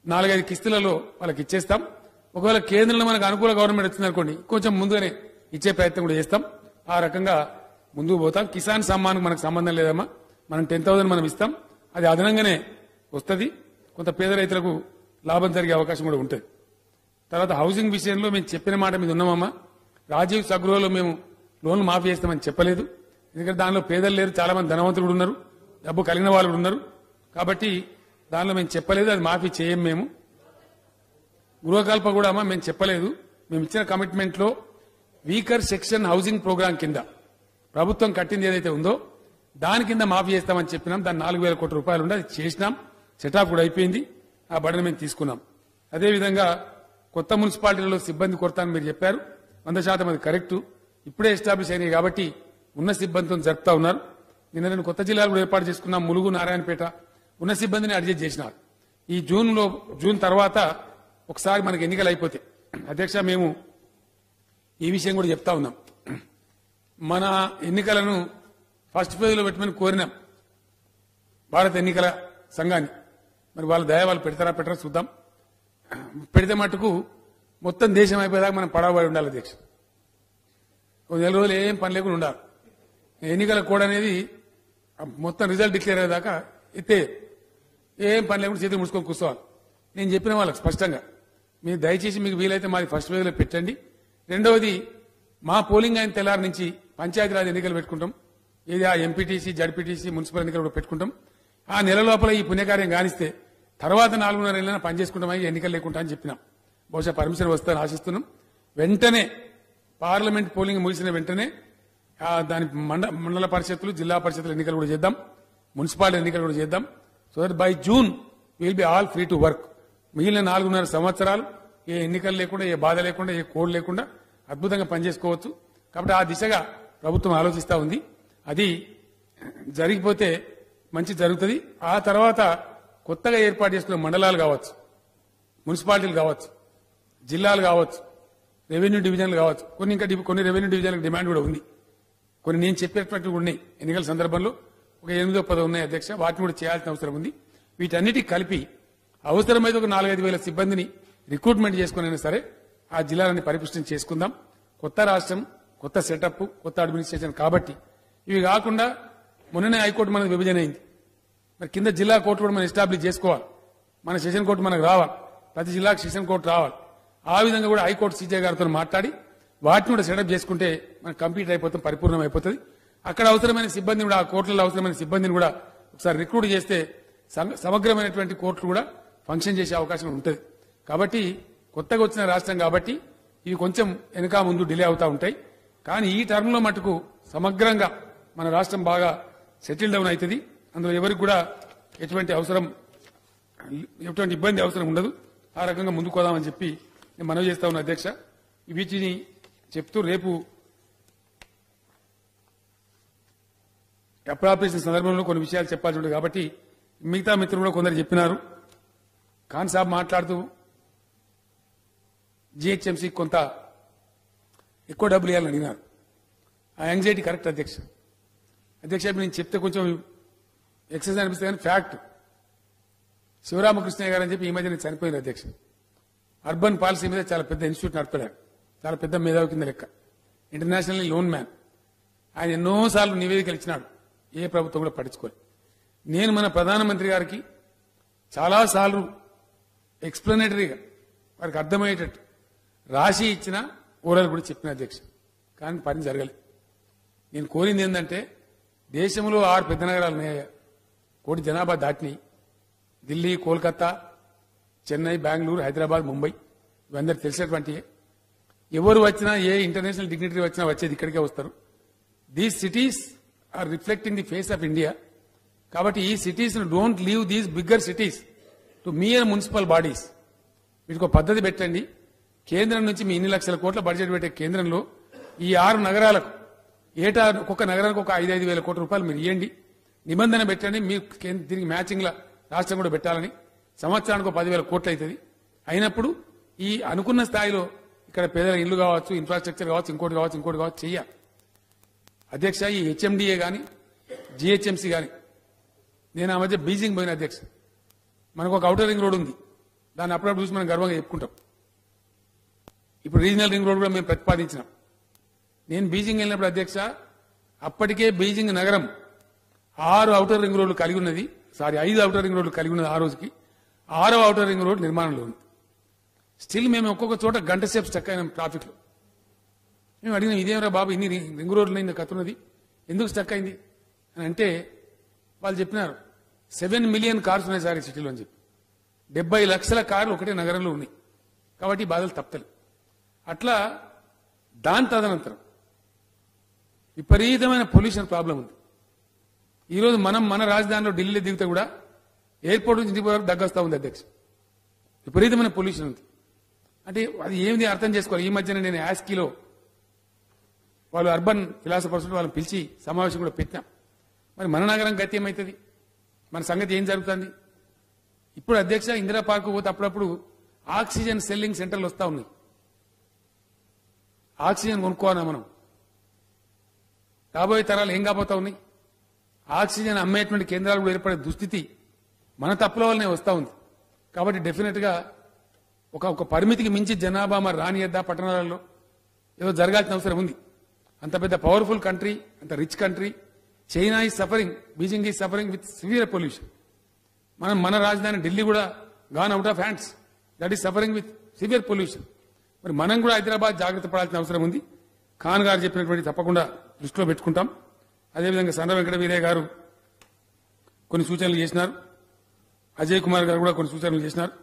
4-5 కిస్తులలో వాళ్ళకి ఇచ్చేస్తాం. ఒకవేళ కేంద్రంలో మనకు అనుకూల గవర్నమెంట్ వచ్చిందనుకోండి కొంచెం ముందుగానే ఇచ్చే ప్రయత్నం కూడా చేస్తాం. ఆ రకంగా ముందుకు పోతాం. కిసాన్ సమ్మాన్ మనకు సంబంధం లేదమ్మా, మనం 10,000 మనం ఇస్తాం. అది అదనంగానే వస్తుంది. కొంత పేద రైతులకు లాభం జరిగే అవకాశం కూడా ఉంటుంది. తర్వాత హౌసింగ్ విషయంలో మేము చెప్పిన మాట మీద ఉన్నామమ్మా. రాజీవ్ సగృహలో మేము లోన్లు మాఫీ చేస్తామని చెప్పలేదు. ఎందుకంటే దానిలో పేదలు లేరు, చాలా మంది ధనవంతులు ఉన్నారు, డబ్బు కలిగిన వాళ్ళు ఉన్నారు. కాబట్టి దానిలో మేము చెప్పలేదు, అది మాఫీ చేయం. మేము గృహకల్ప కూడా అమ్మా మేము చెప్పలేదు. మేము ఇచ్చిన కమిట్మెంట్ లో వీకర్ సెక్షన్ హౌసింగ్ ప్రోగ్రాం కింద ప్రభుత్వం కట్టింది ఏదైతే ఉందో దాని కింద మాఫీ చేస్తామని చెప్పినాం. దాని 4,000 కోట్ల రూపాయలు ఉండే అది చేసినాం. సెటాప్ కూడా అయిపోయింది. ఆ బడిని మేము తీసుకున్నాం. అదేవిధంగా కొత్త మున్సిపాలిటీలలో సిబ్బంది కొరత అని మీరు చెప్పారు. 100% అది కరెక్ట్. ఇప్పుడే ఎస్టాబ్లిష్ అయినాయి కాబట్టి ఉన్న సిబ్బందితో జరుపుతా ఉన్నారు. నిన్న 2 కొత్త జిల్లాలు కూడా ఏర్పాటు చేసుకున్నాం. ములుగు, నారాయణపేట. ఉన్న సిబ్బందిని అడ్జస్ట్ చేసినారు. ఈ జూన్ తర్వాత ఒకసారి మనకి ఎన్నికలు అయిపోతాయి అధ్యక్ష. మేము ఈ విషయం కూడా చెప్తా ఉన్నాం. మన ఎన్నికలను ఫస్ట్ ఫేజ్ లో పెట్టమని కోరినాం భారత ఎన్నికల సంఘాన్ని. మరి వాళ్ళ దయ వాళ్ళు పెట్టరా చూద్దాం. పెడితే మటుకు మొత్తం దేశం అయిపోయేదాకా మనం పడవబడి ఉండాలి అధ్యక్ష. 1 నెల రోజులు ఏం పని లేకుండా ఉండాలి. ఎన్నికల కోడ్ అనేది మొత్తం రిజల్ట్ డిక్లేర్ అయ్యేదాకా ఎత్తే ఏం పని లేకుండా చేతులు ముడుచుకొని కూర్చోవాలి. నేను చెప్పిన వాళ్ళకి స్పష్టంగా మీరు దయచేసి మీకు వీలైతే మాది ఫస్ట్ వేవ్లో పెట్టండి. రెండవది మా పోలింగ్ అయిన తెల్లారి నుంచి పంచాయతీరాజ్ ఎన్నికలు పెట్టుకుంటాం. ఇది ఆ ఎంపీటీసీ జడ్పీటీసీ మున్సిపల్ ఎన్నికలు కూడా పెట్టుకుంటాం. ఆ నెల లోపల ఈ పుణ్యకార్యం కానిస్తే తర్వాత 4.5 నెలలైనా పనిచేసుకుంటామని ఎన్నికలు లేకుండా అని చెప్పినాం. బహుశా పర్మిషన్ వస్తుందని ఆశిస్తున్నాం. వెంటనే పార్లమెంట్ పోలింగ్ ముగిసిన వెంటనే దాని మండల పరిషత్తులు జిల్లా పరిషత్తుల ఎన్నికలు కూడా చేద్దాం, మున్సిపాలిటీ ఎన్నికలు కూడా చేద్దాం. So that by June will be all free to work. మిగిలిన 4.5 సంవత్సరాలు ఏ ఎన్నికలు లేకుండా, ఏ బాధ లేకుండా, ఏ కోడ్ లేకుండా అద్భుతంగా పనిచేసుకోవచ్చు. కాబట్టి ఆ దిశగా ప్రభుత్వం ఆలోచిస్తా ఉంది. అది జరిగిపోతే మంచి జరుగుతుంది. ఆ తర్వాత కొత్తగా ఏర్పాటు చేసుకున్న మండలాలు కావచ్చు, మున్సిపాలిటీలు కావచ్చు, జిల్లాలు కావచ్చు, రెవెన్యూ డివిజన్లు కావచ్చు. కొన్ని రెవెన్యూ డివిజన్లకు డిమాండ్ కూడా ఉంది. కొన్ని నేను చెప్పేటట్టు ఉన్నాయి. ఎన్నికల సందర్భంలో ఒక 8-10 ఉన్నాయి అధ్యక్ష. వాటిని కూడా చేయాల్సిన అవసరం ఉంది. వీటన్నిటికి కలిపి అవసరమైతే ఒక 4-5 వేల సిబ్బందిని రిక్రూట్మెంట్ చేసుకునైనా సరే ఆ జిల్లాలని పరిపుష్టం చేసుకుందాం. కొత్త రాష్ట్రం, కొత్త సెటప్, కొత్త అడ్మినిస్ట్రేషన్ కాబట్టి ఇవి కాకుండా మొన్ననే హైకోర్టు మనకు విభజన అయింది. మరి కింద జిల్లా కోర్టు కూడా మనం ఎస్టాబ్లిష్ చేసుకోవాలి. మన సెషన్ కోర్టు మనకు రావాలి. ప్రతి జిల్లాకు సెషన్ కోర్టు రావాలి. ఆ విధంగా కూడా హైకోర్టు సీజే గారితో మాట్లాడి వాటిని కూడా సెటప్ చేసుకుంటే మనకు కంప్లీట్ అయిపోతాం, పరిపూర్ణం అయిపోతుంది. అక్కడ అవసరమైన సిబ్బందిని కూడా, ఆ కోర్టులలో అవసరమైన సిబ్బందిని కూడా ఒకసారి రిక్రూట్ చేస్తే సమగ్రమైనటువంటి కోర్టులు కూడా ఫంక్షన్ చేసే అవకాశం ఉంటుంది. కాబట్టి కొత్తగా వచ్చిన రాష్ట్రం కాబట్టి ఇవి కొంచెం వెనక ముందు డిలే అవుతా ఉంటాయి. కానీ ఈ టర్మ్ లో మటుకు సమగ్రంగా మన రాష్ట్రం బాగా సెటిల్ డౌన్ అవుతుంది. అందులో ఎవరికి కూడా ఎటువంటి ఇబ్బంది అవసరం ఉండదు. ఆ రకంగా ముందుకు పోదామని చెప్పి నేను మనవి చేస్తా ఉన్నా అధ్యక్ష. వీటిని చెప్తూ రేపు అప్రాప్రియేషన్ సందర్భంలో కొన్ని విషయాలు చెప్పాల్సి ఉంటుంది. కాబట్టి మిగతా మిత్రులు కూడా కొందరు చెప్పినారు. ఖాన్ సాబ్ మాట్లాడుతూ జీహెచ్ఎంసీ కొంత ఎక్కువ డబ్బులు ఇవ్వాలని అడిగినారు. ఆ యాంగ్జైటీ కరెక్ట్ అధ్యక్ష. నేను చెప్తే కొంచెం ఎక్సెస్ అనిపిస్తుంది కానీ ఫ్యాక్ట్. శివరామకృష్ణయ్య గారు అని చెప్పి ఈ మధ్య నేను చనిపోయింది అధ్యక్ష. అర్బన్ పాలసీ మీద చాలా పెద్ద ఇన్స్టిట్యూట్ నడిపాడు. చాలా పెద్ద మేధావి కింద లెక్క. Internationally loan man. ఆయన ఎన్నోసార్లు నివేదికలు ఇచ్చినాడు. ఏ ప్రభుత్వం కూడా పట్టించుకోలేదు. నేను మన ప్రధానమంత్రి గారికి చాలాసార్లు ఎక్స్ప్లెనేటరీగా వారికి అర్థమయ్యేటట్టు రాసి ఇచ్చిన ఓరల్ కూడా చెప్పిన అధ్యక్ష. కానీ పని జరగలేదు. నేను కోరింది ఏంటంటే దేశంలో 6 పెద్ద నగరాలు ఉన్నాయా, 1 కోటి జనాభా దాటినాయి. ఢిల్లీ, కోల్కతా, చెన్నై, బెంగళూరు, హైదరాబాద్, ముంబై ఇవందరూ తెలిసినటువంటి. ఎవరు వచ్చినా, ఏ ఇంటర్నేషనల్ డిగ్నిటరీ వచ్చినా వచ్చేది ఇక్కడికే వస్తారు. These cities are reflecting the face of India. కాబట్టి ఈ cities don't leave these bigger cities to mere municipal bodies. వీటికి ఒక పద్ధతి పెట్టండి. కేంద్రం నుంచి మీ ఇన్ని లక్షల కోట్ల బడ్జెట్ పెట్టే కేంద్రంలో ఈ 6 నగరాలకు ఏటా ఒక్కొక్క నగరానికి ఒక 5-5 వేల కోట్ల రూపాయలు మీరు ఇవ్వండి. నిబంధన పెట్టండి. మీరు దీనికి మ్యాచింగ్ లా రాష్ట్రం కూడా పెట్టాలని. సంవత్సరానికి 10,000 కోట్లు అవుతుంది. అయినప్పుడు ఈ అనుకున్న స్థాయిలో ఇక్కడ పేదల ఇల్లు కావచ్చు, ఇన్ఫ్రాస్ట్రక్చర్ కావచ్చు, ఇంకోటి కావచ్చు చెయ్యాలి అధ్యక్ష. ఈ హెచ్ఎండిఏ గాని జీహెచ్ఎంసీ గాని, నేను ఆ మధ్య బీజింగ్ పోయిన అధ్యక్ష. మనకు ఒక ఔటర్ రింగ్ రోడ్ ఉంది. దాన్ని అప్పుడప్పుడు చూసి మనం గర్వంగా చెప్పుకుంటాం. ఇప్పుడు రీజనల్ రింగ్ రోడ్ కూడా మేము ప్రతిపాదించినాం. నేను బీజింగ్ వెళ్ళినప్పుడు అధ్యక్ష, అప్పటికే బీజింగ్ నగరం 6 ఔటర్ రింగ్ రోడ్లు కలిగి ఉన్నది. 5 ఔటర్ రింగ్ రోడ్లు కలిగి ఉన్నది. ఆ రోజుకి 6వ ఔటర్ రింగ్ రోడ్ నిర్మాణంలో ఉంది. స్టిల్ మేము ఒక్కొక్క చోట గంట సేపు స్టక్ అయినాం ట్రాఫిక్ లో. మేము అడిగినాం, ఇదేమరా బాబు ఇన్ని రింగ్ రోడ్లు అయింది కత్తున్నది, ఎందుకు స్టక్ అయింది అని అంటే వాళ్ళు చెప్పినారు 7 మిలియన్ కార్స్ ఉన్నాయి సార్ ఈ సిటీలో అని చెప్పి. 70 లక్షల కార్లు ఒకటే నగరంలో ఉన్నాయి. కాబట్టి ఈ బాధలు తప్పలేదు. అట్లా దాని తదనంతరం విపరీతమైన పొల్యూషన్ ప్రాబ్లం ఉంది. ఈరోజు మన రాజధానిలో ఢిల్లీలో దిగితే కూడా ఎయిర్పోర్ట్ నుంచి ఇంటికి వరకు దగ్గొస్తా ఉంది అధ్యక్ష. విపరీతమైన పొల్యూషన్ ఉంది. అంటే అది ఏమిది అర్థం చేసుకోవాలి. ఈ మధ్యన నేను యాస్కీలో వాళ్ళు అర్బన్ ఫిలాసఫర్స్ వాళ్ళని పిలిచి సమావేశం కూడా పెట్టినాం. మరి మన నగరం గతి ఏమవుతుంది, మన సంగతి ఏం జరుగుతుంది? ఇప్పుడు అధ్యక్ష ఇందిరా పార్క్ పోతే అప్పుడప్పుడు ఆక్సిజన్ సెల్లింగ్ సెంటర్లు వస్తా ఉన్నాయి. ఆక్సిజన్ కొనుక్కోవాలా మనం? రాబోయే తరాలు ఏం కాబోతా ఉన్నాయి? ఆక్సిజన్ అమ్మేటువంటి కేంద్రాలు కూడా ఏర్పడే దుస్థితి మన తప్పుల వల్లనే వస్తా ఉంది. కాబట్టి డెఫినెట్ గా ఒక పరిమితికి మించి జనాభా మరి రానియద్దా పట్టణాలలో ఏదో జరగాల్సిన అవసరం ఉంది. అంత పెద్ద పవర్ఫుల్ కంట్రీ, అంత rich country, China is suffering, Beijing is suffering with severe pollution. మన రాజధాని ఢిల్లీ కూడా gone out of hands, that is suffering with severe pollution. మరి మనం కూడా హైదరాబాద్ జాగ్రత్త పడాల్సిన అవసరం ఉంది. ఖాన్ గారు చెప్పినటువంటి తప్పకుండా దృష్టిలో పెట్టుకుంటాం. అదేవిధంగా సన్న వెంకట వీరయ్య గారు కొన్ని సూచనలు చేసినారు, అజయ్ కుమార్ గారు కూడా కొన్ని సూచనలు చేసినారు.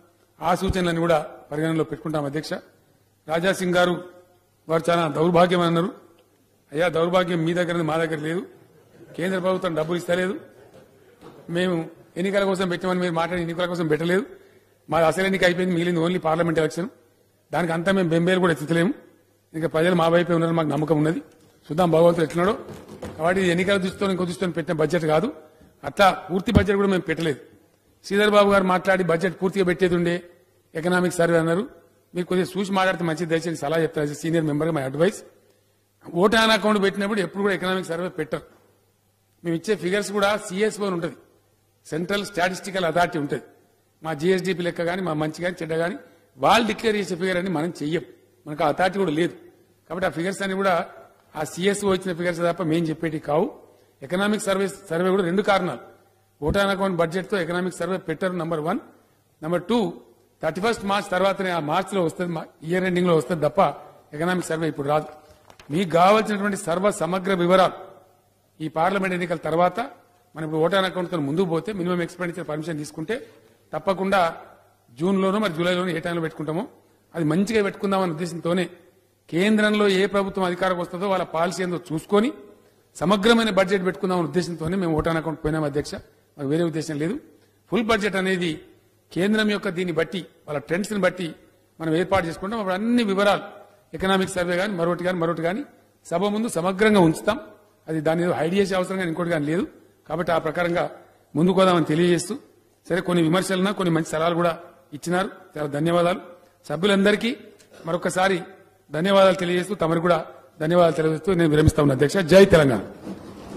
ఆ సూచనలన్నీ కూడా పరిగణనలో పెట్టుకుంటాం అధ్యక్ష. రాజాసింగ్ గారు వారు చాలా దౌర్భాగ్యం అన్నారు. అయ్యా, దౌర్భాగ్యం మీ దగ్గర మా దగ్గర లేదు. కేంద్ర ప్రభుత్వం డబ్బులు ఇస్తలేదు. మేము ఎన్నికల కోసం పెట్టామని మీరు మాట్లాడి ఎన్నికల కోసం పెట్టలేదు. మాది అసలు ఎన్నిక అయిపోయింది, మిగిలింది ఓన్లీ పార్లమెంట్ ఎలక్షన్. దానికి అంతా మేము బెంబేలు కూడా ఎత్తుతలేము. ఇంకా ప్రజలు మా వైపే ఉన్నారని మాకు నమ్మకం ఉన్నది. చూద్దాం భగవంతుడు ఎట్లున్నాడో. కాబట్టి ఎన్నికల దృష్టితో ఇంకో దృష్టితో పెట్టిన బడ్జెట్ కాదు. అట్లా పూర్తి బడ్జెట్ కూడా మేము పెట్టలేదు. శ్రీధర్ బాబు గారు మాట్లాడి బడ్జెట్ పూర్తిగా పెట్టేది ఉండే ఎకనామిక్ సర్వే అన్నారు. మీరు కొద్దిగా చూసి మాట్లాడితే మంచిది, దయచేసి సలహా చెప్తారు. సీనియర్ మెంబర్గా my advice. Vote on account పెట్టినప్పుడు ఎప్పుడు కూడా ఎకనామిక్ సర్వే పెట్టరు. మేము ఇచ్చే ఫిగర్స్ కూడా సిఎస్ఓ అని ఉంటుంది, సెంట్రల్ స్టాటిస్టికల్ అథారిటీ ఉంటుంది. మా జీఎస్డీపీ లెక్క కానీ మా మంచి కానీ చెడ్డ కానీ వాళ్ళు డిక్లేర్ చేసే ఫిగర్ అని మనం చెయ్యం. మనకు ఆ అథారిటీ కూడా లేదు. కాబట్టి ఆ ఫిగర్స్ అన్ని కూడా ఆ సిఎస్ఓ వచ్చిన ఫిగర్స్ తప్ప మేము చెప్పేటి కావు. ఎకనామిక్ సర్వే కూడా రెండు కారణాలు. ఓట్ ఆన్ అకౌంట్ బడ్జెట్ తో ఎకనామిక్ సర్వే పెట్టరు, నంబర్ 1. నంబర్ 2, 31 మార్చ్ తర్వాతనే ఆ మార్చ్ లో వస్తుంది, ఇయర్ ఎండింగ్ లో వస్తుంది తప్ప ఎకనామిక్ సర్వే ఇప్పుడు రాదు. మీకు కావాల్సినటువంటి సర్వ సమగ్ర వివరాలు ఈ పార్లమెంట్ ఎన్నికల తర్వాత మనం ఇప్పుడు ఓట్ ఆన్ అకౌంట్ తో ముందుకు పోతే మినిమం ఎక్స్పెండిచర్ పర్మిషన్ తీసుకుంటే తప్పకుండా జూన్లోనో మరి జూలైలోనో ఏ టైంలో పెట్టుకుంటామో అది మంచిగా పెట్టుకుందామనే ఉద్దేశంతోనే కేంద్రంలో ఏ ప్రభుత్వం అధికారం వస్తుందో వాళ్ళ పాలసీ ఏందో చూసుకొని సమగ్రమైన బడ్జెట్ పెట్టుకుందామనే ఉద్దేశంతోనే మేము ఓట్ ఆన్ అకౌంట్ పోయినాం అధ్యక్ష. మాకు వేరే ఉద్దేశం లేదు. ఫుల్ బడ్జెట్ అనేది కేంద్రం యొక్క దీన్ని బట్టి వాళ్ళ ట్రెండ్స్ ని బట్టి మనం ఏర్పాటు చేసుకుంటాం. అప్పుడు అన్ని వివరాలు ఎకనామిక్ సర్వే కానీ మరొకటి కానీ సభ ముందు సమగ్రంగా ఉంచుతాం. అది దాని హైడ్ చేసే అవసరం కానీ ఇంకోటి కానీ లేదు. కాబట్టి ఆ ప్రకారంగా ముందుకు పోదామని తెలియజేస్తూ, సరే కొన్ని విమర్శలున్నా కొన్ని మంచి సలహాలు కూడా ఇచ్చినారు. చాలా ధన్యవాదాలు సభ్యులందరికీ. మరొకసారి ధన్యవాదాలు తెలియజేస్తూ తమరు కూడా ధన్యవాదాలు తెలియజేస్తూ నేను విరమిస్తా ఉన్నా అధ్యక్ష. జై తెలంగాణ.